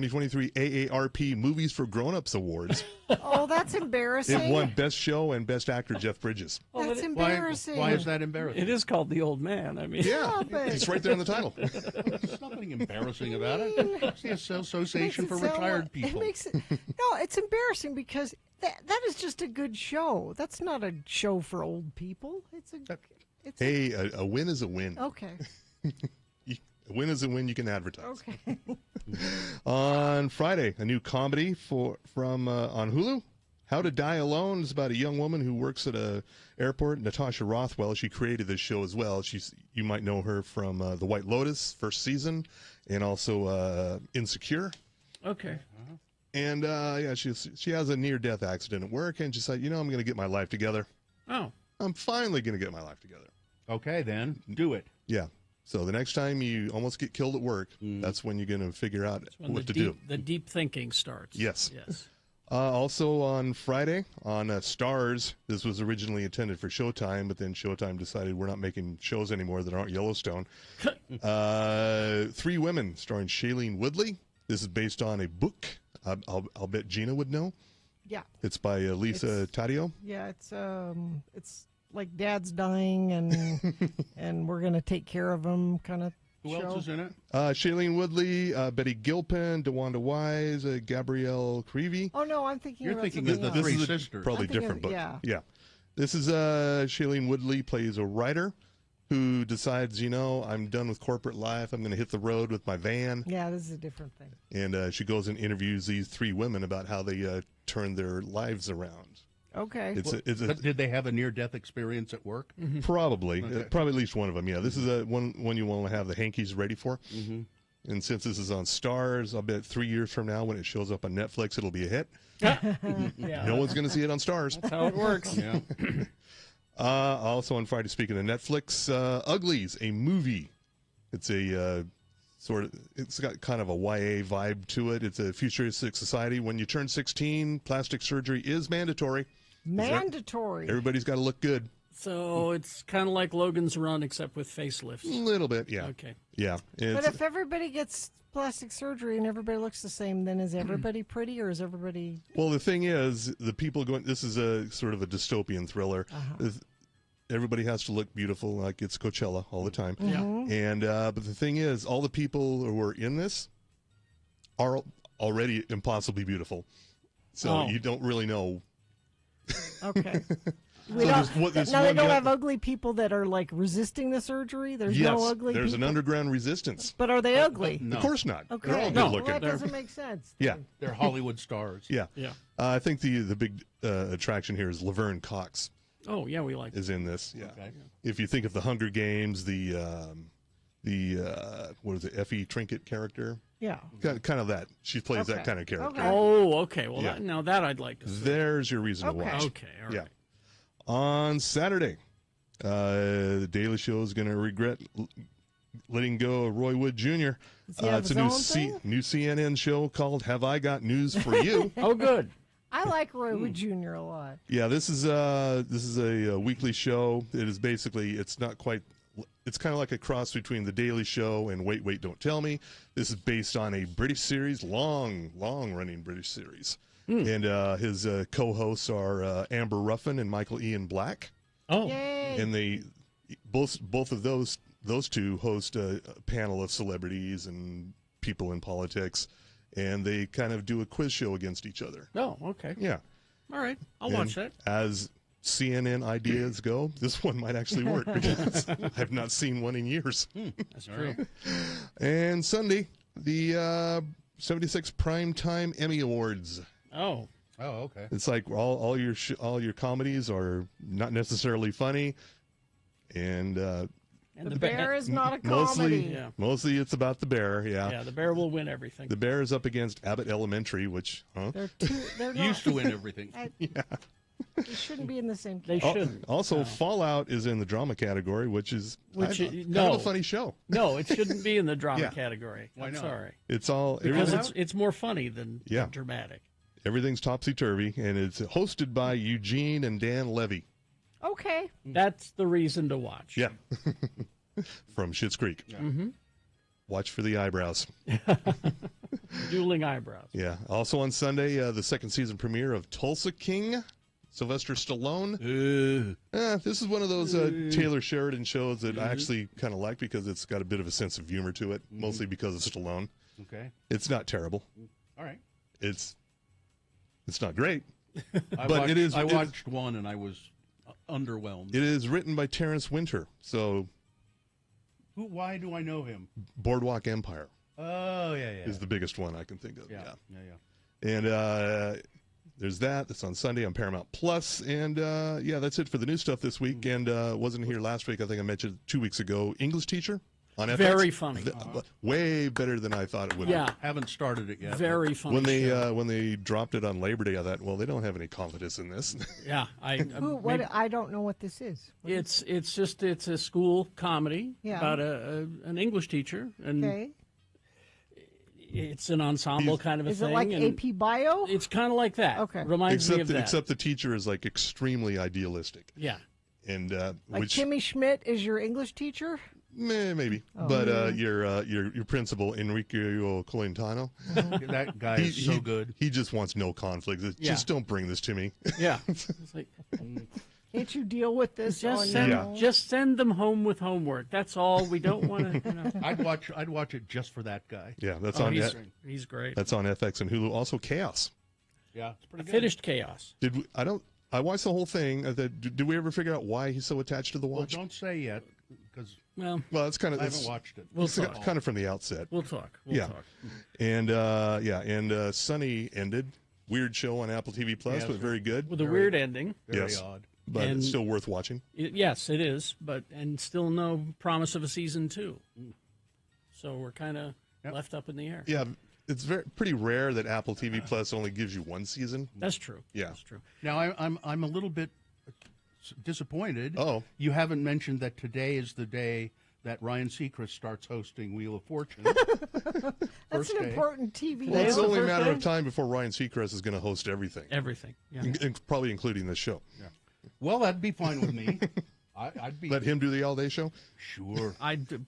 2023 AARP Movies for Grown-Ups Awards. Oh, that's embarrassing. It won Best Show and Best Actor Jeff Bridges. That's embarrassing. Why is that embarrassing? It is called The Old Man. I mean, Yeah, it's right there in the title. There's nothing embarrassing about it. It's the Association Makes for it sound Retired like- People. It makes it, no, it's embarrassing because that is just a good show. That's not a show for old people. It's Hey, a win is a win. okay. A win is a win you can advertise. Okay. On Friday, a new comedy from on Hulu. How to Die Alone is about a young woman who works at a airport. Natasha Rothwell, she created this show as well. You might know her from The White Lotus, first season, and also Insecure. Okay. And she has a near-death accident at work, and she's like, I'm going to get my life together. Oh. I'm finally going to get my life together. Okay, then do it. Yeah. So the next time you almost get killed at work, that's when you're going to figure out When what the to do. The deep thinking starts. Yes. Yes. Also on Friday, on Starz, this was originally intended for Showtime, but then Showtime decided we're not making shows anymore that aren't Yellowstone. 3 Women, starring Shailene Woodley. This is based on a book. I'll bet Gina would know. Yeah. It's by Lisa Taddeo. Yeah, it's like Dad's dying and and we're gonna take care of him kind of. Who else is in it? Shailene Woodley, Betty Gilpin, DeWanda Wise, Gabrielle Creevy. Oh no, I'm thinking. You're about thinking something of the else. Three This is Sisters. probably I'm thinking different of- book. yeah. This is Shailene Woodley plays a writer who decides, I'm done with corporate life. I'm going to hit the road with my van. Yeah, this is a different thing. And she goes and interviews these 3 women about how they turned their lives around. Okay. But did they have a near-death experience at work? Probably. Okay. Probably at least one of them, yeah. This is one you want to have the hankies ready for. Mm-hmm. And since this is on Starz, I'll bet 3 years from now when it shows up on Netflix, it'll be a hit. Yeah. No one's going to see it on Starz. That's how it works. Yeah. Also on Friday, speaking of Netflix, Uglies, a movie. It's a it's got kind of a YA vibe to it. It's a futuristic society. When you turn 16, plastic surgery is mandatory. Mandatory. Everybody's got to look good. So it's kind of like Logan's Run, except with facelifts. A little bit, yeah. Okay. Yeah. But if everybody gets plastic surgery and everybody looks the same, then is everybody pretty or is everybody? Well, the thing is, the people going. This is a sort of a dystopian thriller. Everybody has to look beautiful, like it's Coachella all the time. Yeah. And but the thing is, all the people who are in this are already impossibly beautiful. So you don't really know. Okay. So there's now they one don't guy- have ugly people that are like resisting the surgery. There's no ugly. There's people? an underground resistance. But are they ugly? No. Of course not. Okay. They're all good Well, looking. that doesn't make sense. Yeah. They're Hollywood stars. Yeah. Yeah. I think the big attraction here is Laverne Cox Oh, yeah, we like it. is in this. Yeah. Okay. If you think of the Hunger Games, the what is it, Effie Trinket character? Yeah. Kind of that. She plays that Okay. kind of character. Okay. Oh, okay. Well, Yeah. now that I'd like to see. There's your reason to Okay. watch. Okay, all right. Yeah. On Saturday, the Daily Show is going to regret letting go of Roy Wood Jr. Does he have It's a his new own thing? new CNN show called "Have I Got News for You?" Oh, good. I like Roy Wood Jr. a lot. Yeah, this is a weekly show. It is basically, it's not quite, it's kind of like a cross between The Daily Show and Wait, Wait, Don't Tell Me. This is based on a British series, long running British series. And his co-hosts are Amber Ruffin and Michael Ian Black. Oh. Yay. And they both of those two host a panel of celebrities and people in politics, and they kind of do a quiz show against each other. Oh, okay. Yeah. All right. I'll And watch that. As CNN ideas go, this one might actually work because I've not seen one in years. That's true. And Sunday, the 76 Primetime Emmy Awards. Oh. Oh, okay. It's like all your comedies are not necessarily funny, and And The Bear is not a comedy. mostly it's about the bear. Yeah. Yeah, the Bear will win everything. The Bear is up against Abbott Elementary, which They're not, Used to win everything. They shouldn't be in the same. They category. shouldn't. Also, Fallout is in the drama category, which is Which kind is- of no. a funny show. No, it shouldn't be in the drama Yeah. category. Why I'm not? sorry. It's all Because everything- it's more funny than Yeah. dramatic. everything's topsy turvy, and it's hosted by Eugene and Dan Levy. Okay. That's the reason to watch. Yeah, from Schitt's Creek. Mm-hmm. Watch for the eyebrows. Dueling eyebrows. Yeah. Also on Sunday, the second season premiere of Tulsa King. Sylvester Stallone. This is one of those Taylor Sheridan shows that I actually kind of like because it's got a bit of a sense of humor to it, mostly because of Stallone. Okay. It's not terrible. All right. It's not great, but it is. I watched one and I was underwhelmed. It is written by Terrence Winter, so. Why do I know him? Boardwalk Empire. Oh yeah. Is the biggest one I can think of. Yeah. And there's that. That's on Sunday on Paramount Plus. And that's it for the new stuff this week. And wasn't here last week. I think I mentioned 2 weeks ago. English Teacher on FX. Very funny. Way better than I thought it would. Yeah, haven't started it yet. Very funny. When they dropped it on Labor Day, I thought, well, they don't have any confidence in this. Yeah, I don't know what this is. It's a school comedy about an English teacher, and it's an ensemble kind of a thing. Is it like AP Bio? It's kind of like that. Okay, reminds me of that. Except the teacher is like extremely idealistic. Yeah, and like Timmy Schmidt is your English teacher. Maybe, but your principal Enrico Colantano, that guy is so good. He just wants no conflict. Just don't bring this to me. Yeah, it's like, can't you deal with this? Just send them home with homework. That's all. We don't want to. I'd watch it just for that guy. Yeah, that's on. He's great. That's on FX and Hulu. Also, Chaos. Yeah, it's pretty good. Finished Chaos. I watched the whole thing. Did we ever figure out why he's so attached to the watch? Well, don't say yet, because it's kind of. I haven't watched it. It's kind of from the outset. We'll talk. We'll talk. And Sunny ended. Weird show on Apple TV Plus, but very good. With a weird ending. Very odd. But it's still worth watching. Yes, it is. And still no promise of a season 2. So we're kind of left up in the air. Yeah, it's pretty rare that Apple TV Plus only gives you one season. That's true. Yeah, that's true. Now I'm a little bit disappointed. Oh, you haven't mentioned that today is the day that Ryan Seacrest starts hosting Wheel of Fortune. That's an important TV. Well, it's only a matter of time before Ryan Seacrest is going to host everything. Everything, yeah. Probably including this show. Yeah. Well, that'd be fine with me. I'd be. Let him do the all-day show. Sure.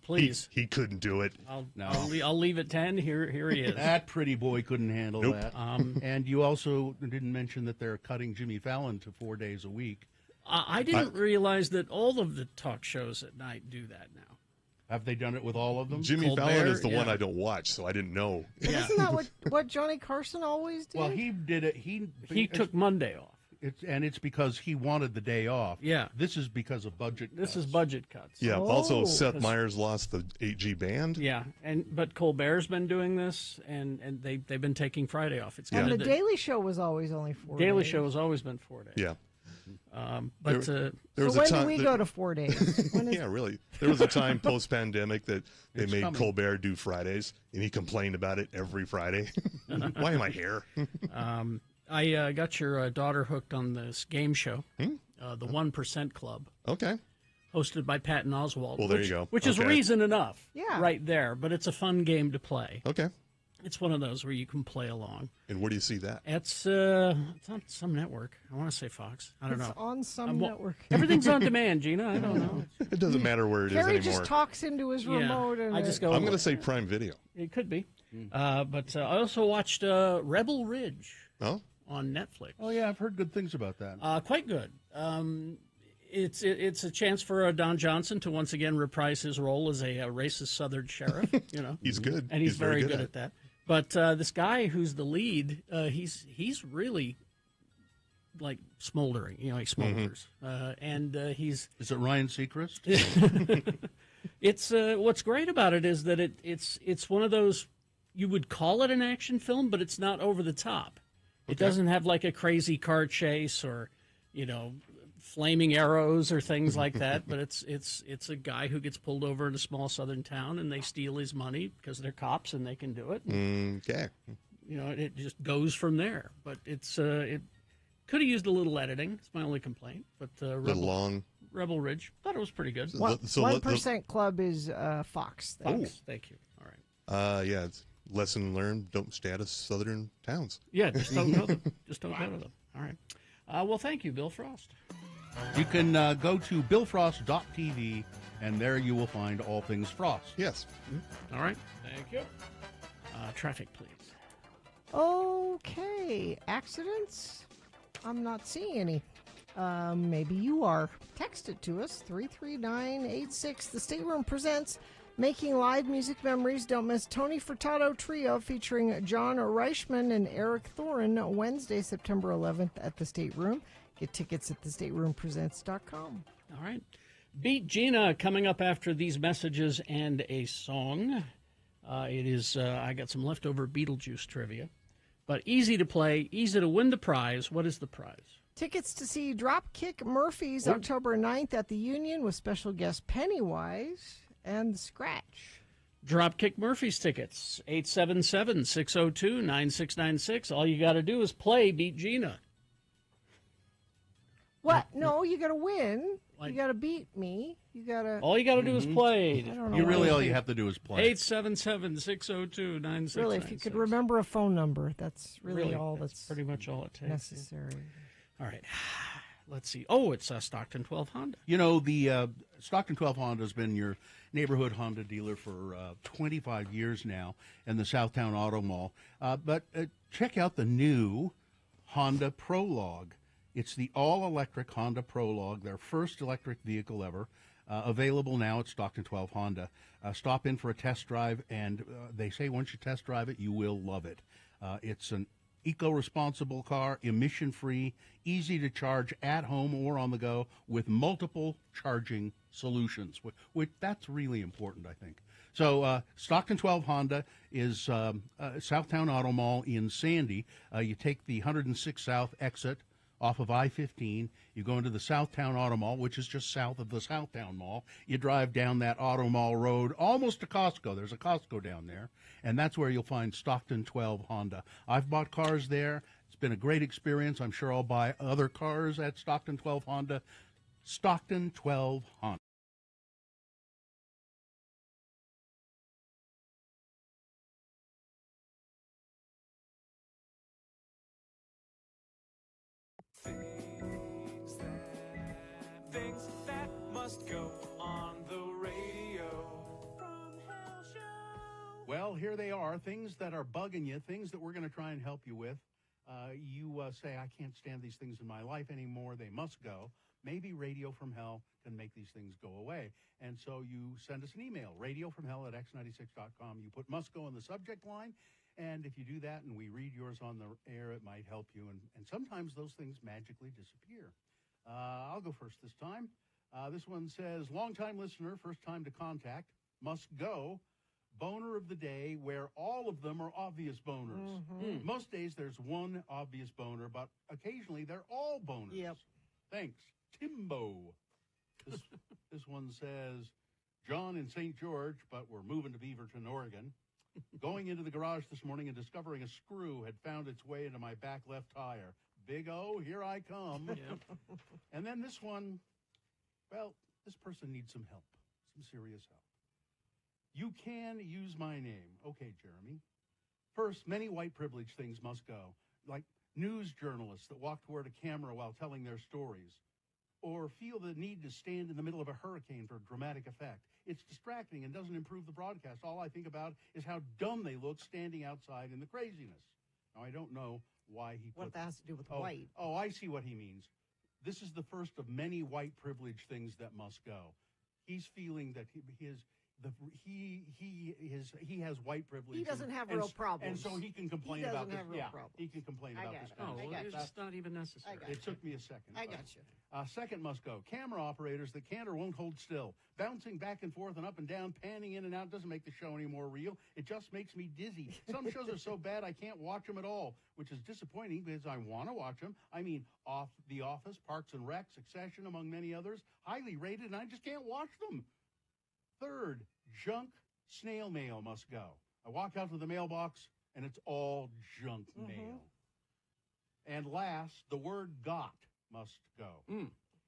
Please. He couldn't do it. I'll leave at 10. Here he is. That pretty boy couldn't handle Nope. that. And you also didn't mention that they're cutting Jimmy Fallon to 4 days a week. I didn't realize that all of the talk shows at night do that now. Have they done it with all of them? Jimmy Fallon is the one I don't watch, so I didn't know. Yeah. Isn't that what Johnny Carson always did? Well, he did it. He took Monday off. It's because he wanted the day off. Yeah. This is because of budget cuts. This is budget cuts. Yeah. Also, Seth Meyers lost the 8G band. Yeah, but Colbert's been doing this, and they've been taking Friday off. It's and the Daily Show was always only 4 days. Daily Show has always been 4 days. Yeah. But there was when do we go to 4 days? Yeah, really. There was a time post-pandemic that they made Colbert do Fridays, and he complained about it every Friday. Why am I here? I got your daughter hooked on this game show, the 1% Club. Okay. Hosted by Patton Oswalt. Well, there you go. Which is reason enough. Yeah. Right there. But it's a fun game to play. Okay. It's one of those where you can play along. And where do you see that? It's on some network. I want to say Fox. I don't know. It's on some network. Everything's on demand, Gina. I don't know. It doesn't matter where it is anymore. Carrie just talks into his remote. And I just go. I'm going to say Prime Video. It could be. But I also watched Rebel Ridge on Netflix. Oh, yeah. I've heard good things about that. Quite good. It's a chance for Don Johnson to once again reprise his role as a racist Southern sheriff. He's good, and he's very good at that. But this guy who's the lead, he's really like smoldering. He smolders, and he's. Is it Ryan Seacrest? It's what's great about it is that it's one of those, you would call it an action film, but it's not over the top. Okay. It doesn't have like a crazy car chase or flaming arrows or things like that, but it's a guy who gets pulled over in a small southern town and they steal his money because they're cops and they can do it. Okay. It just goes from there. But it could have used a little editing. It's my only complaint. But Rebel Ridge, thought it was pretty good. 1% Club is Fox. Thank you. All right. Yeah, it's lesson learned. Don't stay out of southern towns. Yeah, just don't go to them. Just don't go to them. All right. Well, thank you, Bill Frost. You can go to billfrost.tv and there you will find all things Frost. Yes. All right. Thank you. Traffic, please. Okay, accidents? I'm not seeing any. Maybe you are. Text it to us, 33986. The Stateroom presents Making Live Music Memories. Don't miss Tony Furtado Trio featuring John Reichman and Eric Thorin Wednesday, September 11th at the Stateroom. Get tickets at thestateroompresents.com. All right. Beat Gina coming up after these messages and a song. It is, I got some leftover Beetlejuice trivia. But easy to play, easy to win the prize. What is the prize? Tickets to see Dropkick Murphys October 9th at the Union with special guest Pennywise and the Scratch. Dropkick Murphys tickets, 877-602-9696. All you got to do is play Beat Gina. What? No, you got to win. You got to beat me. You got to. All you got to do is play. I don't know. All you have to do is play. 877-602-9696. Really, if you could remember a phone number, that's really all that's pretty much all it takes. necessary. All right. Let's see. Oh, it's Stockton 12 Honda. You know, the Stockton 12 Honda has been your neighborhood Honda dealer for 25 years now in the Southtown Auto Mall. But check out the new Honda Prologue. It's the all-electric Honda Prologue, their first electric vehicle ever, available now at Stockton 12 Honda. Stop in for a test drive, and they say once you test drive it, you will love it. It's an eco-responsible car, emission-free, easy to charge at home or on the go with multiple charging solutions, which that's really important, I think. So Stockton 12 Honda is Southtown Auto Mall in Sandy. You take the 106 South exit off of I-15. You go into the Southtown Auto Mall, which is just south of the Southtown Mall. You drive down that Auto Mall road almost to Costco. There's a Costco down there, and that's where you'll find Stockton 12 Honda. I've bought cars there. It's been a great experience. I'm sure I'll buy other cars at Stockton 12 Honda. Stockton 12 Honda. Things that must go on the radio. From Hell Show. Well, here they are, things that are bugging you, things that we're going to try and help you with. You say, I can't stand these things in my life anymore. They must go. Maybe Radio from Hell can make these things go away. And so you send us an email, radiofromhell@x96.com. You put must go in the subject line. And if you do that and we read yours on the air, it might help you. And sometimes those things magically disappear. I'll go first this time. This one says, longtime listener, first time to contact, must go. Boner of the day, where all of them are obvious boners. Mm-hmm. Most days there's one obvious boner, but occasionally they're all boners. Yep. Thanks. Timbo. This one says, John in St. George, but we're moving to Beaverton, Oregon. Going into the garage this morning and discovering a screw had found its way into my back left tire. Big O, here I come. Yep. And then this one, well, this person needs some help, some serious help. You can use my name. Okay, Jeremy. First, many white privilege things must go, like news journalists that walk toward a camera while telling their stories, or feel the need to stand in the middle of a hurricane for dramatic effect. It's distracting and doesn't improve the broadcast. All I think about is how dumb they look standing outside in the craziness. Now, I don't know why he put... What that has to do with white. Oh, I see what he means. This is the first of many white privilege things that must go. He's feeling that he has white privilege. He doesn't have and real problems. And so he can complain He doesn't about this. have real problems. He can complain I about got this. it. kind of Oh, I stuff. got well, it's not even necessary. It took me a second. I but- got you. Second must go. Camera operators that can't or won't hold still. Bouncing back and forth and up and down, panning in and out doesn't make the show any more real. It just makes me dizzy. Some shows are so bad I can't watch them at all, which is disappointing because I want to watch them. I mean, The Office, Parks and Rec, Succession, among many others. Highly rated, and I just can't watch them. Third, junk snail mail must go. I walk out to the mailbox, and it's all junk mail. And last, the word got must go.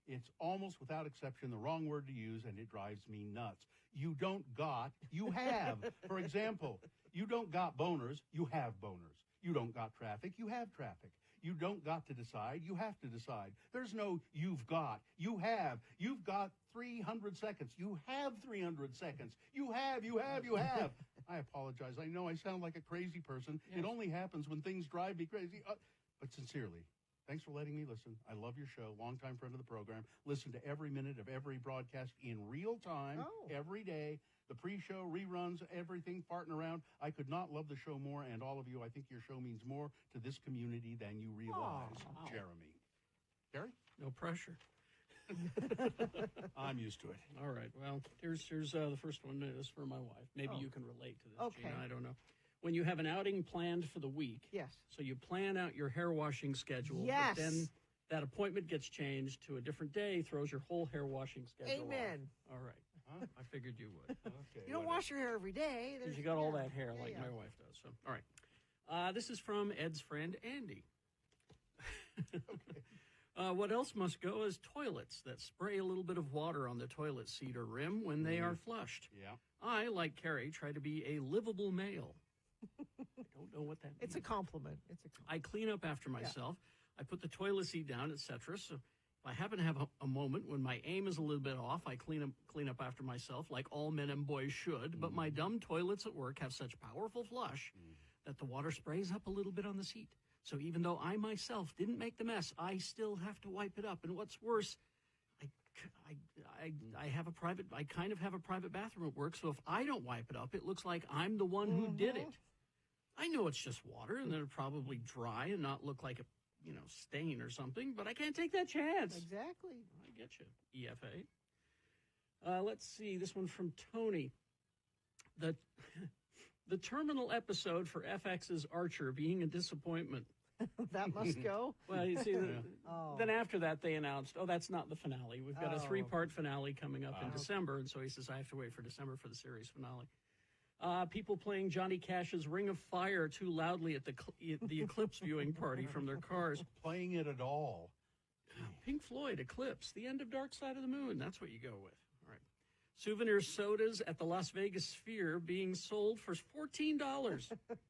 It's almost without exception the wrong word to use, and it drives me nuts. You don't got, you have. For example, you don't got boners, you have boners. You don't got traffic, you have traffic. You don't got to decide. You have to decide. There's no you've got. You have. You've got 300 seconds. You have 300 seconds. You have. I apologize. I know I sound like a crazy person. Yes. It only happens when things drive me crazy. But sincerely, thanks for letting me listen. I love your show. Longtime friend of the program. Listen to every minute of every broadcast in real time, every day. The pre-show, reruns, everything, farting around. I could not love the show more, and all of you, I think your show means more to this community than you realize. Jeremy. Gary? No pressure. I'm used to it. All right. Well, here's the first one. Is for my wife. Maybe you can relate to this, Gina. I don't know. When you have an outing planned for the week, yes. So you plan out your hair washing schedule, yes. but then that appointment gets changed to a different day, throws your whole hair washing schedule Amen. off. All right. I figured you would. Okay, you don't wash your hair every day. Because you got all that hair like my wife does. So, all right. This is from Ed's friend, Andy. What else must go is toilets that spray a little bit of water on the toilet seat or rim when they are flushed. Yeah. I, like Carrie, try to be a livable male. I don't know what that means. It's a compliment. I clean up after myself. I put the toilet seat down, etc. So if I happen to have a moment when my aim is a little bit off, I clean up after myself like all men and boys should. But my dumb toilets at work have such powerful flush that the water sprays up a little bit on the seat. So even though I myself didn't make the mess, I still have to wipe it up. And what's worse, I have a private. I kind of have a private bathroom at work. So if I don't wipe it up, it looks like I'm the one who did it. I know it's just water, and it'll probably dry and not look like a stain or something, but I can't take that chance. Exactly. I get you, EFA. Let's see, this one from Tony. The terminal episode for FX's Archer being a disappointment. That must go. Well, you see, then after that they announced, that's not the finale. We've got a 3-part finale coming up in December, and so he says I have to wait for December for the series finale. People playing Johnny Cash's Ring of Fire too loudly at the Eclipse viewing party from their cars. Playing it at all. Pink Floyd, Eclipse, the end of Dark Side of the Moon. That's what you go with. All right. Souvenir sodas at the Las Vegas Sphere being sold for $14.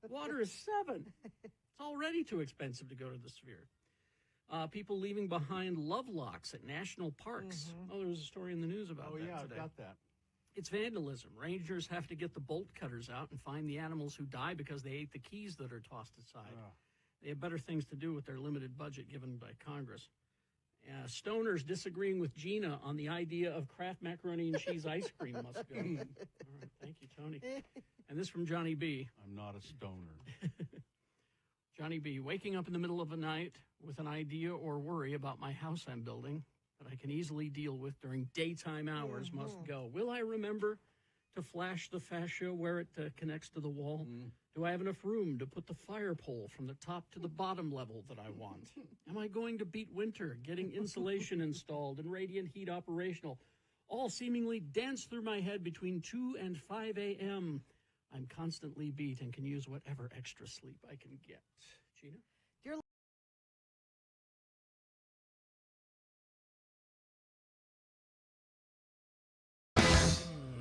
Water is $7. It's already too expensive to go to the Sphere. People leaving behind love locks at national parks. Mm-hmm. Oh, there was a story in the news about that today. I've got that. It's vandalism. Rangers have to get the bolt cutters out and find the animals who die because they ate the keys that are tossed aside. They have better things to do with their limited budget given by Congress. Stoners disagreeing with Gina on the idea of Kraft macaroni and cheese ice cream must go. All right, thank you, Tony. And this from Johnny B. I'm not a stoner. Johnny B. Waking up in the middle of the night with an idea or worry about my house I'm building that I can easily deal with during daytime hours must go. Will I remember to flash the fascia where it connects to the wall? Do I have enough room to put the fire pole from the top to the bottom level that I want? Am I going to beat winter, getting insulation installed and radiant heat operational? All seemingly dance through my head between 2 and 5 a.m. I'm constantly beat and can use whatever extra sleep I can get. Gina?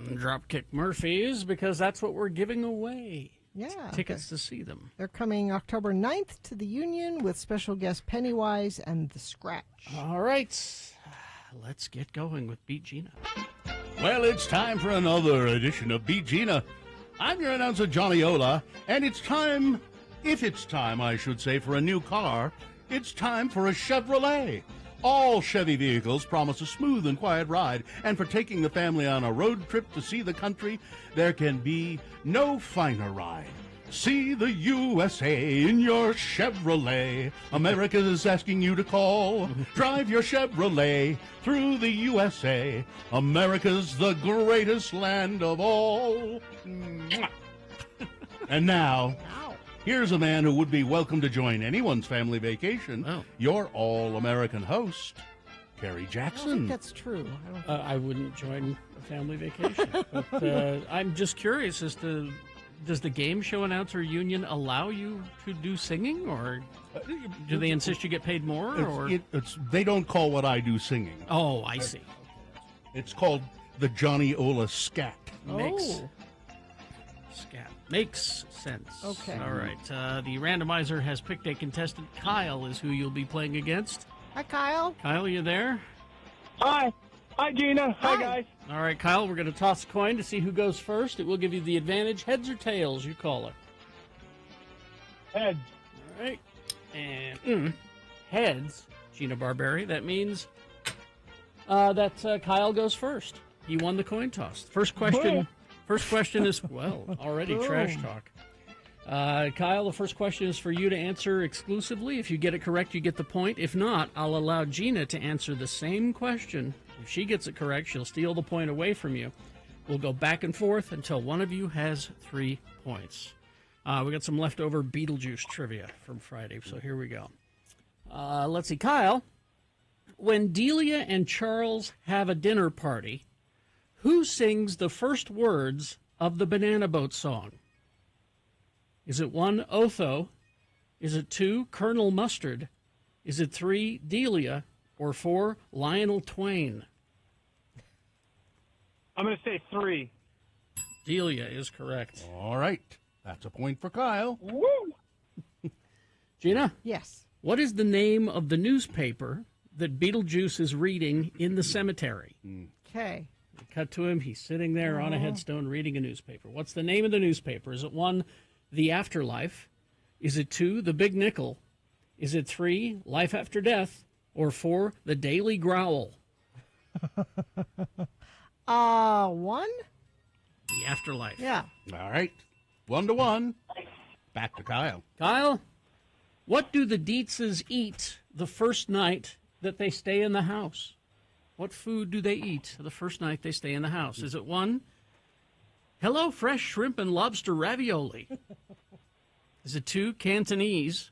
Dropkick Murphys, because that's what we're giving away. Yeah. Tickets to see them. They're coming October 9th to the Union with special guest Pennywise and The Scratch. All right. Let's get going with Beat Gina. Well, it's time for another edition of Beat Gina. I'm your announcer, Johnny Ola, and it's time, if it's time, I should say, for a new car, it's time for a Chevrolet. All Chevy vehicles promise a smooth and quiet ride, and for taking the family on a road trip to see the country, there can be no finer ride. See the USA in your Chevrolet. America is asking you to call. Drive your Chevrolet through the USA. America's the greatest land of all. And now, here's a man who would be welcome to join anyone's family vacation. Your all-American host, Carrie Jackson. I don't think that's true. I wouldn't join a family vacation. But I'm just curious as to, does the game show announcer union allow you to do singing, or do they insist you get paid more? They don't call what I do singing. Oh, I see. It's called the Johnny Ola Scat. Mix. Scat. Makes sense. Okay. All right. The randomizer has picked a contestant. Kyle is who you'll be playing against. Hi, Kyle. Kyle, you there? Hi. Hi, Gina. Hi, guys. All right, Kyle, we're going to toss a coin to see who goes first. It will give you the advantage. Heads or tails, you call it. Heads. All right. And heads, Gina Barberi. That means that Kyle goes first. He won the coin toss. First question is, well, already trash talk. Kyle, the first question is for you to answer exclusively. If you get it correct, you get the point. If not, I'll allow Gina to answer the same question. If she gets it correct, she'll steal the point away from you. We'll go back and forth until one of you has 3 points. We got some leftover Beetlejuice trivia from Friday, so here we go. Let's see, Kyle. When Delia and Charles have a dinner party, who sings the first words of the Banana Boat song? Is it 1, Otho? Is it 2, Colonel Mustard? Is it 3, Delia? Or 4, Lionel Twain? I'm going to say 3. Delia is correct. All right. That's a point for Kyle. Woo! Gina? Yes. What is the name of the newspaper that Beetlejuice is reading in the cemetery? Okay. Cut to him. He's sitting there on a headstone reading a newspaper. What's the name of the newspaper? Is it 1, The Afterlife? Is it 2, The Big Nickel? Is it 3, Life After Death? Or 4, The Daily Growl? 1? The Afterlife. Yeah. All right. 1-1. Back to Kyle. Kyle, what do the Dietzes eat the first night that they stay in the house? What food do they eat the first night they stay in the house? Is it 1, Hello Fresh Shrimp and Lobster Ravioli? Is it 2, Cantonese?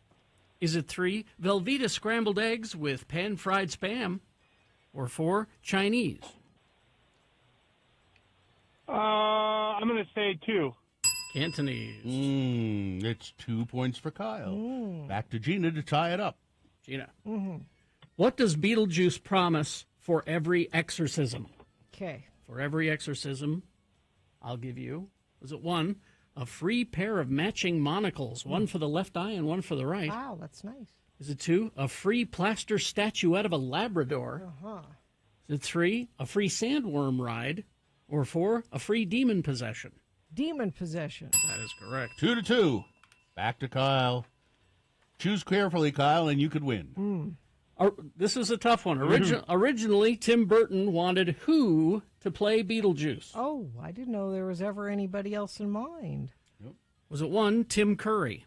Is it 3, Velveeta Scrambled Eggs with pan-fried Spam? Or 4, Chinese? I'm going to say 2. Cantonese. It's 2 points for Kyle. Back to Gina to tie it up. Gina. What does Beetlejuice promise for every exorcism? Okay. For every exorcism, I'll give you, was it 1, a free pair of matching monocles, one for the left eye and one for the right? Wow, that's nice. Is it 2, a free plaster statuette of a Labrador? Uh-huh. Is it 3, a free sandworm ride? Or 4, a free demon possession? Demon possession. That is correct. 2-2. Back to Kyle. Choose carefully, Kyle, and you could win. This is a tough one. Originally, Tim Burton wanted who to play Beetlejuice? Oh, I didn't know there was ever anybody else in mind. Was it 1, Tim Curry?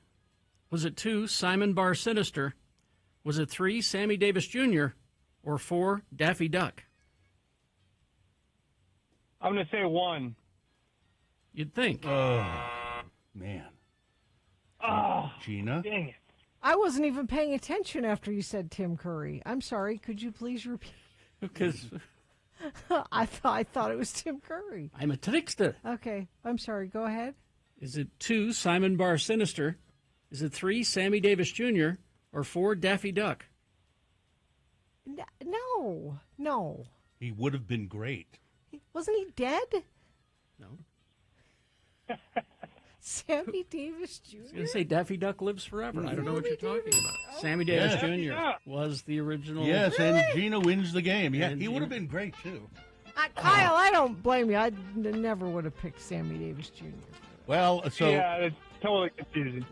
Was it 2, Simon Bar Sinister? Was it 3, Sammy Davis Jr.? Or 4, Daffy Duck? I'm going to say 1. You'd think. Oh, man. Oh, Gina? dang it. I wasn't even paying attention after you said Tim Curry. I'm sorry. Could you please repeat? Because I thought it was Tim Curry. I'm a trickster. Okay. I'm sorry. Go ahead. Is it 2, Simon Bar Sinister? Is it 3, Sammy Davis Jr.? Or 4, Daffy Duck? No. He would have been great. Wasn't he dead? No. Sammy Davis Jr.? I was going to say Daffy Duck lives forever. I don't know what you're talking about. Sammy Davis Jr. was the original. Yes, and Gina wins the game. Yeah, he would have been great, too. Kyle, I don't blame you. I never would have picked Sammy Davis Jr. Well, so Yeah, it's totally confusing.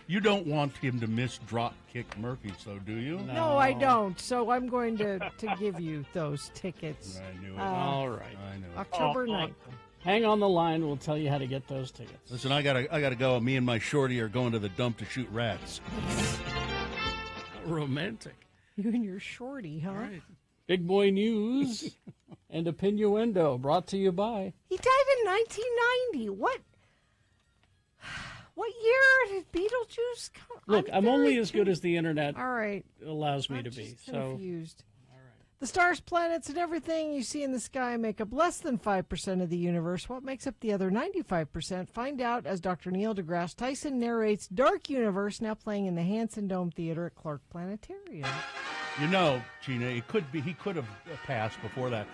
you don't want him to miss drop kick Murphy, so do you? No, I don't. So I'm going to give you those tickets. I knew it. All right. I knew it. October 9th. Hang on the line. We'll tell you how to get those tickets. Listen, I gotta go. Me and my shorty are going to the dump to shoot rats. Romantic. You and your shorty, huh? Right. Big boy news and Opinioendo brought to you by. He died in 1990. What year did Beetlejuice come? Look, I'm only as good as the internet All right. allows me I'm to be. just So confused. The stars, planets, and everything you see in the sky make up less than 5% of the universe. What makes up the other 95%? Find out as Dr. Neil deGrasse Tyson narrates Dark Universe, now playing in the Hanson Dome Theater at Clark Planetarium. You know, Gina, he could have passed before that.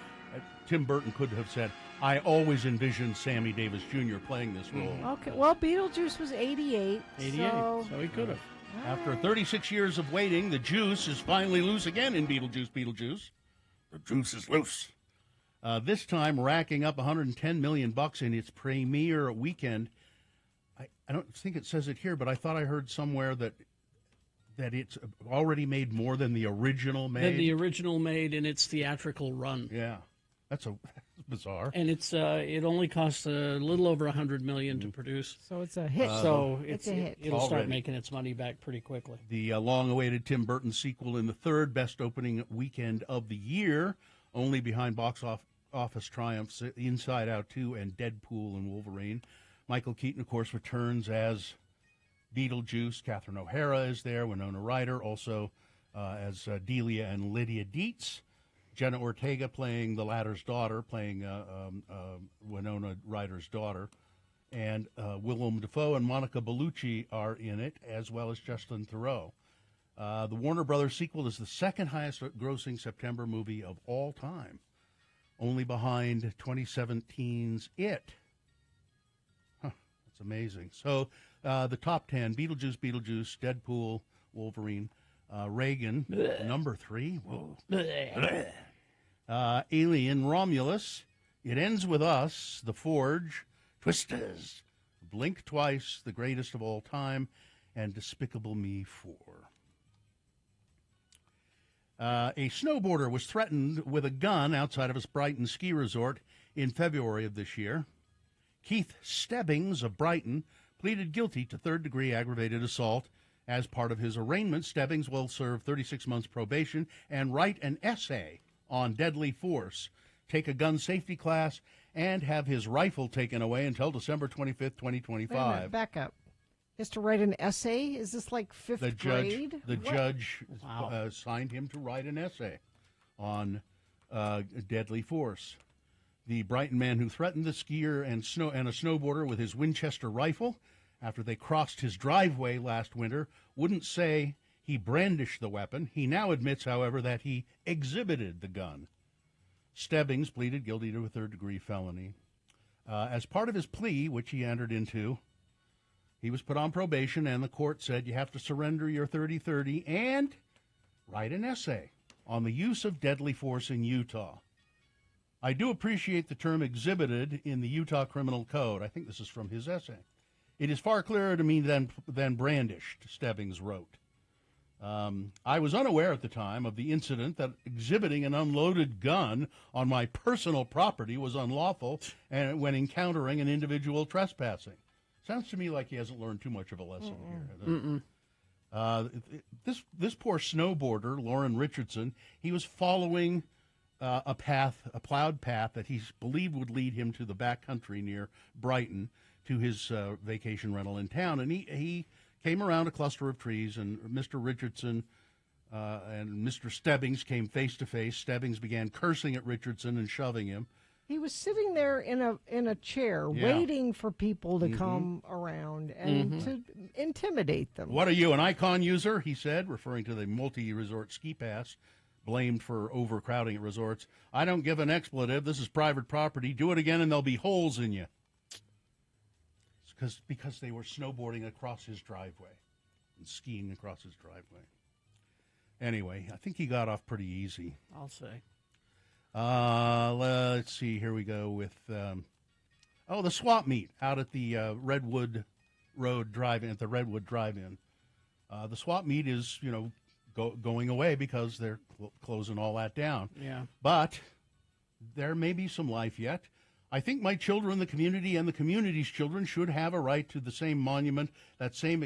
Tim Burton could have said, I always envisioned Sammy Davis Jr. playing this role. Okay, well, Beetlejuice was 88. 88, so he could have. After 36 years of waiting, the juice is finally loose again in Beetlejuice. The juice is loose. This time racking up $110 million in its premiere weekend. I don't think it says it here, but I thought I heard somewhere that it's already made more than the original made. Than the original made in its theatrical run. Yeah, that's bizarre. And it only costs a little over $100 million to produce. So it's a hit. So it's a hit. It'll start Already. making its money back pretty quickly. The long-awaited Tim Burton sequel in the third best opening weekend of the year, only behind box office triumphs Inside Out 2 and Deadpool and Wolverine. Michael Keaton, of course, returns as Beetlejuice. Catherine O'Hara is there. Winona Ryder also as Delia and Lydia Dietz. Jenna Ortega playing the latter's daughter, playing Winona Ryder's daughter. And Willem Dafoe and Monica Bellucci are in it, as well as Justin Theroux. The Warner Brothers sequel is the second highest grossing September movie of all time, only behind 2017's It. That's amazing. So the top 10, Beetlejuice, Deadpool, Wolverine, Reagan, number 3. Whoa. Alien, Romulus, It Ends With Us, The Forge, Twisters, Blink Twice, The Greatest of All Time, and Despicable Me 4. A snowboarder was threatened with a gun outside of his Brighton ski resort in February of this year. Keith Stebbings of Brighton pleaded guilty to third-degree aggravated assault. As part of his arraignment, Stebbings will serve 36 months probation and write an essay on deadly force, take a gun safety class, and have his rifle taken away until December 25th, 2025. Wait a minute, back up. He has to write an essay? Is this like fifth grade? The judge signed him to write an essay on deadly force. The Brighton man who threatened the skier and a snowboarder with his Winchester rifle after they crossed his driveway last winter wouldn't say he brandished the weapon. He now admits, however, that he exhibited the gun. Stebbings pleaded guilty to a third-degree felony. As part of his plea, which he entered into, he was put on probation, and the court said you have to surrender your 30-30 and write an essay on the use of deadly force in Utah. I do appreciate the term exhibited in the Utah Criminal Code. I think this is from his essay. It is far clearer to me than brandished, Stebbings wrote. I was unaware at the time of the incident that exhibiting an unloaded gun on my personal property was unlawful and when encountering an individual trespassing. Sounds to me like he hasn't learned too much of a lesson here. This poor snowboarder, Lauren Richardson, he was following a plowed path that he believed would lead him to the backcountry near Brighton to his vacation rental in town. And he came around a cluster of trees, and Mr. Richardson and Mr. Stebbings came face to face. Stebbings began cursing at Richardson and shoving him. He was sitting there in a chair, waiting for people to come around and to intimidate them. What are you, an Icon user? He said, referring to the multi-resort ski pass blamed for overcrowding at resorts. I don't give an expletive. This is private property. Do it again and there'll be holes in you. Because they were snowboarding across his driveway and skiing across his driveway. Anyway, I think he got off pretty easy. I'll say. Let's see. Here we go with the swap meet out at the Redwood Road Drive-In, at the Redwood Drive-In. The swap meet is, going away because they're closing all that down. Yeah. But there may be some life yet. I think my children, the community, and the community's children should have a right to the same monument, that same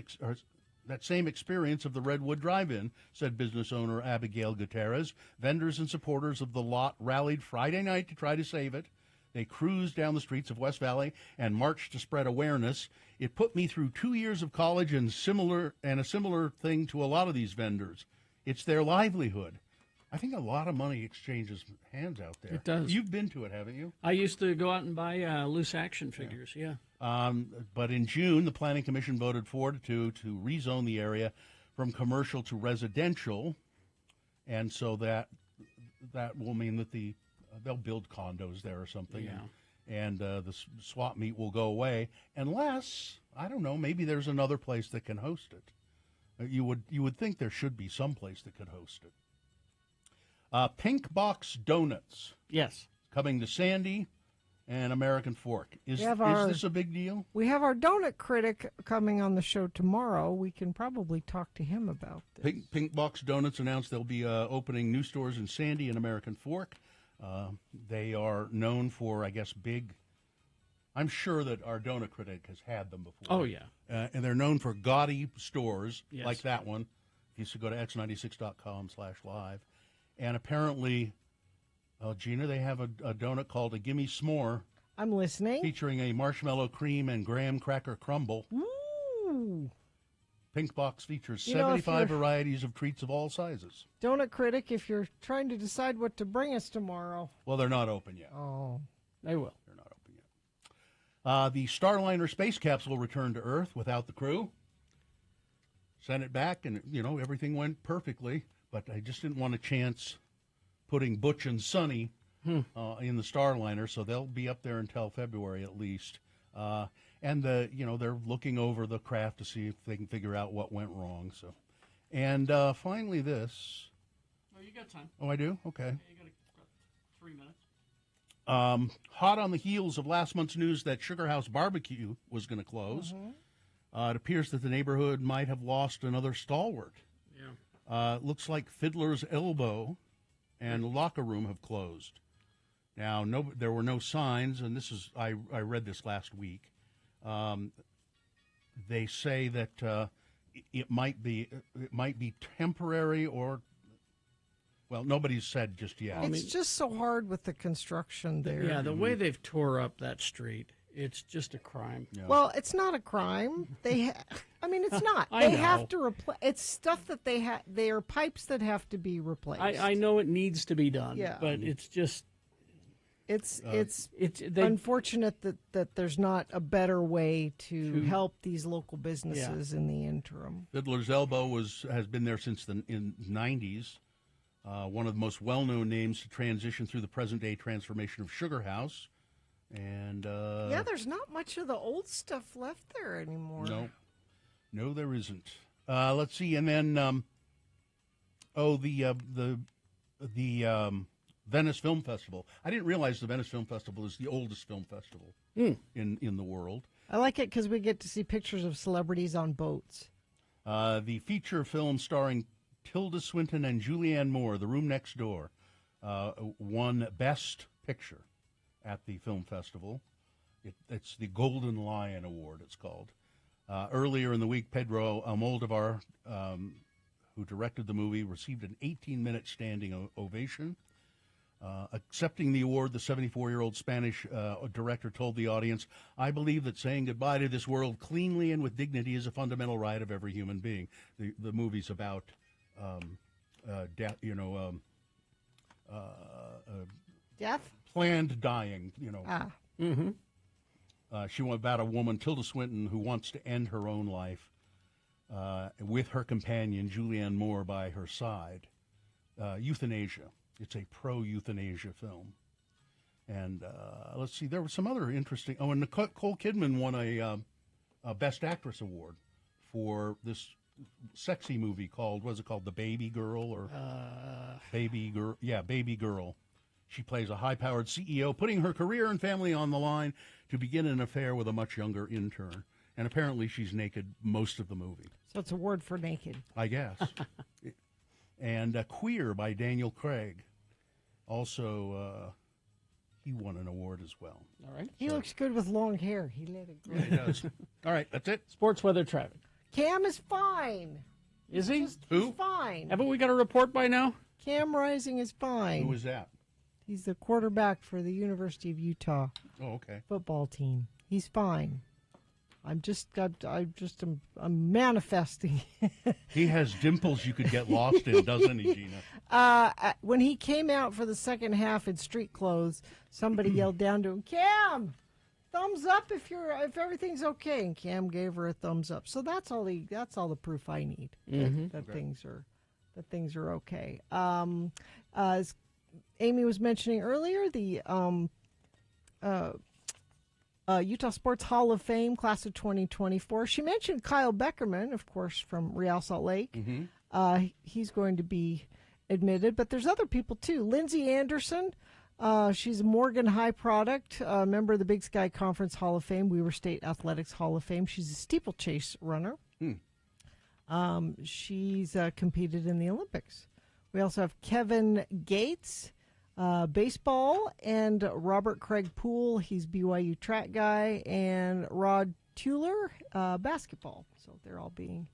experience of the Redwood Drive-In, said business owner Abigail Gutierrez. Vendors and supporters of the lot rallied Friday night to try to save it. They cruised down the streets of West Valley and marched to spread awareness. It put me through 2 years of college and a similar thing to a lot of these vendors. It's their livelihood. I think a lot of money exchanges hands out there. It does. You've been to it, haven't you? I used to go out and buy loose action figures, yeah. But in June, the Planning Commission voted 4-2 to rezone the area from commercial to residential, and so that will mean that the they'll build condos there or something. Yeah. And the swap meet will go away unless, I don't know, maybe there's another place that can host it. You would think there should be some place that could host it. Pink Box Donuts. Yes. Coming to Sandy and American Fork. Is this a big deal? We have our donut critic coming on the show tomorrow. We can probably talk to him about this. Pink Box Donuts announced they'll be opening new stores in Sandy and American Fork. They are known for, I guess, I'm sure that our donut critic has had them before. Oh, yeah. And they're known for gaudy stores Yes. like that one. You should go to x96.com/live. And apparently, Gina, they have a donut called a Gimme S'more. I'm listening. Featuring a marshmallow cream and graham cracker crumble. Ooh. Pink Box features You know, if 75 you're- varieties of treats of all sizes. Donut critic, if you're trying to decide what to bring us tomorrow. Well, they're not open yet. Oh. They will. They're not open yet. The Starliner space capsule returned to Earth without the crew. Sent it back, and, everything went perfectly. But I just didn't want a chance putting Butch and Sonny in the Starliner, so they'll be up there until February at least. And they're looking over the craft to see if they can figure out what went wrong. So, and finally, this. Oh, you got time. Oh, I do? Okay. Yeah, you got 3 minutes. Hot on the heels of last month's news that Sugar House Barbecue was going to close, it appears that the neighborhood might have lost another stalwart. Yeah. Looks like Fiddler's Elbow and Locker Room have closed. Now, there were no signs, and I read this last week. They say that it might be temporary or, well, nobody's said just yet. It's just so hard with the construction there. Yeah, the way they've tore up that street, it's just a crime. Yeah. Well, it's not a crime. It's not. I They know. have to replace. It's stuff that they are pipes that have to be replaced. I know it needs to be done, Yeah. but it's just It's they- unfortunate that there's not a better way to help these local businesses in the interim. Fiddler's Elbow has been there since the 90s. One of the most well-known names to transition through the present-day transformation of Sugar House. And Yeah, there's not much of the old stuff left there anymore. No, there isn't. Let's see, and then the Venice Film Festival. I didn't realize the Venice Film Festival is the oldest film festival in the world. I like it because we get to see pictures of celebrities on boats. The feature film starring Tilda Swinton and Julianne Moore, The Room Next Door, won Best Picture at the film festival. It's the Golden Lion Award, it's called. Earlier in the week, Pedro Almodovar, who directed the movie, received an 18-minute standing ovation. Accepting the award, the 74-year-old Spanish director told the audience, "I believe that saying goodbye to this world cleanly and with dignity is a fundamental right of every human being." The movie's about death, Death? planned dying, Mm-hmm. She went about a woman, Tilda Swinton, who wants to end her own life with her companion, Julianne Moore, by her side. Euthanasia. It's a pro-euthanasia film. And let's see, there was some other interesting... Oh, and Nicole Kidman won a Best Actress Award for this sexy movie called, what is it called, The Baby Girl? Or Baby Girl. Yeah, Baby Girl. She plays a high-powered CEO, putting her career and family on the line to begin an affair with a much younger intern. And apparently she's naked most of the movie. So it's a word for naked. I guess. And Queer by Daniel Craig. Also, he won an award as well. All right. He looks good with long hair. He let it grow. Yeah, he does. All right, that's it. Sports weather traffic. Cam is fine. Is he? He's fine. Haven't we got a report by now? Cam Rising is fine. Who is that? He's the quarterback for the University of Utah Oh, okay. football team. He's fine. I'm manifesting. He has dimples you could get lost in, doesn't he, Gina? When he came out for the second half in street clothes, somebody yelled down to him, "Cam, thumbs up if everything's okay." And Cam gave her a thumbs up. So that's all the proof I need that things are okay. Amy was mentioning earlier, the Utah Sports Hall of Fame, class of 2024. She mentioned Kyle Beckerman, of course, from Real Salt Lake. He's going to be admitted, but there's other people too. Lindsay Anderson, she's a Morgan High product, member of the Big Sky Conference Hall of Fame, Weaver State Athletics Hall of Fame. She's a steeplechase runner. She's competed in the Olympics. We also have Kevin Gates, baseball, and Robert Craig Poole, he's BYU track guy, and Rod Tueller, basketball. So they're all being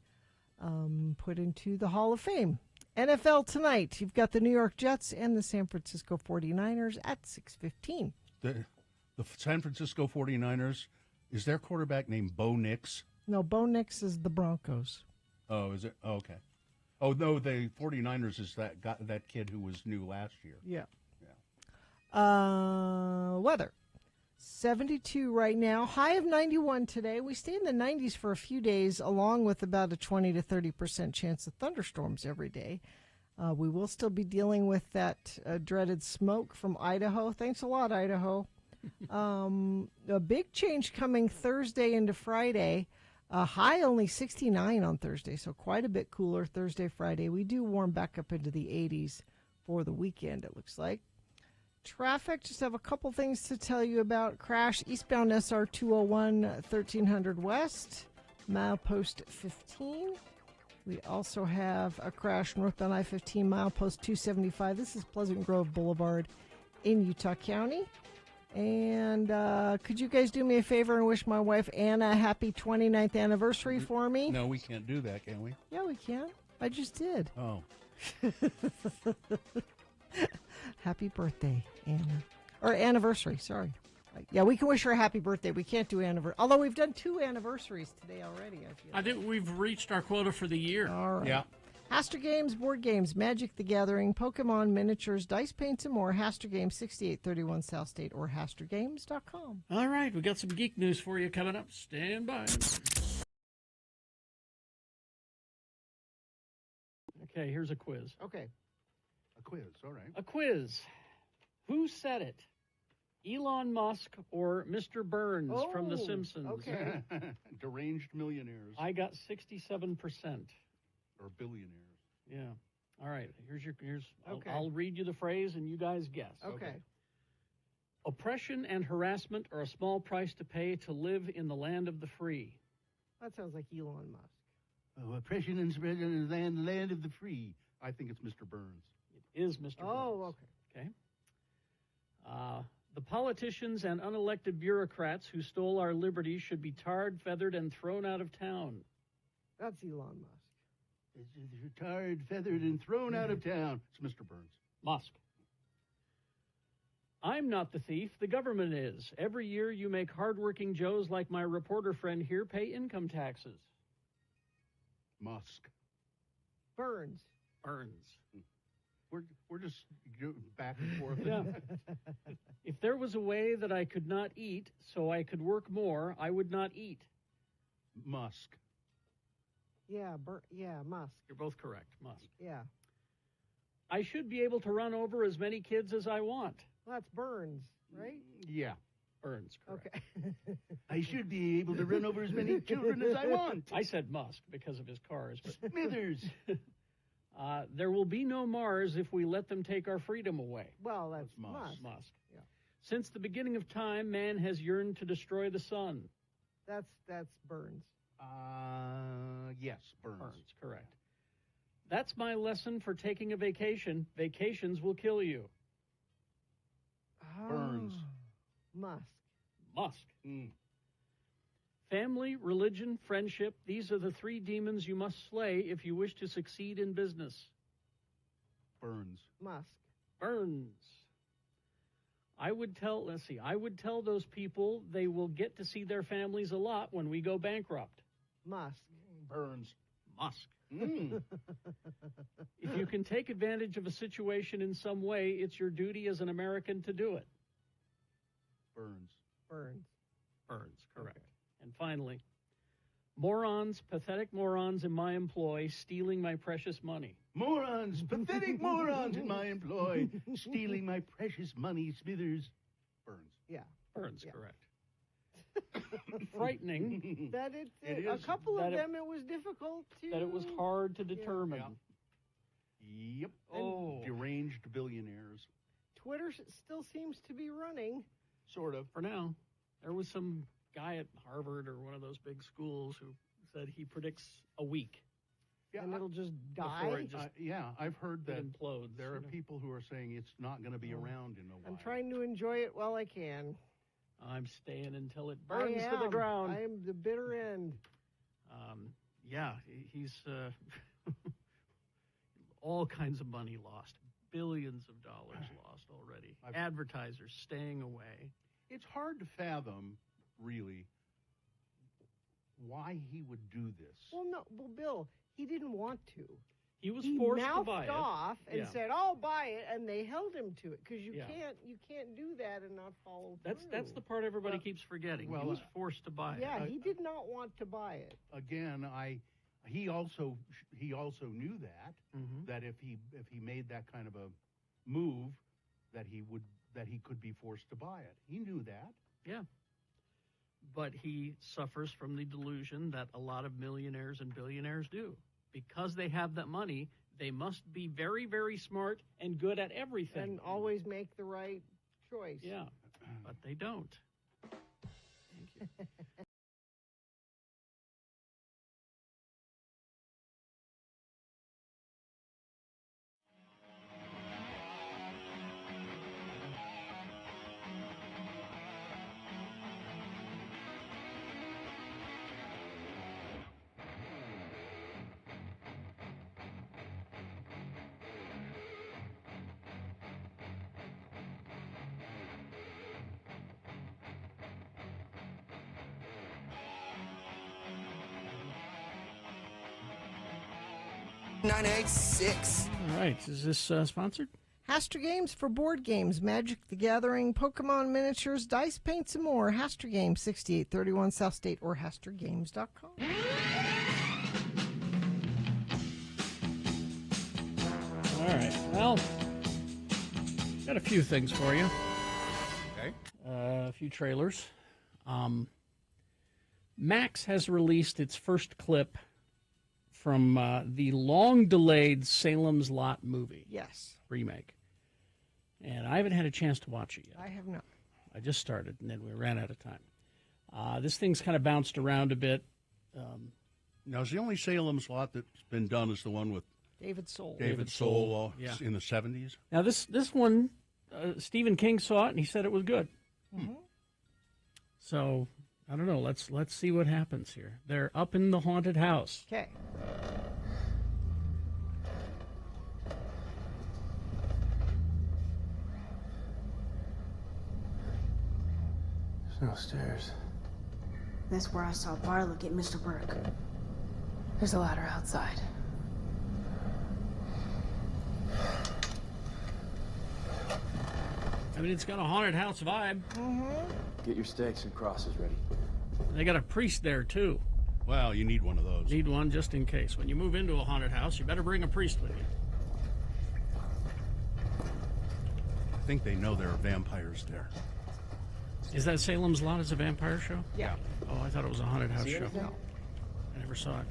put into the Hall of Fame. NFL tonight, you've got the New York Jets and the San Francisco 49ers at 6:15. The San Francisco 49ers, is their quarterback named Bo Nix? No, Bo Nix is the Broncos. Oh, is it? Oh, okay. Oh, no, the 49ers is that kid who was new last year. Yeah. Weather. 72 right now, high of 91 today. We stay in the 90s for a few days, along with about a 20 to 30% chance of thunderstorms every day. We will still be dealing with that dreaded smoke from Idaho. Thanks a lot, Idaho. A big change coming Thursday into Friday. High only 69 on Thursday, so quite a bit cooler Thursday, Friday. We do warm back up into the 80s for the weekend, it looks like. Traffic, just have a couple things to tell you about. Crash eastbound SR 201 1300 West, milepost 15. We also have a crash northbound I-15, milepost 275. This is Pleasant Grove Boulevard in Utah County. And could you guys do me a favor and wish my wife Anna a happy 29th anniversary for me? No, we can't do that, can we? Yeah, we can. I just did. Oh. Happy birthday, Anna. Or anniversary, sorry. Yeah, we can wish her a happy birthday. We can't do anniversary. Although we've done 2 anniversaries today already, I feel. I think we've reached our quota for the year. All right. Yeah. Haster Games, board games, Magic the Gathering, Pokemon, miniatures, dice paints, and more. Haster Games, 6831 South State or HasterGames.com. All right, we got some geek news for you coming up. Stand by. Okay, here's a quiz. Okay. A quiz, all right. A quiz. Who said it? Elon Musk or Mr. Burns from The Simpsons? Okay. Deranged millionaires. I got 67%. Or billionaires. Yeah. All right. Okay. I'll read you the phrase and you guys guess. Okay. Oppression and harassment are a small price to pay to live in the land of the free. That sounds like Elon Musk. Oh, oppression and spread in the land of the free. I think it's Mr. Burns. It is Mr. Burns. Okay. The politicians and unelected bureaucrats who stole our liberties should be tarred, feathered, and thrown out of town. That's Elon Musk. It's tarred, feathered, and thrown out of town. It's Mr. Burns. Musk. I'm not the thief. The government is. Every year you make hardworking Joes like my reporter friend here pay income taxes. Musk. Burns. We're just back and forth. Yeah. If there was a way that I could not eat so I could work more, I would not eat. Musk. Yeah, Musk. You're both correct. Musk. Yeah. I should be able to run over as many kids as I want. Well, that's Burns, right? Yeah. Burns, correct. Okay. I should be able to run over as many children as I want. I said Musk because of his cars. But Smithers. There will be no Mars if we let them take our freedom away. Well, that's Musk. Musk. Yeah. Since the beginning of time, man has yearned to destroy the sun. That's Burns. Yes, Burns. Burns, correct. That's my lesson for taking a vacation. Vacations will kill you. Burns. Musk. Family, religion, friendship, these are the 3 demons you must slay if you wish to succeed in business. Burns. Burns. I would tell those people they will get to see their families a lot when we go bankrupt. Burns. Musk. If you can take advantage of a situation in some way, it's your duty as an American to do it. Burns. Burns, correct. And finally, Morons, pathetic morons in my employ, stealing my precious money. Morons, pathetic morons in my employ, stealing my precious money, Smithers. Burns. Yeah. Burns, correct. Frightening. That it It a is. couple That of it- them it was difficult to. That it was hard to determine. Yep. Oh. Deranged billionaires. Twitter still seems to be running. Sort of. For now. There was some guy at Harvard or one of those big schools who said he predicts a week. Yeah, and it'll just Before die. it just I've heard that implodes. there are people who are saying it's not going to be around in a while. I'm trying to enjoy it while I can. I'm staying until it burns I to the am. ground. I am the bitter end. Yeah, he's all kinds of money lost, billions of dollars lost already. Advertisers staying away. It's hard to fathom, really, why he would do this. Well, no, Bill, he didn't want to. He was forced to mouthed buy it. off and Yeah. said, "I'll buy it," and they held him to it because you Yeah. can't do that and not follow That's through. the part everybody keeps forgetting. well, he was forced to buy it. Yeah, he did not want to buy it. Again, he also knew that Mm-hmm. that if he made that kind of a move, that he could be forced to buy it. He knew that. Yeah. But he suffers from the delusion that a lot of millionaires and billionaires do. Because they have that money, they must be very, very smart and good at everything. And always make the right choice. Yeah, but they don't. Thank you. All right, is this sponsored? Hastur Games for board games, Magic the Gathering, Pokemon miniatures, dice, paints, and more. Hastur Games, 6831 South State or HasturGames.com. All right, well, got a few things for you. Okay. A few trailers. Max has released its first clip from the long-delayed Salem's Lot movie. Yes. Remake. And I haven't had a chance to watch it yet. I have not. I just started, and then we ran out of time. This thing's kind of bounced around a bit. Now, is the only Salem's Lot that's been done is the one with David Soul. David Soul yeah. in the 70s? Now, this one, Stephen King saw it, and he said it was good. Mm-hmm. So, I don't know. Let's see what happens here. They're up in the haunted house. Okay. There's no stairs. That's where I saw Barlow get Mr. Burke. There's a ladder outside. I mean, it's got a haunted house vibe. Get your stakes and crosses ready. They got a priest there, too. Well, you need one of those. Need one just in case. When you move into a haunted house, you better bring a priest with you. I think they know there are vampires there. Is that Salem's Lot as a vampire show? Yeah. Oh, I thought it was a haunted house See show. anything? No. I never saw it.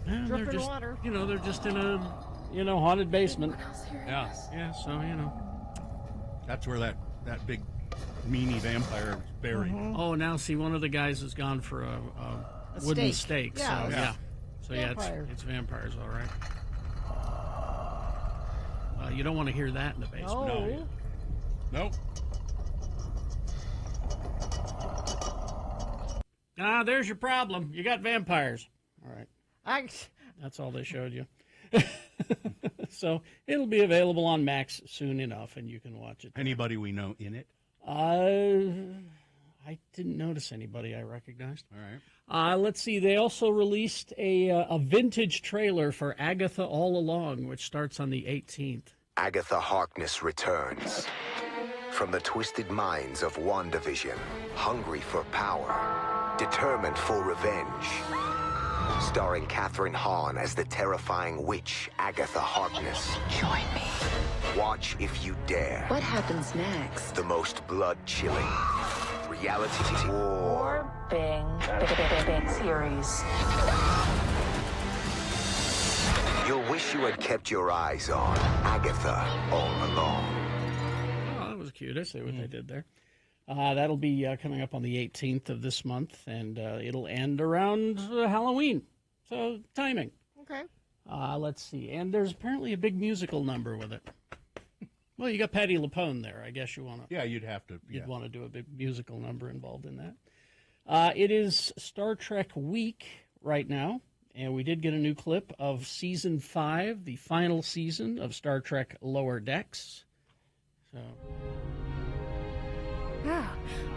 Yeah, they're Dripping just, water. they're just in a, haunted basement. Yeah. Yeah, so, That's where that big meanie vampire is buried. Oh, now see, one of the guys has gone for a wooden stake. Yeah. So, Yeah. So, Vampire. it's vampires, all right. You don't want to hear that in the basement. No. Nope. Ah, there's your problem. You got vampires. All right. I, That's all they showed you. So it'll be available on Max soon enough, and you can watch it. Anybody we know in it? I didn't notice anybody I recognized. All right. Let's see. They also released a vintage trailer for Agatha All Along, which starts on the 18th. Agatha Harkness returns. from the twisted minds of WandaVision, hungry for power, determined for revenge. Starring Katherine Hahn as the terrifying witch Agatha Harkness. Join me. Watch if you dare. What happens next? The most blood-chilling reality war. Big series. You'll wish you had kept your eyes on Agatha all along. Oh, that was cute. I see what they did there. That'll be coming up on the 18th of this month, and it'll end around Halloween. So, timing. Okay. Let's see. And there's apparently a big musical number with it. Well, you got Patti LuPone there. I guess you want to. Yeah, you'd have to. You'd want to do a big musical number involved in that. It is Star Trek week right now, and we did get a new clip of Season 5, the final season of Star Trek Lower Decks. So. Oh,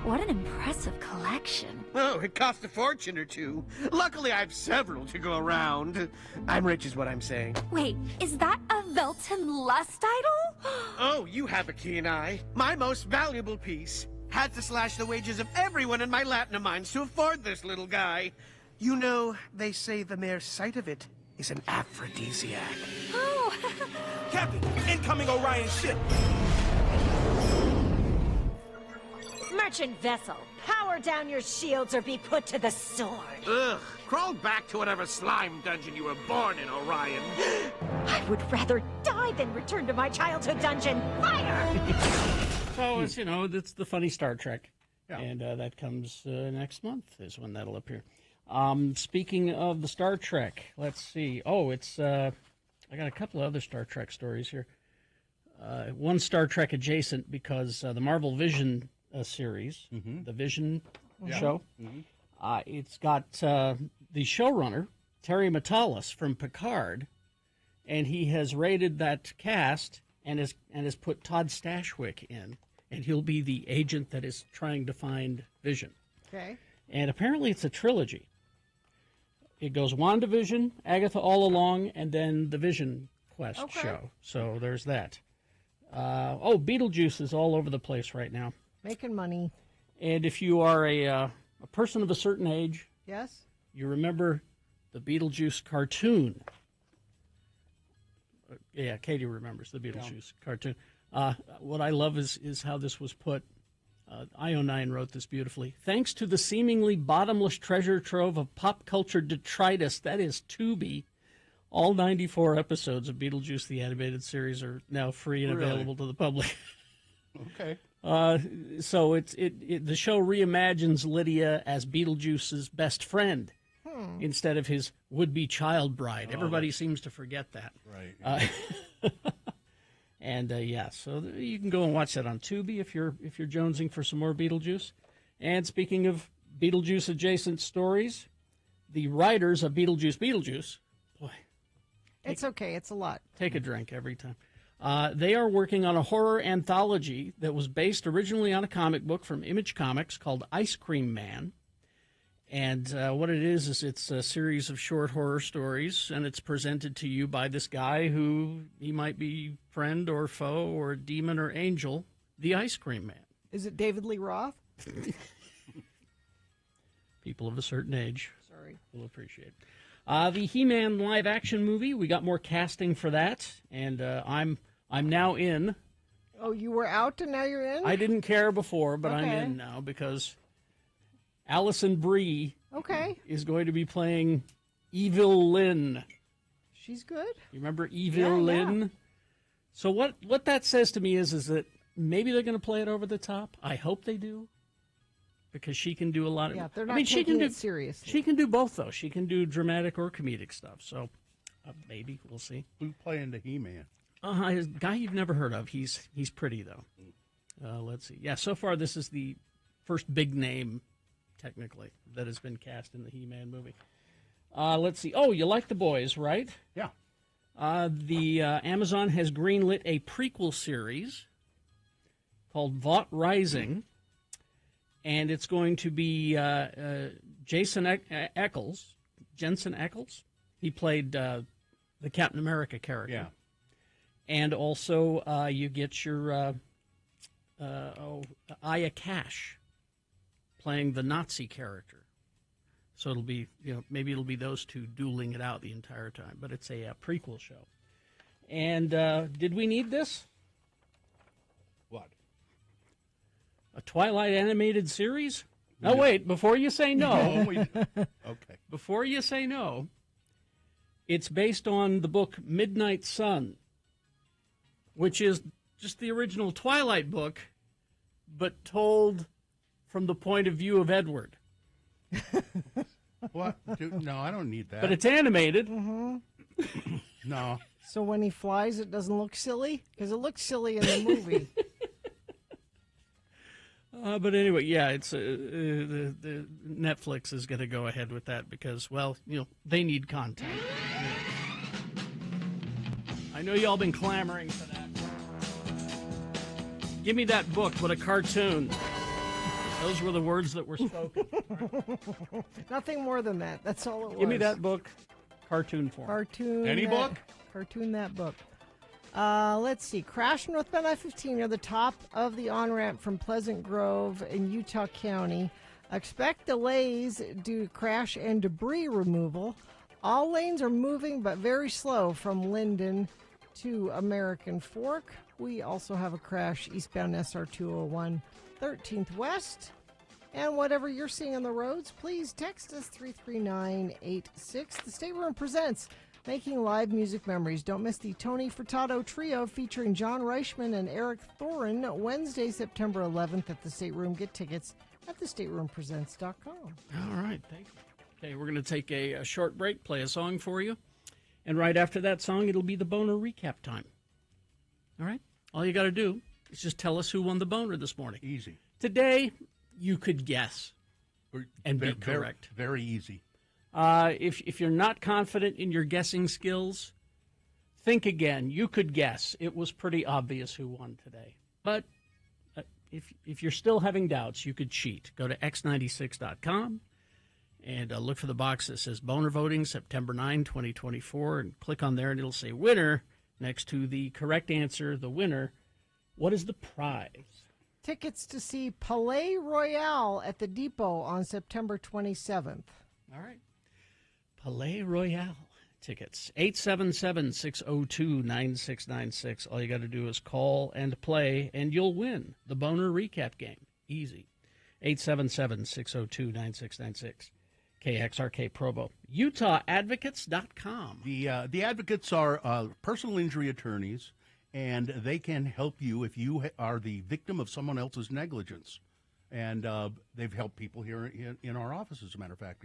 what an impressive collection. Oh, it cost a fortune or two. Luckily, I have several to go around. I'm rich is what I'm saying. Wait, is that a Velton Lust idol? Oh, you have a keen eye. My most valuable piece. Had to slash the wages of everyone in my Latinum mines to afford this little guy. You know, they say the mere sight of it is an aphrodisiac. Oh. Captain, incoming Orion ship. Merchant vessel, power down your shields or be put to the sword. Ugh, crawl back to whatever slime dungeon you were born in, Orion. I would rather die than return to my childhood dungeon. Fire! So, it's, it's the funny Star Trek. Yeah. And that comes next month is when that'll appear. Speaking of the Star Trek, let's see. Oh, it's I got a couple of other Star Trek stories here. One Star Trek adjacent because the Marvel Vision series, the Vision show, it's got the showrunner, Terry Matalas from Picard, and he has rated that cast and has put Todd Stashwick in, and he'll be the agent that is trying to find Vision. Okay. And apparently it's a trilogy. It goes WandaVision, Agatha All Along, and then the Vision Quest show. So there's that. Beetlejuice is all over the place right now. Making money. And if you are a person of a certain age, yes, you remember the Beetlejuice cartoon. Yeah, Katie remembers the Beetlejuice cartoon. What I love is how this was put. IO9 wrote this beautifully. Thanks to the seemingly bottomless treasure trove of pop culture detritus, that is Tubi, all 94 episodes of Beetlejuice the Animated Series are now free and available to the public. Okay. So the show reimagines Lydia as Beetlejuice's best friend instead of his would-be child bride. Everybody seems to forget that. Right. And so you can go and watch that on Tubi if you're jonesing for some more Beetlejuice. And speaking of Beetlejuice adjacent stories, the writers of Beetlejuice, boy, it's okay. It's a lot. Take a drink every time. They are working on a horror anthology that was based originally on a comic book from Image Comics called Ice Cream Man. And what it is it's a series of short horror stories, and it's presented to you by this guy who he might be friend or foe or demon or angel, the Ice Cream Man. Is it David Lee Roth? People of a certain age Sorry. will appreciate it. The He-Man live-action movie, we got more casting for that, and I'm now in. Oh, you were out and now you're in? I didn't care before, but I'm in now because Alison Brie is going to be playing Evil Lynn. She's good. You remember Evil Lynn? Yeah. So what that says to me is that maybe they're going to play it over the top. I hope they do. Because she can do a lot of... Yeah, they're not taking it seriously. She can do both, though. She can do dramatic or comedic stuff. So maybe. We'll see. Who's playing the He-Man? A guy you've never heard of. He's pretty, though. Let's see. Yeah, so far this is the first big name, technically, that has been cast in the He-Man movie. Let's see. Oh, you like The Boys, right? Yeah. The Amazon has greenlit a prequel series called Vought Rising. And it's going to be Jensen Ackles. He played the Captain America character. Yeah. And also you get your Aya Cash playing the Nazi character. So it'll be, maybe it'll be those two dueling it out the entire time. But it's a prequel show. And did we need this? What? A Twilight animated series? Oh, wait, before you say no. Okay. Before you say no, it's based on the book Midnight Sun, which is just the original Twilight book, but told from the point of view of Edward. What? No, I don't need that. But it's animated. Mm-hmm. No. So when he flies, it doesn't look silly? Because it looks silly in the movie. But anyway, yeah, it's the Netflix is going to go ahead with that because, well, they need content. I know y'all been clamoring for that. Give me that book, but a cartoon. Those were the words that were spoken. Nothing more than that. That's all it was. Give me that book, cartoon form. Cartoon. Any book? Cartoon that book. Let's see. Crash Northbound I-15 near the top of the on-ramp from Pleasant Grove in Utah County. Expect delays due to crash and debris removal. All lanes are moving, but very slow from Linden to American Fork. We also have a crash eastbound SR 201, 13th West. And whatever you're seeing on the roads, please text us 33986. The Stateroom presents Making Live Music Memories. Don't miss the Tony Furtado Trio featuring John Reichman and Eric Thorin Wednesday, September 11th at the Stateroom. Get tickets at thestateroompresents.com. All right, thank you. Okay, we're going to take a short break, play a song for you. And right after that song, it'll be the Boner recap time. All right? All you got to do is just tell us who won the Boner this morning. Easy. Today, you could guess and be Very, correct. very easy. If you're not confident in your guessing skills, think again. You could guess. It was pretty obvious who won today. But if you're still having doubts, you could cheat. Go to x96.com and look for the box that says Boner Voting, September 9, 2024, and click on there, and it'll say winner next to the correct answer, the winner. What is the prize? Tickets to see Palais Royale at the Depot on September 27th. All right. Palais Royale tickets. 877-602-9696. All you got to do is call and play, and you'll win the Boner recap game. Easy. 877-602-9696. KXRK Provo. UtahAdvocates.com. The advocates are personal injury attorneys, and they can help you if you are the victim of someone else's negligence. And they've helped people here in our office, as a matter of fact.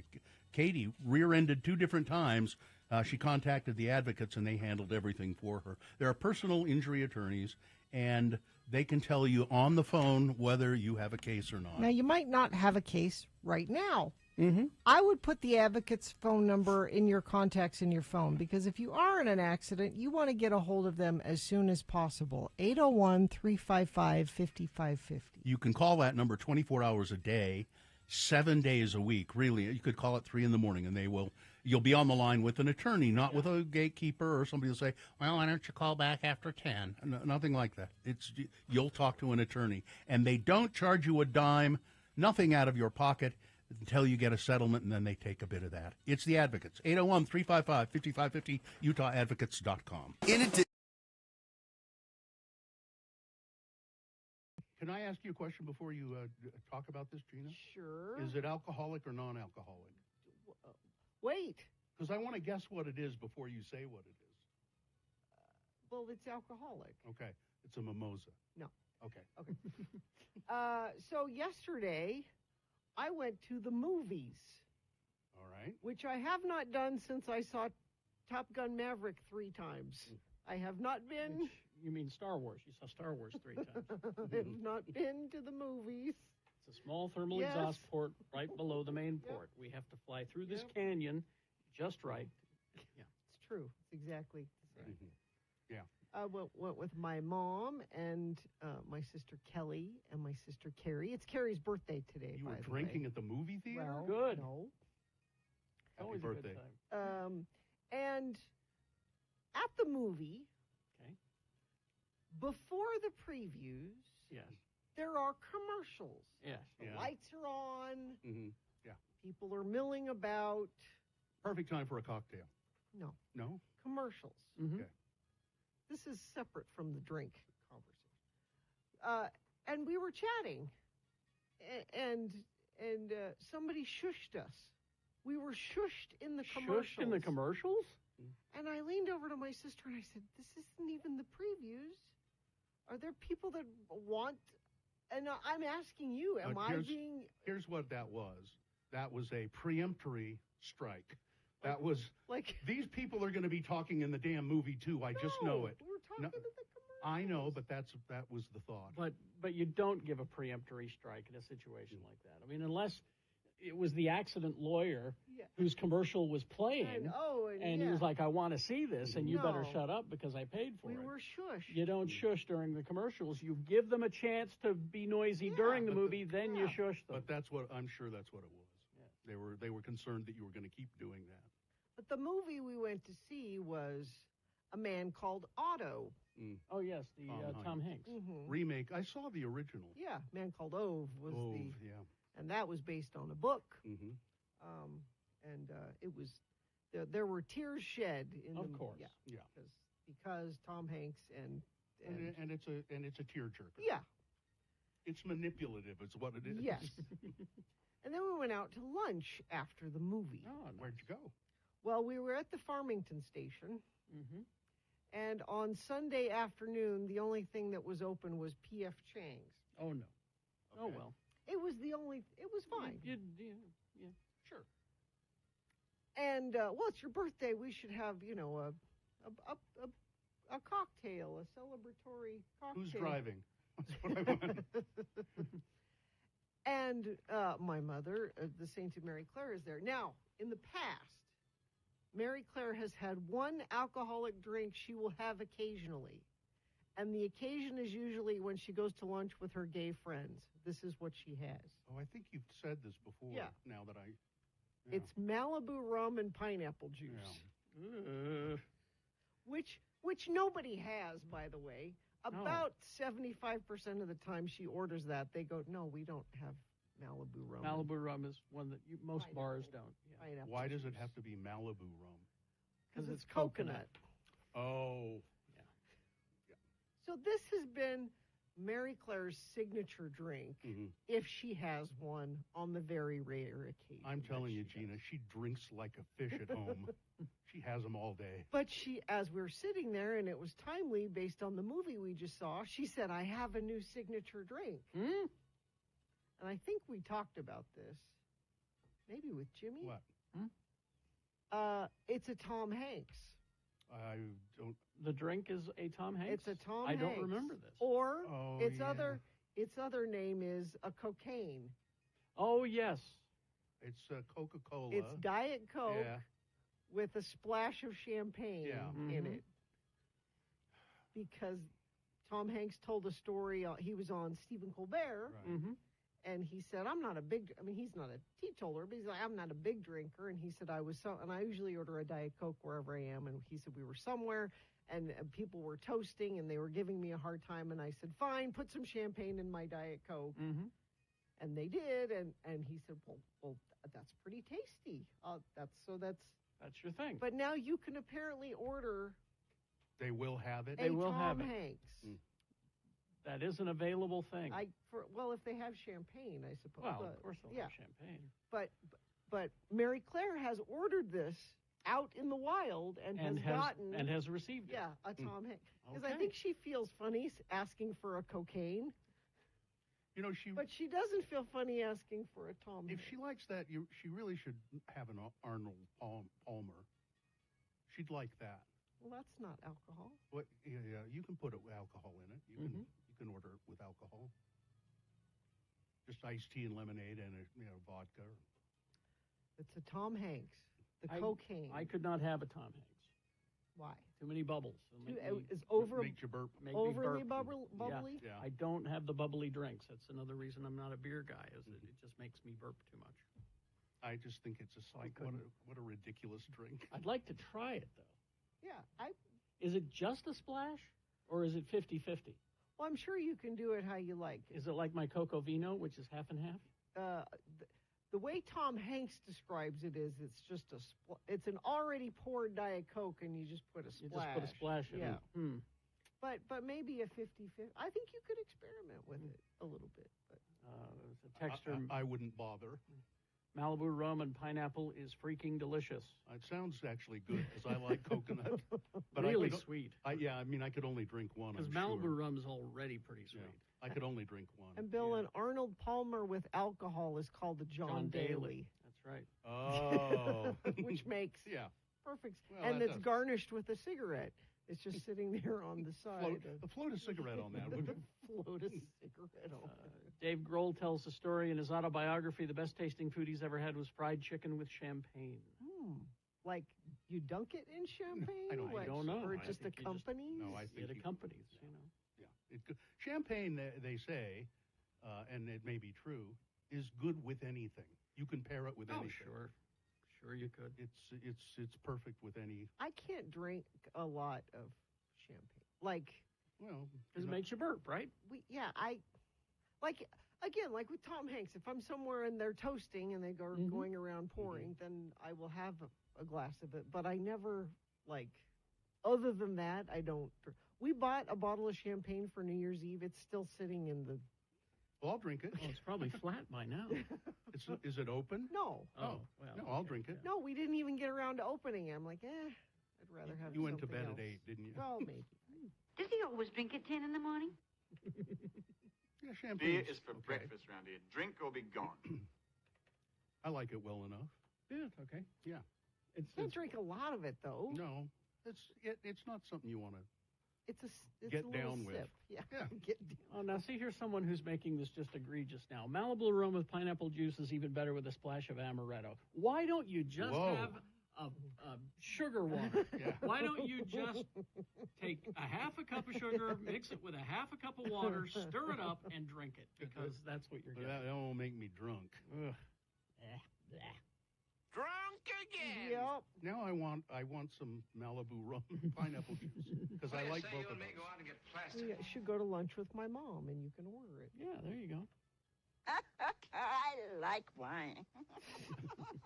Katie rear-ended 2 different times. She contacted the advocates, and they handled everything for her. There are personal injury attorneys, and they can tell you on the phone whether you have a case or not. Now, you might not have a case right now. Mm-hmm. I would put the advocate's phone number in your contacts in your phone, because if you are in an accident, you want to get a hold of them as soon as possible. 801-355-5550. You can call that number 24 hours a day, 7 days a week. Really, you could call at 3 in the morning, and you'll be on the line with an attorney, not with a gatekeeper or somebody will say, well, why don't you call back after 10? Nothing like that. You'll talk to an attorney, and they don't charge you a dime, nothing out of your pocket, until you get a settlement, and then they take a bit of that. It's the Advocates. 801-355-5550, UtahAdvocates.com. In addition. Can I ask you a question before you talk about this, Gina? Sure. Is it alcoholic or non-alcoholic? Wait. Because I want to guess what it is before you say what it is. Well, it's alcoholic. Okay. It's a mimosa. No. Okay. So yesterday, I went to the movies. All right. Which I have not done since I saw Top Gun Maverick 3 times. I have not been. You mean Star Wars. You saw Star Wars 3 times. I have not been to the movies. It's a small thermal exhaust port right below the main port. We have to fly through this canyon just right. Yeah. It's true. It's exactly the same. Mm-hmm. Yeah. I went with my mom and my sister Kelly and my sister Carrie. It's Carrie's birthday today, You by were the drinking way. at the movie theater? Well, Good. No. Happy Always a good birthday. time. And at the movie, Okay. before the previews, Yes. there are commercials. Yes. The lights are on. Mm-hmm. Yeah. People are milling about. Perfect time for a cocktail. No. No? Commercials. Mm-hmm. Okay. This is separate from the drink conversation. And we were chatting, and somebody shushed us. We were shushed in the commercials. Shushed in the commercials? And I leaned over to my sister and I said, "This isn't even the previews. Are there people that want?" And I'm asking you, am I being? Here's what that was. That was a preemptory strike. That was like these people are going to be talking in the damn movie too. I just know it. We're talking to the commercials. I know, but that was the thought. But you don't give a preemptory strike in a situation like that. I mean, unless it was the accident lawyer whose commercial was playing, and he was like, "I want to see this, and you better shut up because I paid for it." We were shushed. You don't shush during the commercials. You give them a chance to be noisy during the movie, then you shush them. But I'm sure that's what it was. Yeah. They were concerned that you were going to keep doing that. But the movie we went to see was A Man Called Otto. Mm. Oh yes, the Tom Hanks remake. I saw the original. Yeah, Man Called Ove was yeah. And that was based on a book. Mm-hmm. It was there were tears shed in of course. Yeah. Because Tom Hanks and it's a tearjerker. Yeah. It's manipulative. It's what it is. Yes. And then we went out to lunch after the movie. Oh, nice. Where'd you go? Well, we were at the Farmington station. Mm-hmm. And on Sunday afternoon, the only thing that was open was P.F. Chang's. Oh no. Okay. Oh well. It was it was fine. Yeah, sure. And well, it's your birthday. We should have, a cocktail, a celebratory cocktail. Who's driving? That's what I want. And my mother, the Saint of Mary Claire, is there. Now, in the past, Mary Claire has had one alcoholic drink she will have occasionally. And the occasion is usually when she goes to lunch with her gay friends. This is what she has. Oh, I think you've said this before. Yeah. Now that I... Yeah. It's Malibu rum and pineapple juice. Yeah. Which nobody has, by the way. About 75% of the time she orders that, they go, "No, we don't have Malibu rum." Malibu rum is one that most bars don't. Yeah. Why does it have to be Malibu rum? Because it's coconut. Oh. So this has been Mary Claire's signature drink, if she has one, on the very rare occasion. I'm telling you, Gina, she drinks like a fish at home. She has them all day. But as we were sitting there, and it was timely based on the movie we just saw, she said, "I have a new signature drink." And I think we talked about this, maybe with Jimmy. What? It's a Tom Hanks. I don't. The drink is a Tom Hanks? It's a Tom Hanks. Hanks. I don't remember this. Or its other name is a cocaine. Oh, yes. It's Coca-Cola. It's Diet Coke with a splash of champagne in it. Because Tom Hanks told a story. He was on Stephen Colbert. Right. And he said, he's not a teetotaler, but he's like, "I'm not a big drinker." And he said, and I usually order a Diet Coke wherever I am. And he said, we were somewhere and people were toasting and they were giving me a hard time. And I said, "Fine, put some champagne in my Diet Coke." And they did. And he said, well, that's pretty tasty. That's your thing. But now you can apparently order. They will have it. They will Tom have it. Hanks. That is an available thing. If they have champagne, I suppose. Well, of course they'll have champagne. But Mary Claire has ordered this out in the wild and has received it. Yeah, a Tom Hanks. Because Okay. I think she feels funny asking for a cocaine. But she doesn't feel funny asking for a Tom Hanks. If she likes that, she really should have an Arnold Palmer. She'd like that. Well, that's not alcohol. What? Yeah, you can put alcohol in it. You can order it with alcohol. Just iced tea and lemonade and vodka. It's a Tom Hanks. The cocaine. I could not have a Tom Hanks. Why? Too many bubbles. Is make you burp. Overly bubbly? Yeah. I don't have the bubbly drinks. That's another reason I'm not a beer guy. Is that it just makes me burp too much. I just think it's what a ridiculous drink. I'd like to try it though. Yeah, Is it just a splash, or is it 50-50? Well, I'm sure you can do it how you like. Is it like my Coco Vino, which is half and half? The way Tom Hanks describes it is, it's just it's an already poured Diet Coke, and you just put a splash. You just put a splash in yeah. it. But maybe a 50-50. I think you could experiment with it a little bit. But. It's a texture. I wouldn't bother. Malibu rum and pineapple is freaking delicious. It sounds actually good because I like coconut. But really sweet. I could only drink one. Because Malibu rum is already pretty sweet. Yeah, I could only drink one. And Bill, an Arnold Palmer with alcohol is called the John Daly. That's right. Oh. Which makes perfect. Well, and it's garnished with a cigarette. It's just sitting there on the side. Float a cigarette on that, would you? Float a cigarette on Dave Grohl tells the story in his autobiography. The best tasting food he's ever had was fried chicken with champagne. Like you dunk it in champagne? I don't know. Or just accompanies? No, I think it accompanies, Yeah. Champagne, they say, and it may be true, is good with anything. You can pair it with anything. Sure you could. It's perfect with any. I can't drink a lot of champagne. Because it makes you burp, right? Like with Tom Hanks, if I'm somewhere and they're toasting and they go going around pouring, then I will have a glass of it. But I never other than that, I don't. We bought a bottle of champagne for New Year's Eve. It's still sitting in the. Well, I'll drink it. Well, it's probably flat by now. Is it open? No. Oh, well. No, I'll drink it. No, we didn't even get around to opening it. I'm like, I'd rather have. You went to something bed else. at 8, didn't you? Well, maybe. Does he always drink at 10 in the morning? Yeah, champagne. Beer is for breakfast round here. Drink or be gone. I like it well enough. Yeah, okay. Yeah. Can't drink a lot of it though. No, it's not something you want to. It's get a down with. sip. Yeah. Get down. Oh, now see, here's someone who's making this just egregious now. Malibu rum with pineapple juice is even better with a splash of amaretto. Why don't you just have a sugar water? Why don't you just take a half a cup of sugar, mix it with a half a cup of water, stir it up, and drink it? Because that's what you're getting. That won't make me drunk. Ugh. Drunk again. Yep. Now I want some Malibu rum and pineapple juice because I like both of those. Go out and get Yeah, I should go to lunch with my mom, and you can order it. Yeah, there you go. I like wine. All right.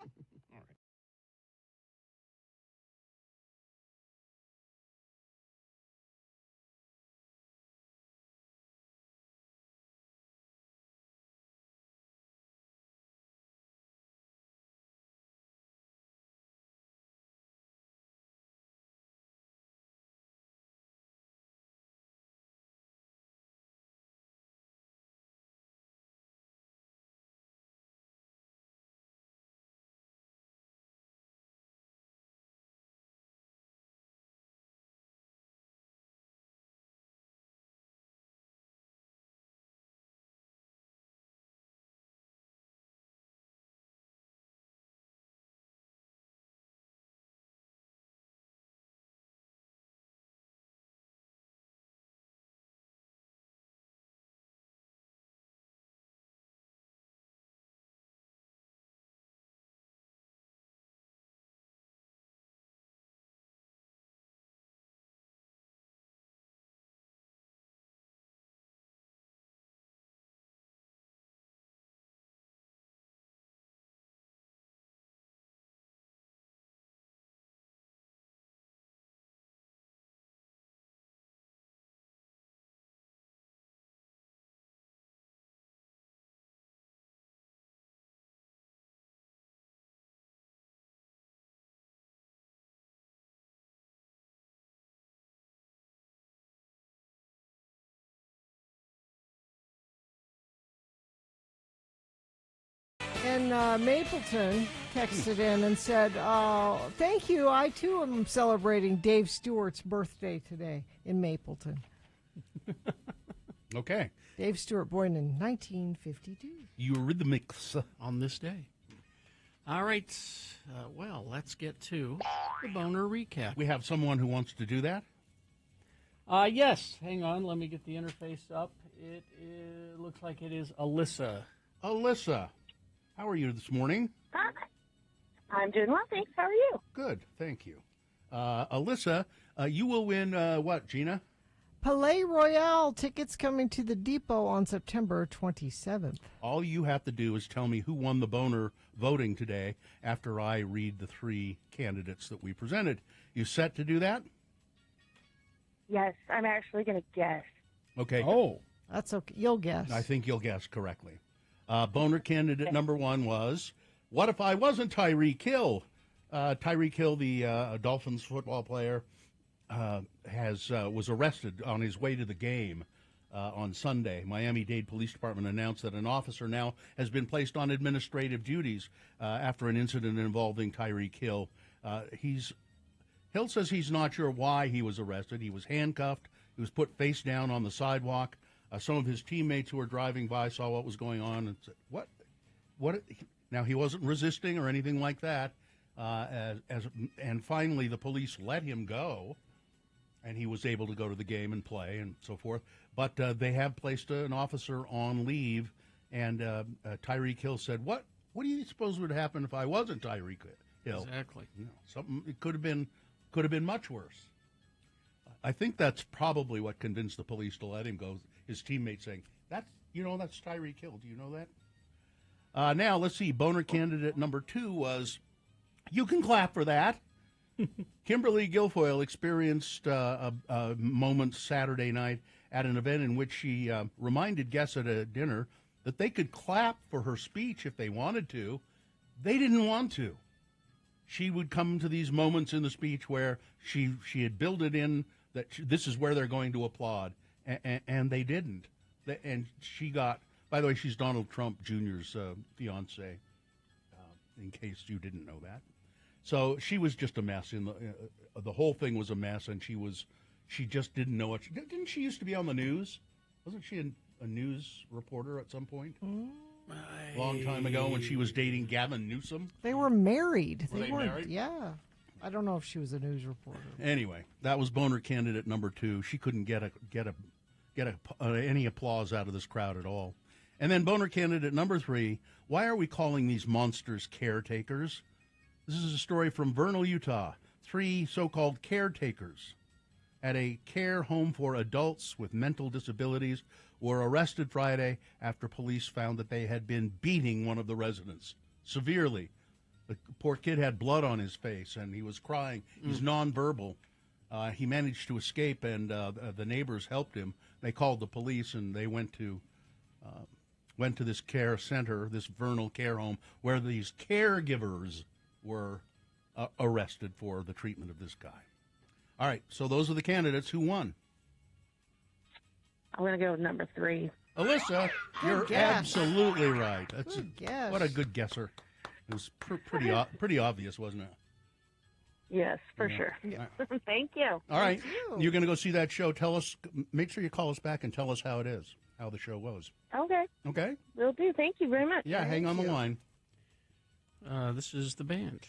And Mapleton texted in and said, thank you. I, too, am celebrating Dave Stewart's birthday today in Mapleton. Okay. Dave Stewart, born in 1952. Eurythmics on this day. All right. Well, let's get to the boner recap. We have someone who wants to do that? Yes. Hang on. Let me get the interface up. It looks like it is Alyssa. Alyssa, how are you this morning? Hi. I'm doing well, thanks. How are you? Good, thank you. Alyssa, you will win what, Gina? Palais Royale tickets coming to the Depot on September 27th. All you have to do is tell me who won the boner voting today after I read the 3 candidates that we presented. You set to do that? Yes, I'm actually going to guess. Okay. Oh. That's okay. You'll guess. I think you'll guess correctly. Boner candidate number 1 was, what if I wasn't Tyreek Hill? Tyreek Hill, the Dolphins football player, was arrested on his way to the game on Sunday. Miami-Dade Police Department announced that an officer now has been placed on administrative duties after an incident involving Tyreek Hill. Hill says he's not sure why he was arrested. He was handcuffed. He was put face down on the sidewalk. Some of his teammates who were driving by saw what was going on and said, what? Now, he wasn't resisting or anything like that. And finally, the police let him go, and he was able to go to the game and play and so forth. But they have placed an officer on leave, and Tyreek Hill said, what do you suppose would happen if I wasn't Tyreek Hill? Exactly. Something, it could have been much worse. I think that's probably what convinced the police to let him go. His teammates saying, that's Tyreek Hill. Do you know that? Now, let's see. Boner candidate number 2 was, you can clap for that. Kimberly Guilfoyle experienced a moment Saturday night at an event in which she reminded guests at a dinner that they could clap for her speech if they wanted to. They didn't want to. She would come to these moments in the speech where she had built it in that this is where they're going to applaud, and they didn't. And she got, by the way, she's Donald Trump Jr.'s fiance, in case you didn't know that. So she was just a mess. The whole thing was a mess, and she just didn't know what. Didn't she used to be on the news? Wasn't she a news reporter at some point? A long time ago when she was dating Gavin Newsom. They were married. Were they weren't, married? Yeah. I don't know if she was a news reporter. Anyway, that was boner candidate number 2. She couldn't get any applause out of this crowd at all. And then boner candidate number 3. Why are we calling these monsters caretakers? This is a story from Vernal, Utah. 3 so-called caretakers at a care home for adults with mental disabilities were arrested Friday after police found that they had been beating one of the residents severely. The poor kid had blood on his face, and he was crying. He's nonverbal. He managed to escape, and the neighbors helped him. They called the police, and they went to this care center, this Vernal care home, where these caregivers were arrested for the treatment of this guy. All right, so those are the candidates. Who won? I'm going to go with number 3. Alyssa, you're guess. absolutely right. That's Good guess. What a good guesser. It was pretty obvious, wasn't it? Yes, for sure. Thank you. All right, you're going to go see that show. Tell us. Make sure you call us back and tell us how it is, how the show was. Okay. Okay. Will do. Thank you very much. Yeah, hang on the line. This is the band.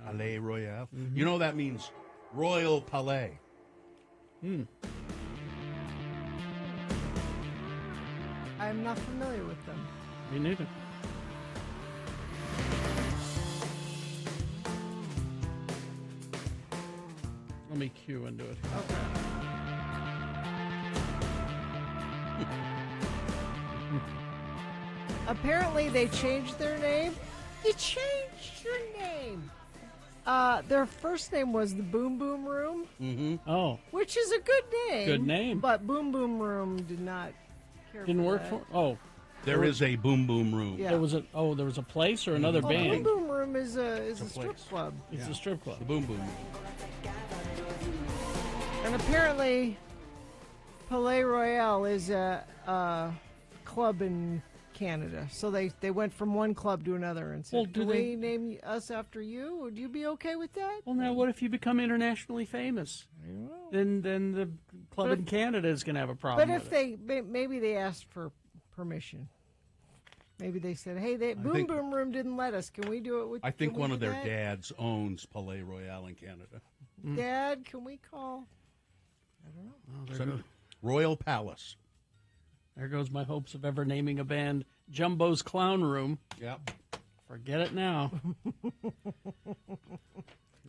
Palais Royale. You know that means Royal Palais. I'm not familiar with them. Me neither. Let me cue into it. Apparently, they changed their name. You changed your name. Their first name was the Boom Boom Room. Mm-hmm. Oh. Which is a good name. Good name. But Boom Boom Room did not care Didn't for work that. for. Oh. There is a Boom Boom Room. Yeah. There was a place or another Well, band. Boom Boom Room is a It's a strip place. club. It's a strip club. The Boom Boom. And apparently, Palais Royale is a club in Canada. So they went from one club to another and said, Well, do "Can they- we name us after you? Would you be okay with that?" Well, now what if you become internationally famous? Then the club But in if- Canada is going to have a problem. But if with it. maybe they asked for permission. Maybe they said, "Hey, Boom think- Boom Room didn't let us. Can we do it with?" I think can we one do of their that? dads owns Palais Royale in Canada. Dad, can we call? I don't know. Oh, there, Some- goes, Royal Palace. there goes my hopes of ever naming a band Jumbo's Clown Room. Yep. Forget it now.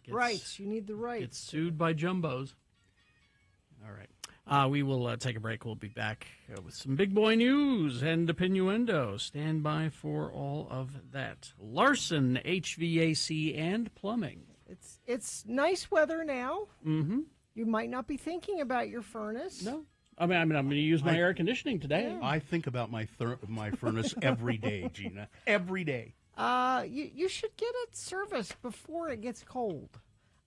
Rights. You need the rights. Gets sued by Jumbos. All right. We will take a break. We'll be back with some big boy news and opinioendo. Stand by for all of that. Larson HVAC and Plumbing. It's nice weather now. Mm-hmm. You might not be thinking about your furnace. No. I mean, I'm going to use my air conditioning today. I think about my furnace every day, Gina. Every day. You should get it serviced before it gets cold.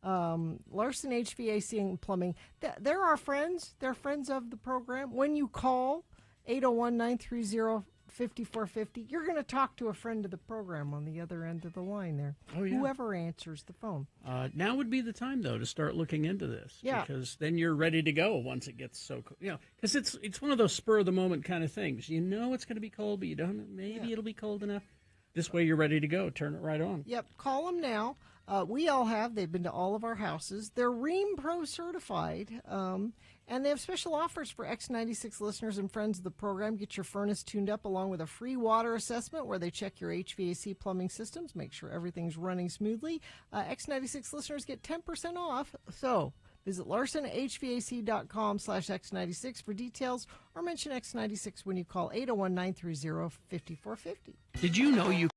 Larson HVAC and Plumbing. They're our friends. They're friends of the program. When you call 801-930-5450, you're going to talk to a friend of the program on the other end of the line there. Oh, yeah. Whoever answers the phone. Now would be the time, though, to start looking into this. Yeah. Because then you're ready to go once it gets so cold. Because it's one of those spur-of-the-moment kind of things. You know it's going to be cold, but you don't. Maybe it'll be cold enough. This way you're ready to go. Turn it right on. Yep. Call them now. We all have. They've been to all of our houses. They're Rheem Pro certified, and they have special offers for X96 listeners and friends of the program. Get your furnace tuned up along with a free water assessment where they check your HVAC plumbing systems, make sure everything's running smoothly. X96 listeners get 10% off. So visit LarsonHVAC.com/X96 for details or mention X96 when you call 801-930-5450. Did you know you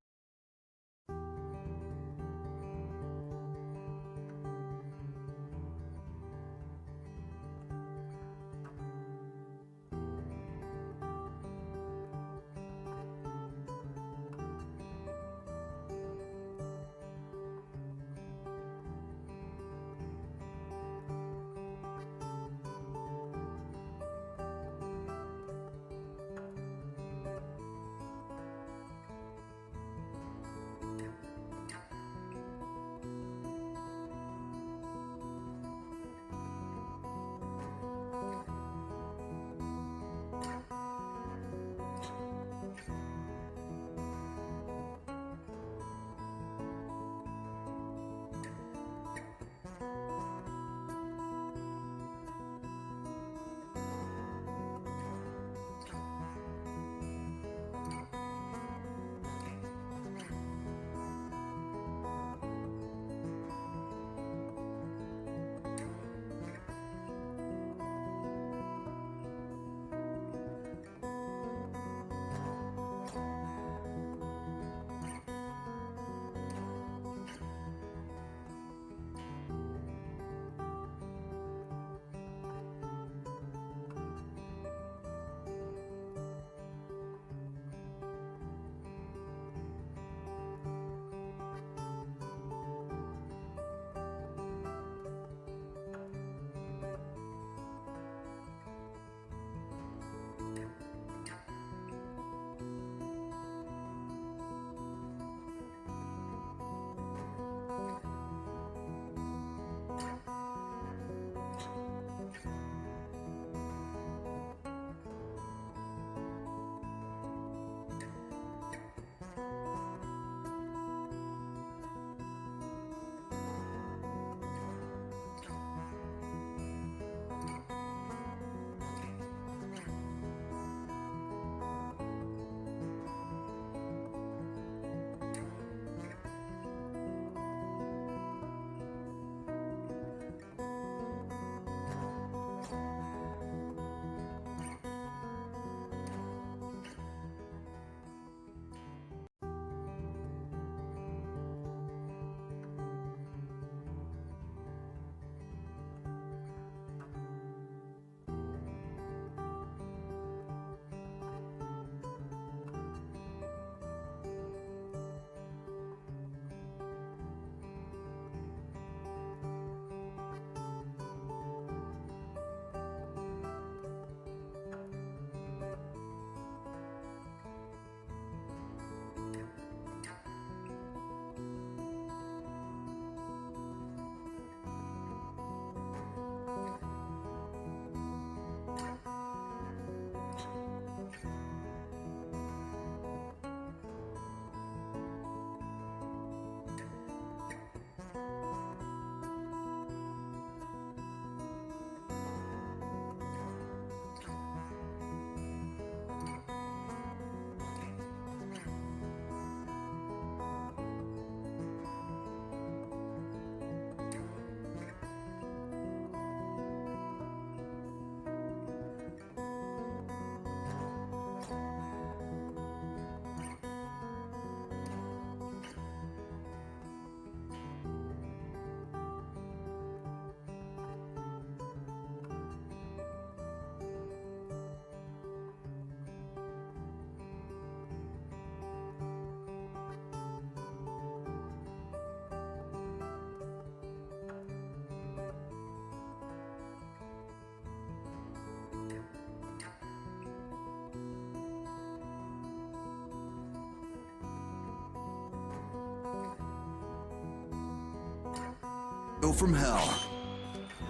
from Hell.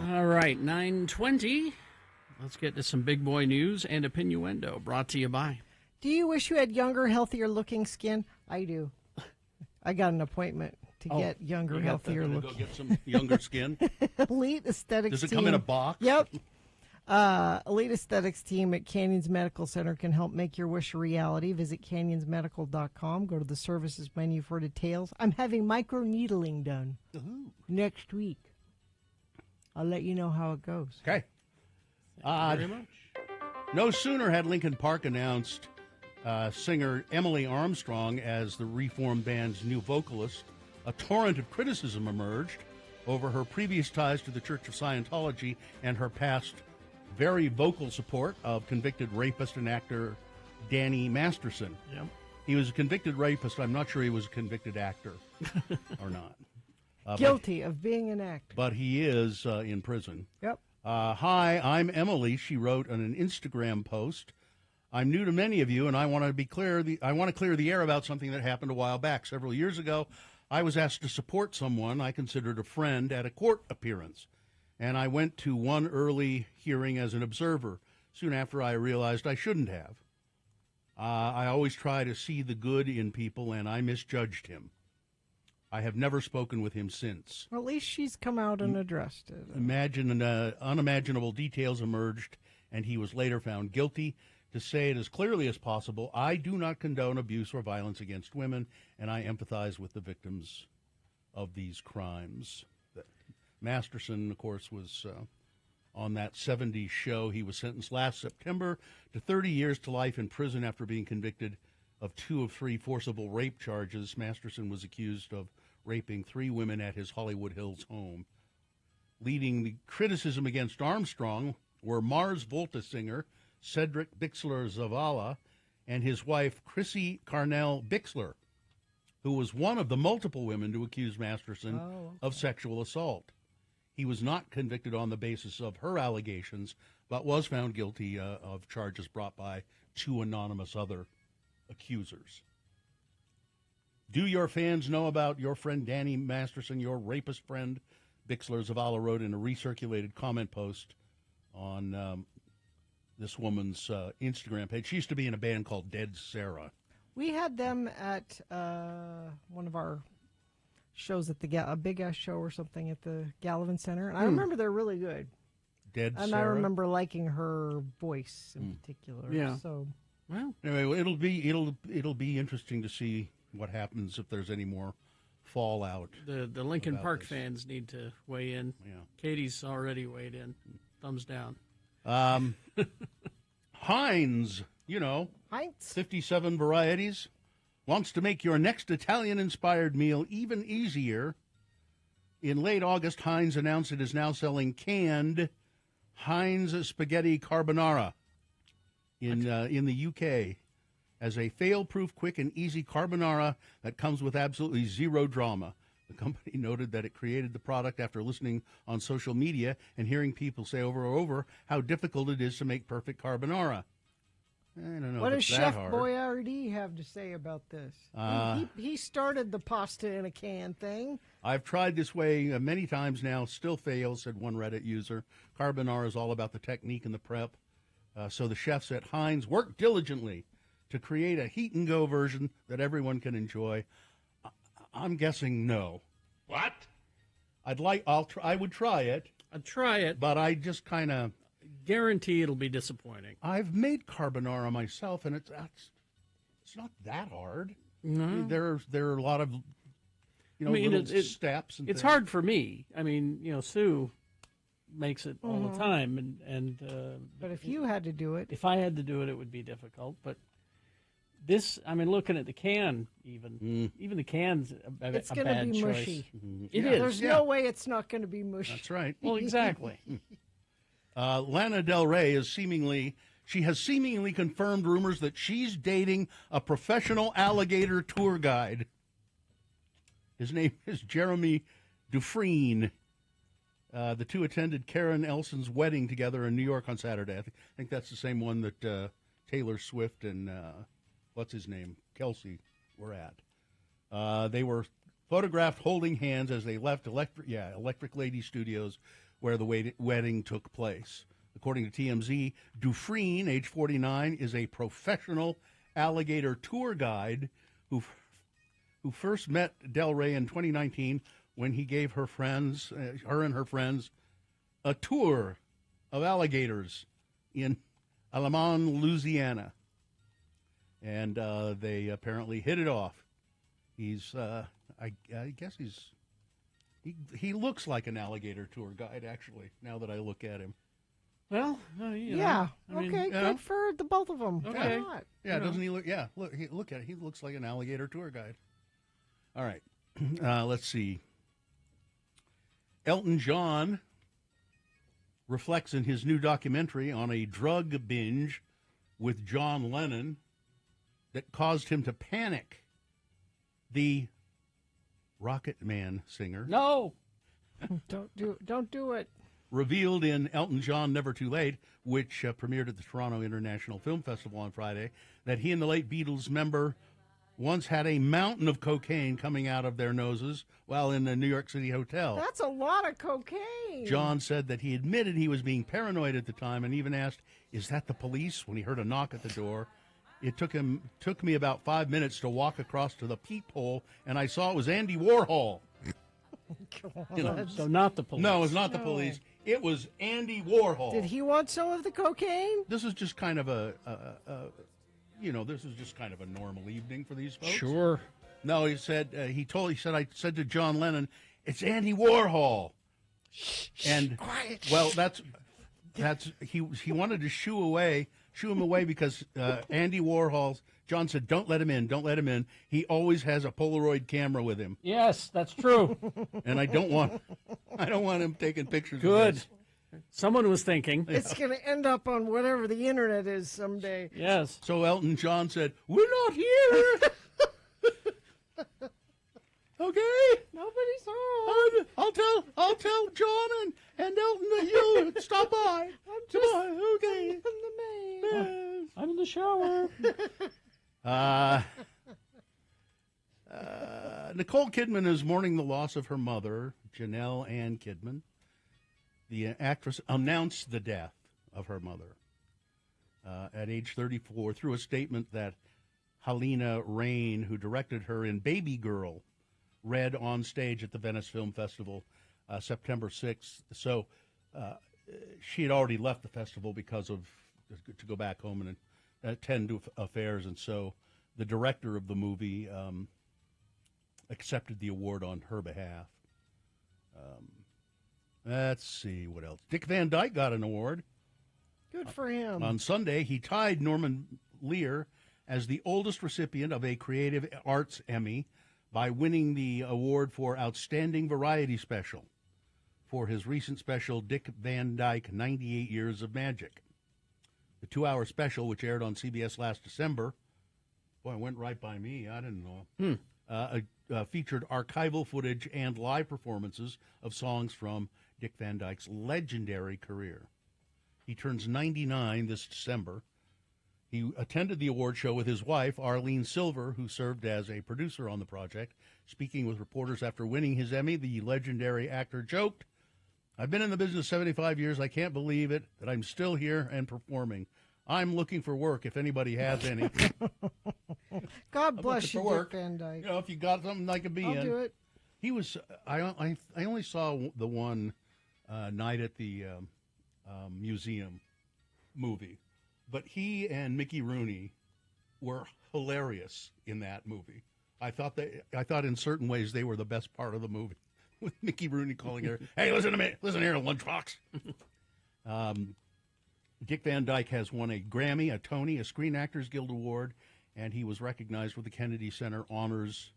All right, 9:20. Let's get to some big boy news and opinioendo brought to you by. Do you wish you had younger, healthier looking skin? I do. I got an appointment to get younger, healthier looking. Go get some younger skin. Elite Aesthetics Does it team. come in a box? Yep. Elite Aesthetics team at Canyons Medical Center can help make your wish a reality. Visit canyonsmedical.com. Go to the services menu for details. I'm having microneedling done next week. I'll let you know how it goes. Okay. Thank you very much. No sooner had Linkin Park announced singer Emily Armstrong as the reformed band's new vocalist, a torrent of criticism emerged over her previous ties to the Church of Scientology and her past very vocal support of convicted rapist and actor Danny Masterson. Yep. He was a convicted rapist. I'm not sure he was a convicted actor or not. Guilty of being an actor. But he is in prison. Yep. Hi, I'm Emily, she wrote on an Instagram post. I'm new to many of you, and I want to clear the air about something that happened a while back. Several years ago, I was asked to support someone I considered a friend at a court appearance, and I went to one early hearing as an observer. Soon after, I realized I shouldn't have. I always try to see the good in people, and I misjudged him. I have never spoken with him since. Well, at least she's come out and addressed it. Unimaginable details emerged, and he was later found guilty. To say it as clearly as possible, I do not condone abuse or violence against women, and I empathize with the victims of these crimes. Masterson, of course, was on that 70s show. He was sentenced last September to 30 years to life in prison after being convicted of 2 of 3 forcible rape charges. Masterson was accused of raping 3 women at his Hollywood Hills home. Leading the criticism against Armstrong were Mars Volta singer Cedric Bixler Zavala and his wife Chrissy Carnell Bixler, who was one of the multiple women to accuse Masterson of sexual assault. He was not convicted on the basis of her allegations, but was found guilty of charges brought by 2 anonymous other accusers. Do your fans know about your friend Danny Masterson, your rapist friend? Bixler Zavala wrote in a recirculated comment post on this woman's Instagram page. She used to be in a band called Dead Sarah. We had them at one of our shows at a big-ass show or something at the Gallivan Center. And I remember they're really good. Dead and Sarah? I remember liking her voice in particular. Yeah. So, well, anyway, it'll be interesting to see what happens if there's any more fallout. The Linkin about Park this. fans need to weigh in. Yeah. Katie's already weighed in. Thumbs down. Heinz, Heinz, 57 varieties, wants to make your next Italian-inspired meal even easier. In late August, Heinz announced it is now selling canned Heinz spaghetti carbonara in the UK as a fail-proof, quick, and easy carbonara that comes with absolutely zero drama. The company noted that it created the product after listening on social media and hearing people say over and over how difficult it is to make perfect carbonara. I don't know what if does it's that Chef hard. Boyardee have to say about this? He started the pasta in a can thing. I've tried this way many times now, still fails, said one Reddit user. Carbonara is all about the technique and the prep. So the chefs at Heinz worked diligently to create a heat-and-go version that everyone can enjoy. I'm guessing no. What? I would try it. I'd try it. But I just kind of guarantee it'll be disappointing. I've made carbonara myself, and it's not that hard. No. I mean, there are a lot of little steps. And it's things. hard for me. I mean, Sue makes it all the time, and but if you had to do it, if I had to do it, it would be difficult. But this, I mean, looking at the can, even the can's it's a going bad to be choice. mushy. It is. There's no way it's not going to be mushy. That's right. Well, exactly. Lana Del Rey has seemingly confirmed rumors that she's dating a professional alligator tour guide. His name is Jeremy Dufresne. The two attended Karen Elson's wedding together in New York on Saturday. I think that's the same one that Taylor Swift and what's his name, Kelsey, were at. They were photographed holding hands as they left Electric Lady Studios, where the wedding took place. According to TMZ, Dufresne, age 49, is a professional alligator tour guide who first met Del Rey in 2019 when he gave her and her friends, a tour of alligators in Alamon, Louisiana. And they apparently hit it off. He's, I guess he looks like an alligator tour guide, actually, now that I look at him. Well, yeah. Good for the both of them. Okay. Why not? Yeah, doesn't he look? Yeah, look at it. He looks like an alligator tour guide. All right, let's see. Elton John reflects in his new documentary on a drug binge with John Lennon that caused him to panic. The Rocket Man singer. No. Don't do it. Revealed in Elton John Never Too Late, which premiered at the Toronto International Film Festival on Friday, that he and the late Beatles member once had a mountain of cocaine coming out of their noses while in a New York City hotel. That's a lot of cocaine. John said that he admitted he was being paranoid at the time and even asked, "Is that the police?" when he heard a knock at the door. It took me about 5 minutes to walk across to the peephole, and I saw it was Andy Warhol. So not the police. No, it was not the police. It was Andy Warhol. Did he want some of the cocaine? This is just kind of this is just kind of a normal evening for these folks. Sure. No, he said I said to John Lennon, "It's Andy Warhol." And quiet. Well, that's he wanted to shoo him away because Andy Warhol. John said, "Don't let him in. Don't let him in. He always has a Polaroid camera with him." Yes, that's true. And I don't want him taking pictures. Good. Of this. Someone was thinking. It's going to end up on whatever the internet is someday. Yes. So Elton John said, "We're not here." Okay. Nobody's home. I'll tell John and Elton that you stop by. I'm just Come on, okay. in the main. I'm in the shower. Nicole Kidman is mourning the loss of her mother, Janelle Ann Kidman. The actress announced the death of her mother at age 34 through a statement that Helena Rain, who directed her in Baby Girl, read on stage at the Venice Film Festival September 6th. So she had already left the festival because of to go back home and attend to affairs, and so the director of the movie accepted the award on her behalf. Let's see what else. Dick Van Dyke got an award. Good for him. On Sunday, he tied Norman Lear as the oldest recipient of a Creative Arts Emmy by winning the award for Outstanding Variety Special for his recent special, Dick Van Dyke, 98 Years of Magic. The 2-hour special, which aired on CBS last December, boy, it went right by me. I didn't know. Featured archival footage and live performances of songs from Dick Van Dyke's legendary career. He turns 99 this December. He attended the award show with his wife, Arlene Silver, who served as a producer on the project. Speaking with reporters after winning his Emmy, the legendary actor joked, "I've been in the business 75 years. I can't believe it that I'm still here and performing. I'm looking for work if anybody has any." God bless you, Dick Van Dyke. You know, if you got something I could be in. I'll do it. He was. I only saw the one Night at the Museum movie, but he and Mickey Rooney were hilarious in that movie. I thought in certain ways they were the best part of the movie, with Mickey Rooney calling her, "Hey, listen to me, listen here, lunchbox." Dick Van Dyke has won a Grammy, a Tony, a Screen Actors Guild Award, and he was recognized with the Kennedy Center Honors,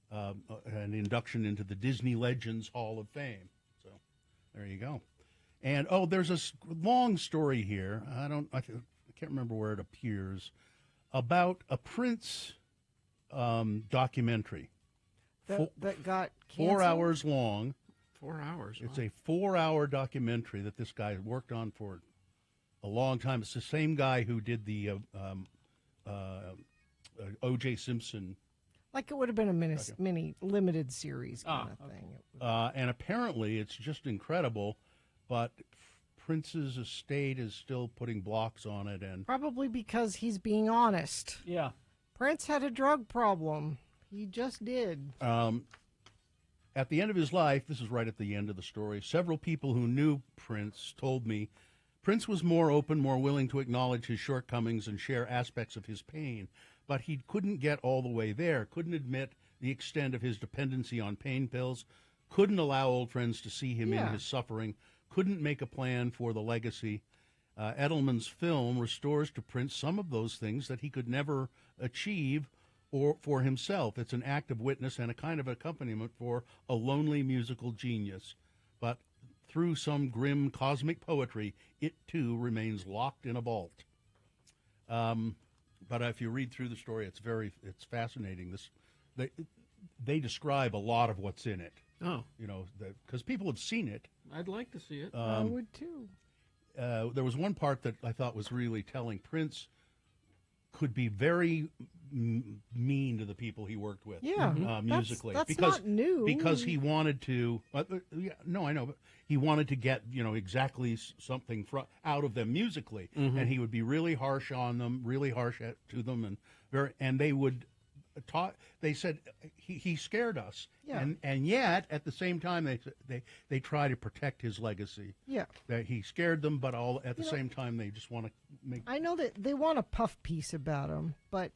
an induction into the Disney Legends Hall of Fame. So there you go. And there's a long story here. I can't remember where it appears, about a Prince documentary that got canceled? 4 hours long. 4 hours. It's a 4-hour documentary that this guy worked on for a long time. It's the same guy who did the O.J. Simpson Like it would have been a mini limited series kind of thing. And apparently it's just incredible, but Prince's estate is still putting blocks on it. And Probably because he's being honest. Yeah. Prince had a drug problem. He just did. At the end of his life, this is right at the end of the story, several people who knew Prince told me Prince was more open, more willing to acknowledge his shortcomings and share aspects of his pain, but he couldn't get all the way there, couldn't admit the extent of his dependency on pain pills, couldn't allow old friends to see him in his suffering, couldn't make a plan for the legacy. Edelman's film restores to Prince some of those things that he could never achieve or for himself. It's an act of witness and a kind of accompaniment for a lonely musical genius. But through some grim cosmic poetry, it too remains locked in a vault. But if you read through the story, it's fascinating. They describe a lot of what's in it. Oh, because people have seen it. I'd like to see it. I would too. There was one part that I thought was really telling. Prince could be very mean to the people he worked with, musically. That's because not new. Because he wanted to. I know, but he wanted to get exactly something out of them musically, and he would be really harsh on them, really harsh to them, and they would talk. They said he scared us, and yet at the same time they try to protect his legacy. Yeah, that he scared them, but at the same time they just want to make. I know that they want a puff piece about him, but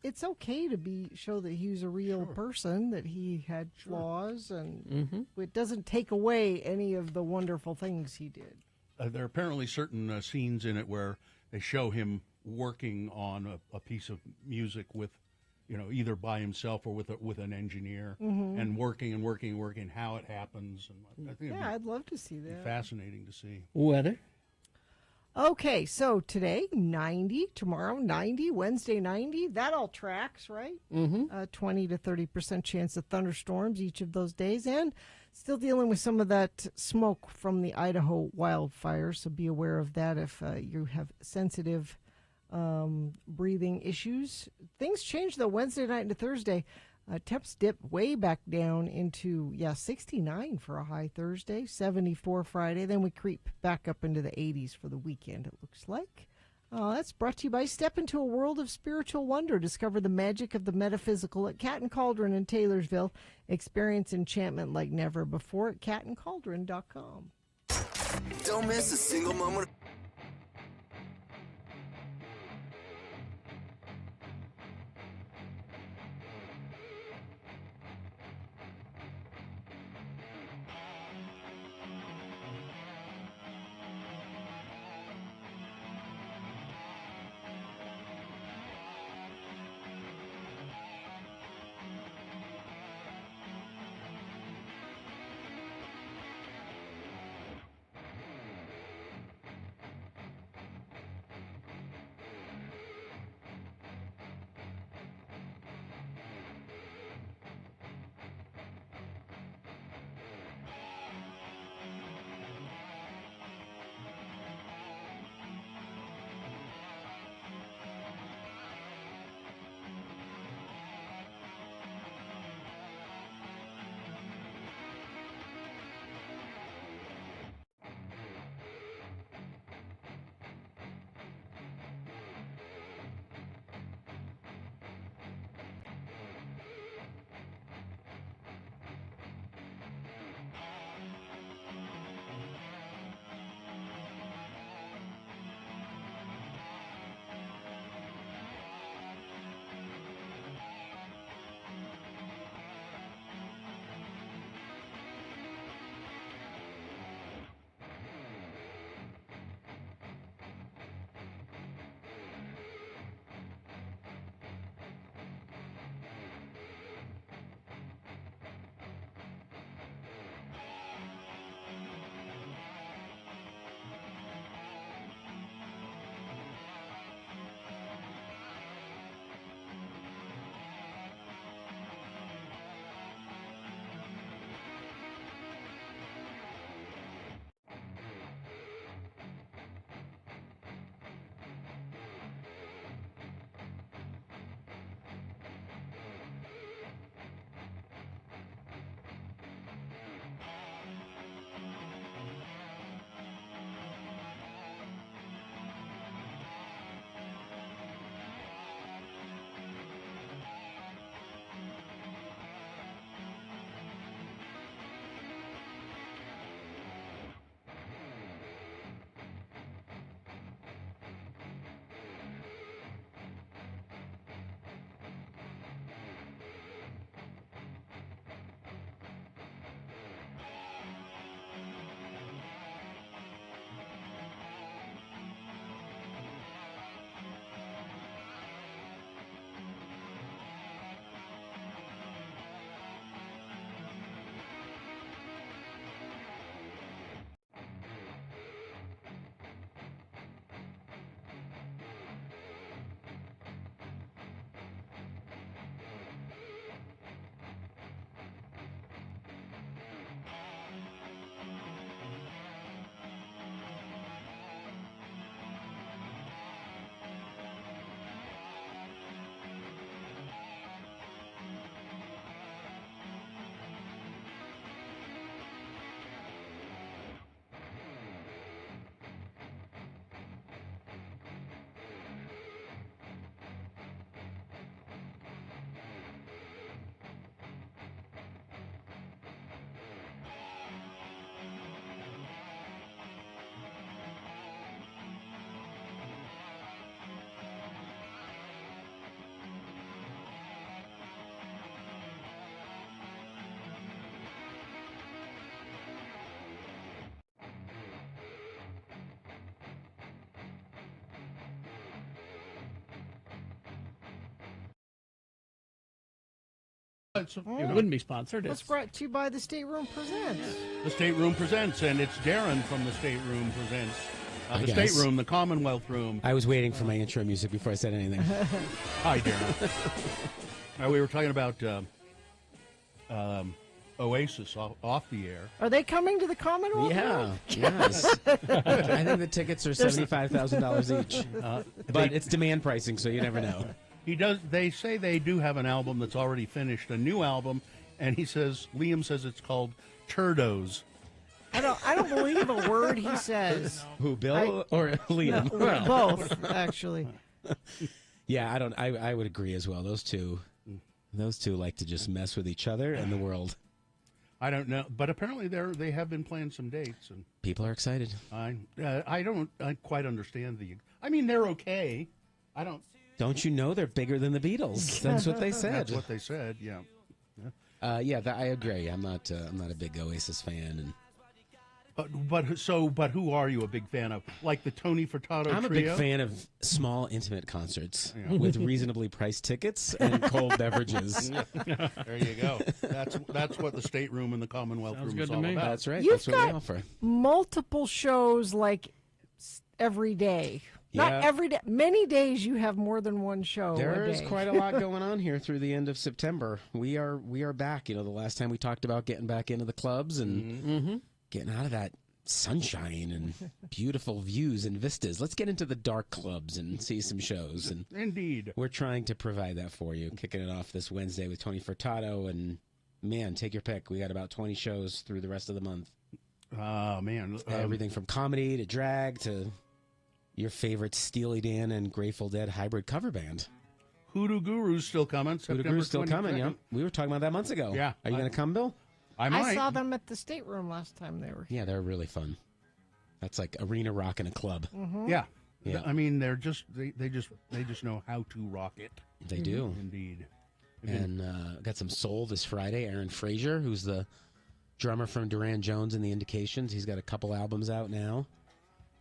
it's okay to show that he was a real person, that he had flaws, and it doesn't take away any of the wonderful things he did. There are apparently certain scenes in it where they show him working on a piece of music with, either by himself or with an engineer, and working, how it happens. And I think I'd love to see that. Fascinating to see. Weather. Okay, so today 90, tomorrow 90, Wednesday 90. That all tracks, right? 20 to 30% chance of thunderstorms each of those days, and still dealing with some of that smoke from the Idaho wildfires. So be aware of that if you have sensitive breathing issues. Things change though Wednesday night into Thursday. Temps dip way back down into 69 for a high Thursday, 74 Friday. Then we creep back up into the 80s for the weekend, it looks like. That's brought to you by Step into a World of Spiritual Wonder. Discover the magic of the metaphysical at Cat and Cauldron in Taylorsville. Experience enchantment like never before at catandcauldron.com. Don't miss a single moment. It wouldn't be sponsored. It's brought to you by the Stateroom Presents. The Stateroom Presents, and it's Darren from the Stateroom Presents. Hi, The guys. Stateroom, the Commonwealth Room. I was waiting for my intro music before I said anything. Hi, Darren. We were talking about Oasis off the air. Are they coming to the Commonwealth? Yeah, yes. I think the tickets are $75,000 each, but it's demand pricing, so you never know. He does. They say they do have an album that's already finished, a new album, and Liam says it's called Turdos. I don't believe a word he says. Who, Bill or Liam? No, both, actually. Yeah, I would agree as well. Those two like to just mess with each other and the world. I don't know, but apparently they have been playing some dates, and People are excited. I don't quite understand I mean, they're okay. I don't. Don't you know they're bigger than the Beatles? That's what they said. That's what they said. Yeah. I agree. I'm not a big Oasis fan, and But who are you a big fan of? Like the Tony Furtado I'm a trio? big fan of small, intimate concerts Yeah. with reasonably priced tickets and cold beverages. There you go. That's what the Stateroom and the Commonwealth Sounds Room good is to all me. about. That's right. You've That's what we got offer. multiple shows like every day. Not Yeah. every day. Many days you have more than one show. There a is day. quite a lot going on here through the end of September. We are back. You know, the last time we talked about getting back into the clubs and getting out of that sunshine and beautiful views and vistas. Let's get into the dark clubs and see some shows. And Indeed. we're trying to provide that for you. Kicking it off this Wednesday with Tony Furtado, and man, take your pick. We got about 20 shows through the rest of the month. Oh man, Everything from comedy to drag to your favorite Steely Dan and Grateful Dead hybrid cover band. Hoodoo Guru's still coming. Hoodoo September Guru's still coming, 22nd. yeah. We were talking about that months ago. Yeah. Are you going to come, Bill? I might. I saw them at the Stateroom last time they were here. Yeah, they're really fun. That's like arena rock in a club. Yeah. Yeah. I mean, they're just they just know how to rock it. They do. Indeed. And got some soul this Friday. Aaron Frazier, who's the drummer from Duran Jones and the Indications. He's got a couple albums out now.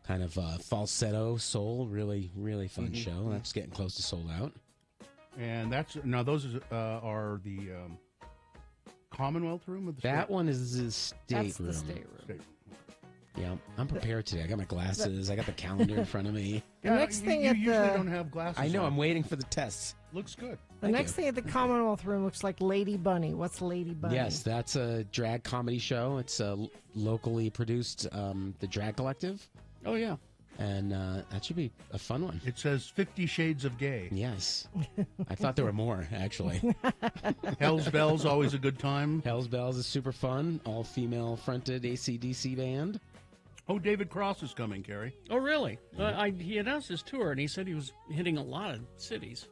Kind of falsetto soul. Really, really fun show. That's getting close to sold out. And those are the Commonwealth Room or the That State? one is the state That's room. the Stateroom. Yeah, I'm prepared today. I got my glasses. I got the calendar in front of me. The next thing you at usually the don't have glasses. I know. on. I'm waiting for the tests. Looks good. the next thing at the Commonwealth Room looks like Lady Bunny. What's Lady Bunny? Yes, that's a drag comedy show. It's locally produced, the Drag Collective. Oh, yeah. And that should be a fun one. It says 50 Shades of Gay. Yes. I thought there were more, actually. Hell's Bells, always a good time. Hell's Bells is super fun. All-female fronted AC/DC band. Oh, David Cross is coming, Carrie. Oh, really? He announced his tour, and he said he was hitting a lot of cities.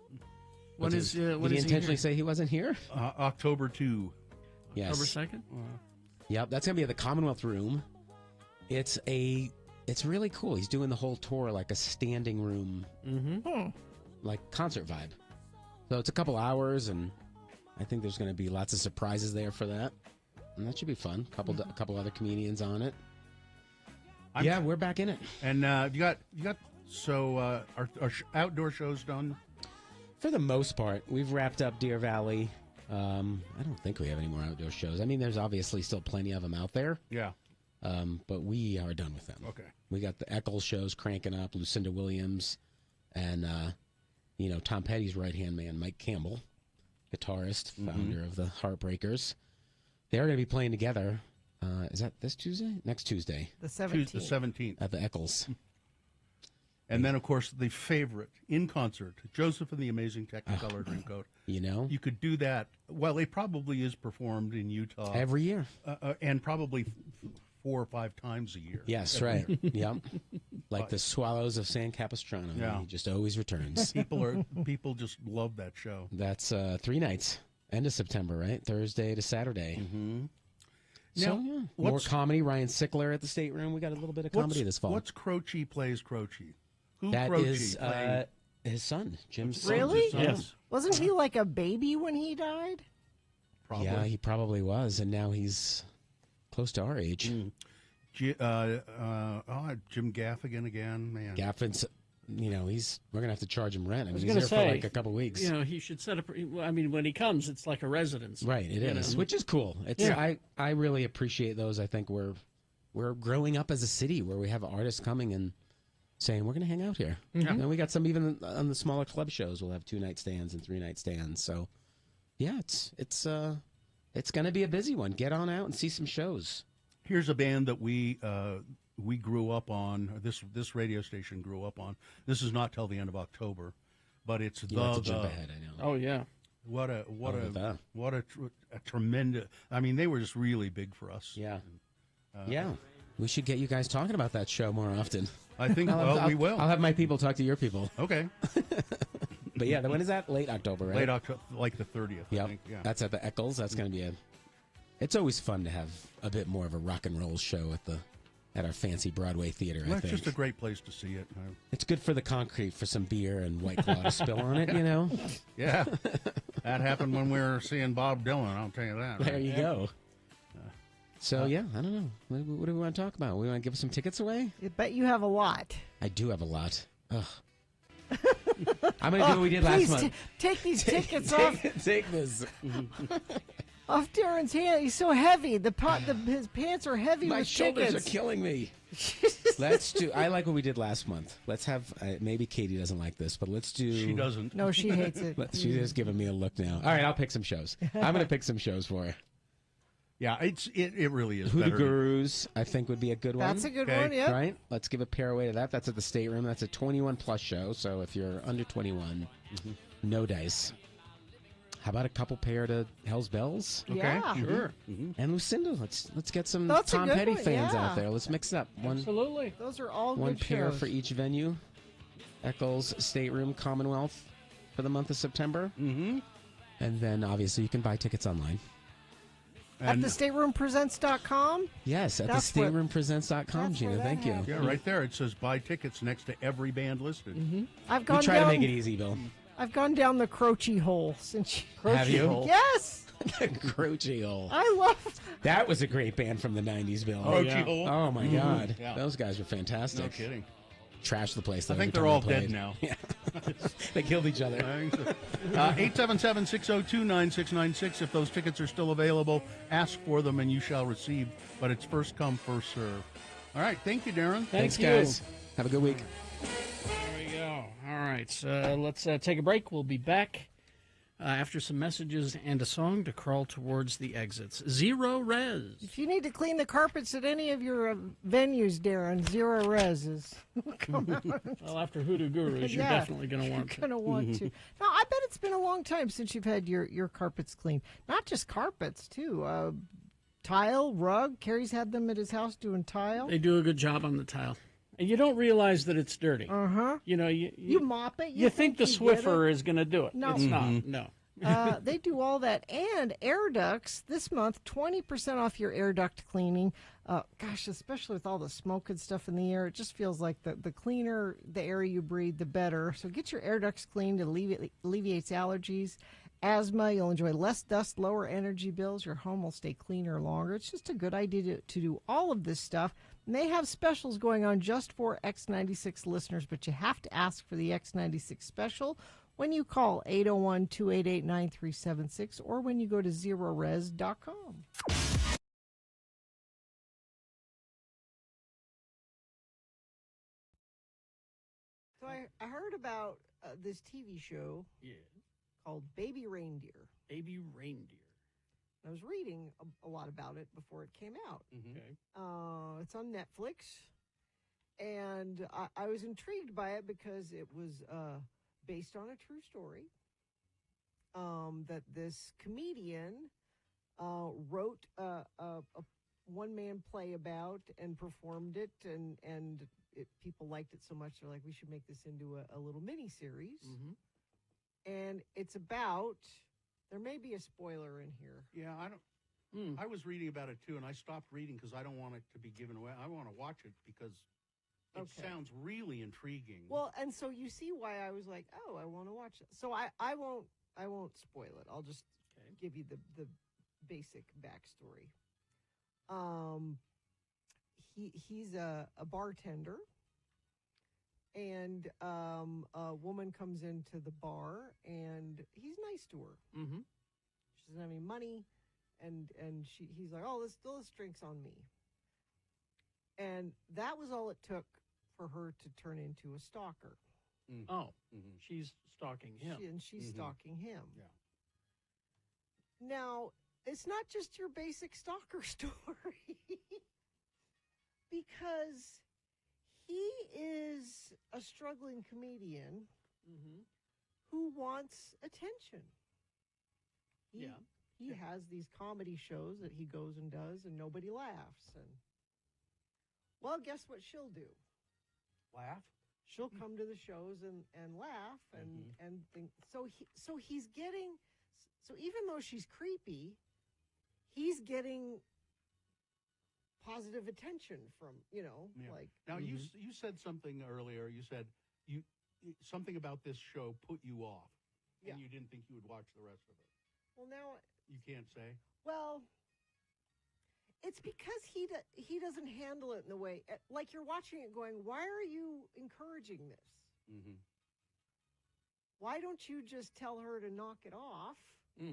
What Did is he he intentionally here? say he wasn't here? October 2. Yes. October 2nd? Yep, that's going to be at the Commonwealth Room. It's really cool. He's doing the whole tour like a standing room, like concert vibe. So it's a couple hours, and I think there's going to be lots of surprises there for that. And that should be fun. A couple other comedians on it. Yeah, we're back in it. And you got our outdoor shows done? For the most part, we've wrapped up Deer Valley. I don't think we have any more outdoor shows. I mean, there's obviously still plenty of them out there. Yeah. But we are done with them. Okay. We got the Eccles shows cranking up, Lucinda Williams, and Tom Petty's right-hand man, Mike Campbell, guitarist, founder of the Heartbreakers. They're going to be playing together. Is that this Tuesday? Next Tuesday. The 17th. The 17th. At the Eccles. And then, of course, the favorite in concert, Joseph and the Amazing Technicolor Dreamcoat. You know? You could do that. Well, it probably is performed in Utah. Every year. And probably 4 or 5 times a year. Yes, right. Yep. Like the Swallows of San Capistrano. Yeah. He just always returns. People just love that show. That's 3 nights. End of September, right? Thursday to Saturday. Mm-hmm. So, Now, yeah. More comedy. Ryan Sickler at the Stateroom. We got a little bit of comedy this fall. What's Croce plays Croce? Who That Croce is playing? his son, Jim's son. Really? His son? Yes. Wasn't he like a baby when he died? Probably. Yeah, he probably was, and now he's close to our age. Jim Gaffigan again, man. Gaffin's we're gonna have to charge him rent. I was mean, going he's to there say, for like a couple weeks. He should set up. I mean, when he comes, it's like a residence. Right, it is, which is cool. It's I really appreciate those. I think we're growing up as a city where we have artists coming and saying we're going to hang out here. Mhm. And we got some even on the smaller club shows. We'll have 2-night stands and 3-night stands. So, yeah, it's going to be a busy one. Get on out and see some shows. Here's a band that we grew up on. This radio station grew up on. This is not till the end of October, but it's You like to jump ahead, I know. Oh yeah. What a tremendous. I mean, they were just really big for us. Yeah. Yeah. We should get you guys talking about that show more often. I think we will. I'll have my people talk to your people. Okay. But yeah, when is that? Late October, right? Late October, like the 30th. Yep. I think. Yeah. That's at the Eccles. That's going to be it's always fun to have a bit more of a rock and roll show at our fancy Broadway theater, I That's think. just a great place to see it. It's good for the concrete for some beer and White Claw to spill on it, Yeah. That happened when we were seeing Bob Dylan, I'll tell you that. There you go. So, yeah, I don't know. What do we want to talk about? We want to give some tickets away? I bet you have a lot. I do have a lot. Ugh. I'm going to do what we did last month. Take these tickets off. Take this. Off Darren's hand. He's so heavy. His pants are heavy My with shoulders tickets. are killing me. Let's do. I like what we did last month. Let's have. Maybe Katie doesn't like this, but let's do. She doesn't. No, she hates it. She's just giving me a look now. All right, I'll pick some shows. I'm going to pick some shows for her. Yeah, it really is. Hoodoo better. Gurus, I think, would be a good one. That's a good one, yeah. Right? Let's give a pair away to that. That's at the Stateroom. That's a 21-plus show, so if you're under 21, no dice. How about a couple pair to Hell's Bells? Okay, yeah. Sure. And Lucinda. Let's get some That's a Tom good Petty one, fans yeah. out there. Let's mix it up. Absolutely. Those are all One good pair shows. for each venue. Eccles, Stateroom, Commonwealth for the month of September. Mm-hmm. And then, obviously, you can buy tickets online. At thestateroompresents.com? Yes, at That's where- thestateroompresents.com, that's Gina. where that Thank you. happens. Yeah, right there. It says buy tickets next to every band listed. I've We gone try down, to make it easy, Bill. I've gone down the Croce hole since you... Have you? hole? Yes! Croce Hole. I love... That was a great band from the 90s, Bill. Oh, yeah. Hole. Oh, my God. Yeah. Those guys were fantastic. No kidding. Trashed the place. I though, think every they're all time they dead played. now. Yeah. They killed each other. 877-602-9696. If those tickets are still available, ask for them and you shall receive. But it's first come, first serve. All right. Thank you, Darren. Thanks, you. guys. Have a good week. There we go. All right. So let's take a break. We'll be back after some messages and a song to crawl towards the exits. Zero Res. If you need to clean the carpets at any of your venues, Darren, Zero Res is... Come out. Well, after Hoodoo Gurus, you're Yeah, definitely going to want to. You're going to want to. Now, I bet it's been a long time since you've had your carpets cleaned. Not just carpets, too. Tile, rug. Carrie's had them at his house doing tile. They do a good job on the tile. And you don't realize that it's dirty. Uh-huh. You know, You mop it. you think the you get Swiffer it. is going to do it. No. It's not. No. They do all that. And air ducts, this month, 20% off your air duct cleaning. Gosh, especially with all the smoke and stuff in the air, it just feels like the cleaner the air you breathe, the better. So get your air ducts cleaned. It alleviates allergies, asthma. You'll enjoy less dust, lower energy bills. Your home will stay cleaner longer. It's just a good idea to do all of this stuff. And they have specials going on just for X96 listeners, but you have to ask for the X96 special when you call 801-288-9376 or when you go to zerores.com. So I heard about this TV show called Baby Reindeer. Baby Reindeer. I was reading a lot about it before it came out. Okay. It's on Netflix, and I was intrigued by it because it was based on a true story that this comedian wrote a one-man play about and performed it, and people liked it so much they're like, we should make this into a little mini-series. And it's about... There may be a spoiler in here. Yeah, I don't. I was reading about it too, and I stopped reading because I don't want it to be given away. I want to watch it because it sounds really intriguing. Well, and so you see why I was like, oh, I want to watch it. So I won't spoil it. I'll just give you the basic backstory. He's a bartender, And a woman comes into the bar, and he's nice to her. Mm-hmm. She doesn't have any money, and he's like, "Oh, this drink's on me." And that was all it took for her to turn into a stalker. Oh, she's stalking him. She's stalking him. Yeah. Now, it's not just your basic stalker story, because he is a struggling comedian who wants attention. He has these comedy shows that he goes and does, and nobody laughs. And well, guess what she'll do? Laugh? She'll come to the shows and laugh and think. So he's getting. So even though she's creepy, he's getting positive attention from, like. Now, you said something earlier. You said something about this show put you off, and you didn't think you would watch the rest of it. Well, now. You can't say? Well, it's because he doesn't handle it in the way, like you're watching it going, why are you encouraging this? Mm-hmm. Why don't you just tell her to knock it off? I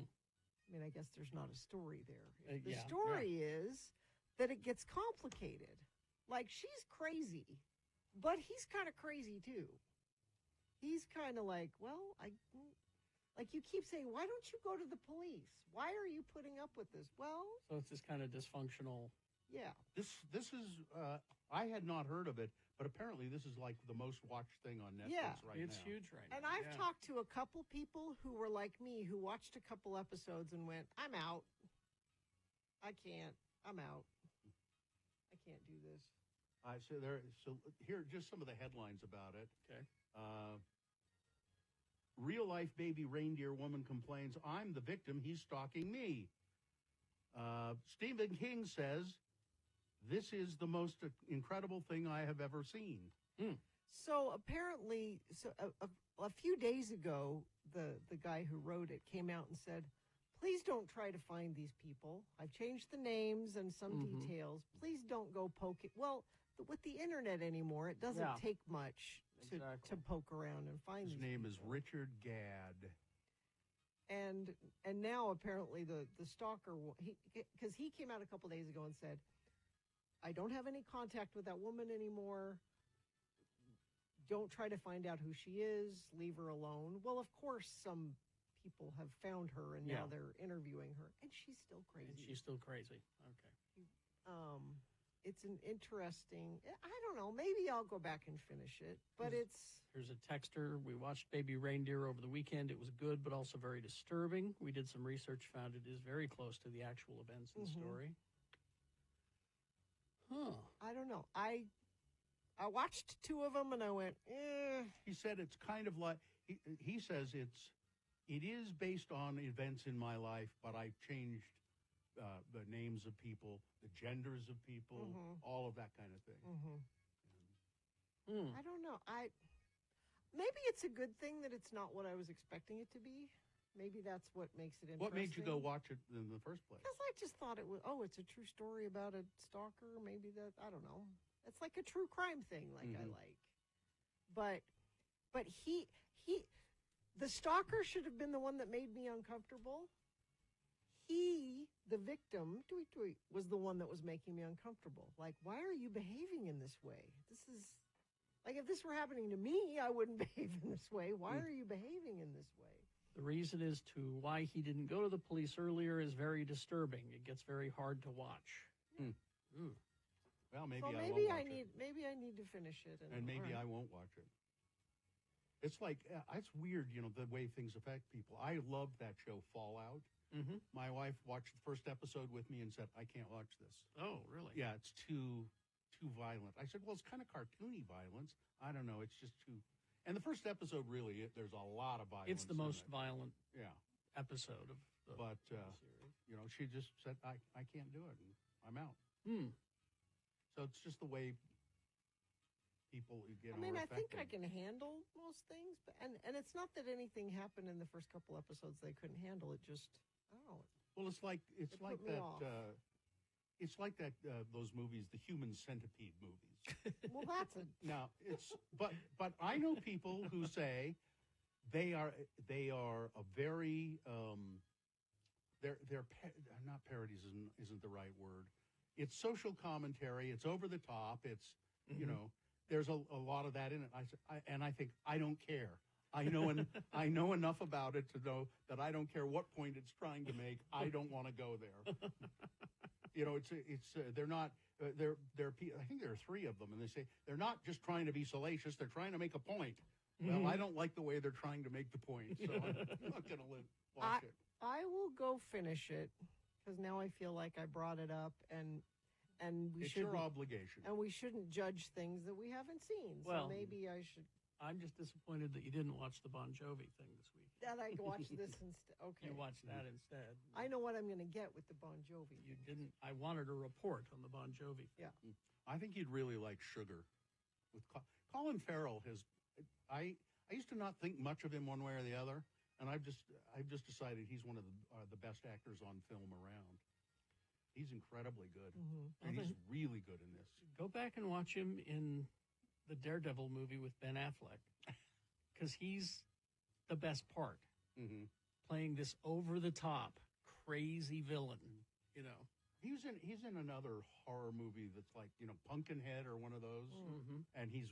mean, I guess there's not a story there. The story is that it gets complicated. Like, she's crazy, but he's kind of crazy too. He's kind of like, well, like you keep saying, why don't you go to the police? Why are you putting up with this? Well, so it's this kind of dysfunctional. Yeah. This is I had not heard of it, but apparently this is like the most watched thing on Netflix right now. It's huge right now. and I've talked to a couple people who were like me, who watched a couple episodes and went, I'm out. I can't. I'm out. I can't do this. So here are just some of the headlines about it. Okay. Real life baby reindeer woman complains, I'm the victim, he's stalking me. Stephen King says, this is the most incredible thing I have ever seen. So apparently, a few days ago, the guy who wrote it came out and said, please don't try to find these people. I've changed the names and some details. Please don't go poking. Well, with the internet anymore, it doesn't take much to poke around and find His these name people. is Richard Gadd. And now apparently the stalker, because he came out a couple days ago and said, I don't have any contact with that woman anymore. Don't try to find out who she is. Leave her alone. Well, of course, some people have found her, and now they're interviewing her, and she's still crazy. And she's still crazy. Okay. It's an interesting. I don't know. Maybe I'll go back and finish it, but Here's a texter. We watched Baby Reindeer over the weekend. It was good, but also very disturbing. We did some research, found it is very close to the actual events in the story. Huh. I don't know. I watched two of them and I went, eh. He said it's kind of like, he says it is based on events in my life, but I've changed the names of people, the genders of people, all of that kind of thing. I don't know. Maybe it's a good thing that it's not what I was expecting it to be. Maybe that's what makes it interesting. What made you go watch it in the first place? Because I just thought it was, it's a true story about a stalker. Maybe that, I don't know. It's like a true crime thing like I like. But the stalker should have been the one that made me uncomfortable. He, the victim, was the one that was making me uncomfortable. Like, why are you behaving in this way? This is, like, if this were happening to me, I wouldn't behave in this way. Why are you behaving in this way? The reason as to why he didn't go to the police earlier is very disturbing. It gets very hard to watch. Well, maybe So I maybe won't I watch need it. maybe I need to finish it, And maybe all I right. won't watch it. It's like, it's weird, the way things affect people. I loved that show, Fallout. My wife watched the first episode with me and said, I can't watch this. Oh, really? Yeah, it's too violent. I said, well, it's kind of cartoony violence. I don't know, it's just too... And the first episode, really, there's a lot of violence. It's the most violent episode of the But, she just said, I can't do it, and I'm out. So it's just the way people get I mean, I think affected. I can handle most things, but and it's not that anything happened in the first couple episodes they couldn't handle. It just, I don't know. Well, it's like put me that. off. It's like that those movies, the Human Centipede movies. Well, that's a Now it's but I know people who say they are a very they're not parodies isn't the right word. It's social commentary. It's over the top. It's you know there's a lot of that in it. I think I don't care. I know enough about it to know that I don't care what point it's trying to make. I don't want to go there. You know, they're not. I think there are three of them, and they say they're not just trying to be salacious. They're trying to make a point. Well, I don't like the way they're trying to make the point, so I'm not going to watch it. I will go finish it because now I feel like I brought it up, and we It's should your obligation. and we shouldn't judge things that we haven't seen. Well, so maybe I should. I'm just disappointed that you didn't watch the Bon Jovi thing this week. That I watch this instead. Okay. You watched that instead. I know what I'm going to get with the Bon Jovi. You didn't. I wanted a report on the Bon Jovi. Yeah. I think you'd really like Sugar. With Colin Farrell has. I used to not think much of him one way or the other, and I've just decided he's one of the best actors on film around. He's incredibly good, and he's really good in this. Go back and watch him in the Daredevil movie with Ben Affleck, because he's the best part, playing this over-the-top, crazy villain. You know, he's in another horror movie that's like Pumpkinhead or one of those, and he's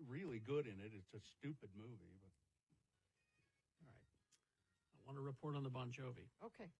really good in it. It's a stupid movie, but all right. I want to report on the Bon Jovi. Okay.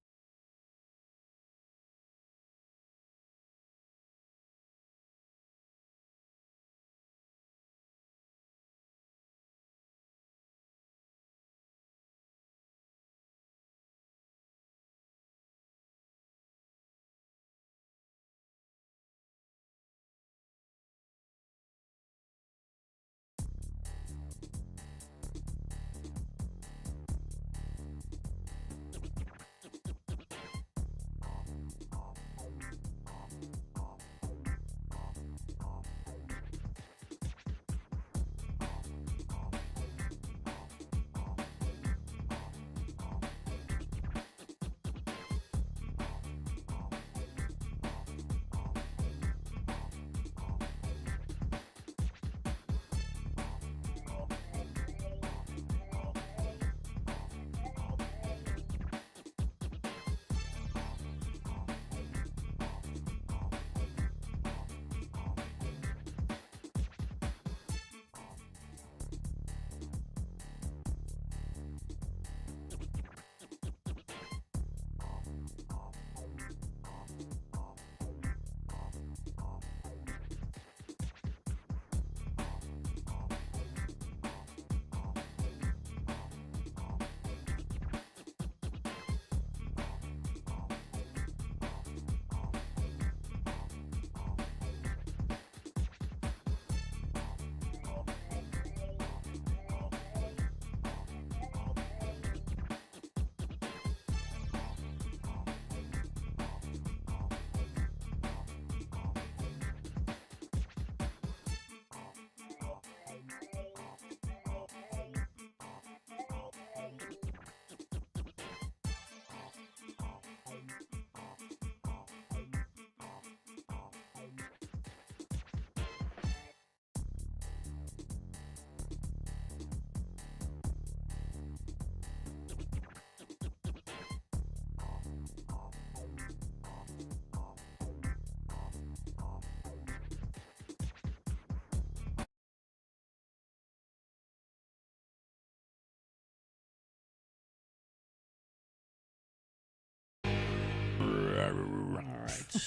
All right.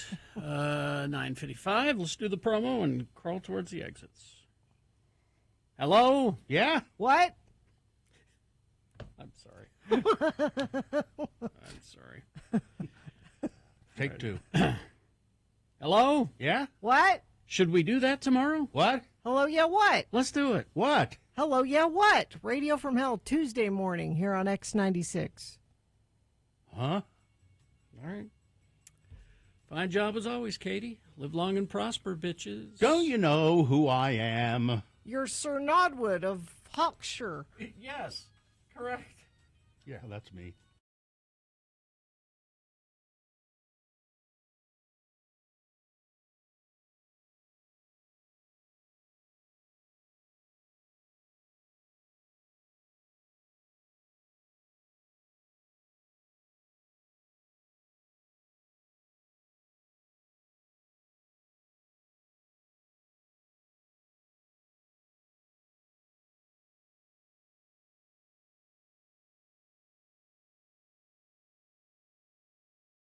9:55. Let's do the promo and crawl towards the exits. Hello? Yeah? What? I'm sorry. I'm sorry. Take two. Hello? Yeah? What? Should we do that tomorrow? What? Hello, yeah, what? Let's do it. What? Hello, yeah, what? Radio from Hell, Tuesday morning here on X96. Huh? All right. Fine job as always, Katie. Live long and prosper, bitches. Don't you know who I am? You're Sir Nodwood of Hawkshire. Yes, correct. Yeah, that's me.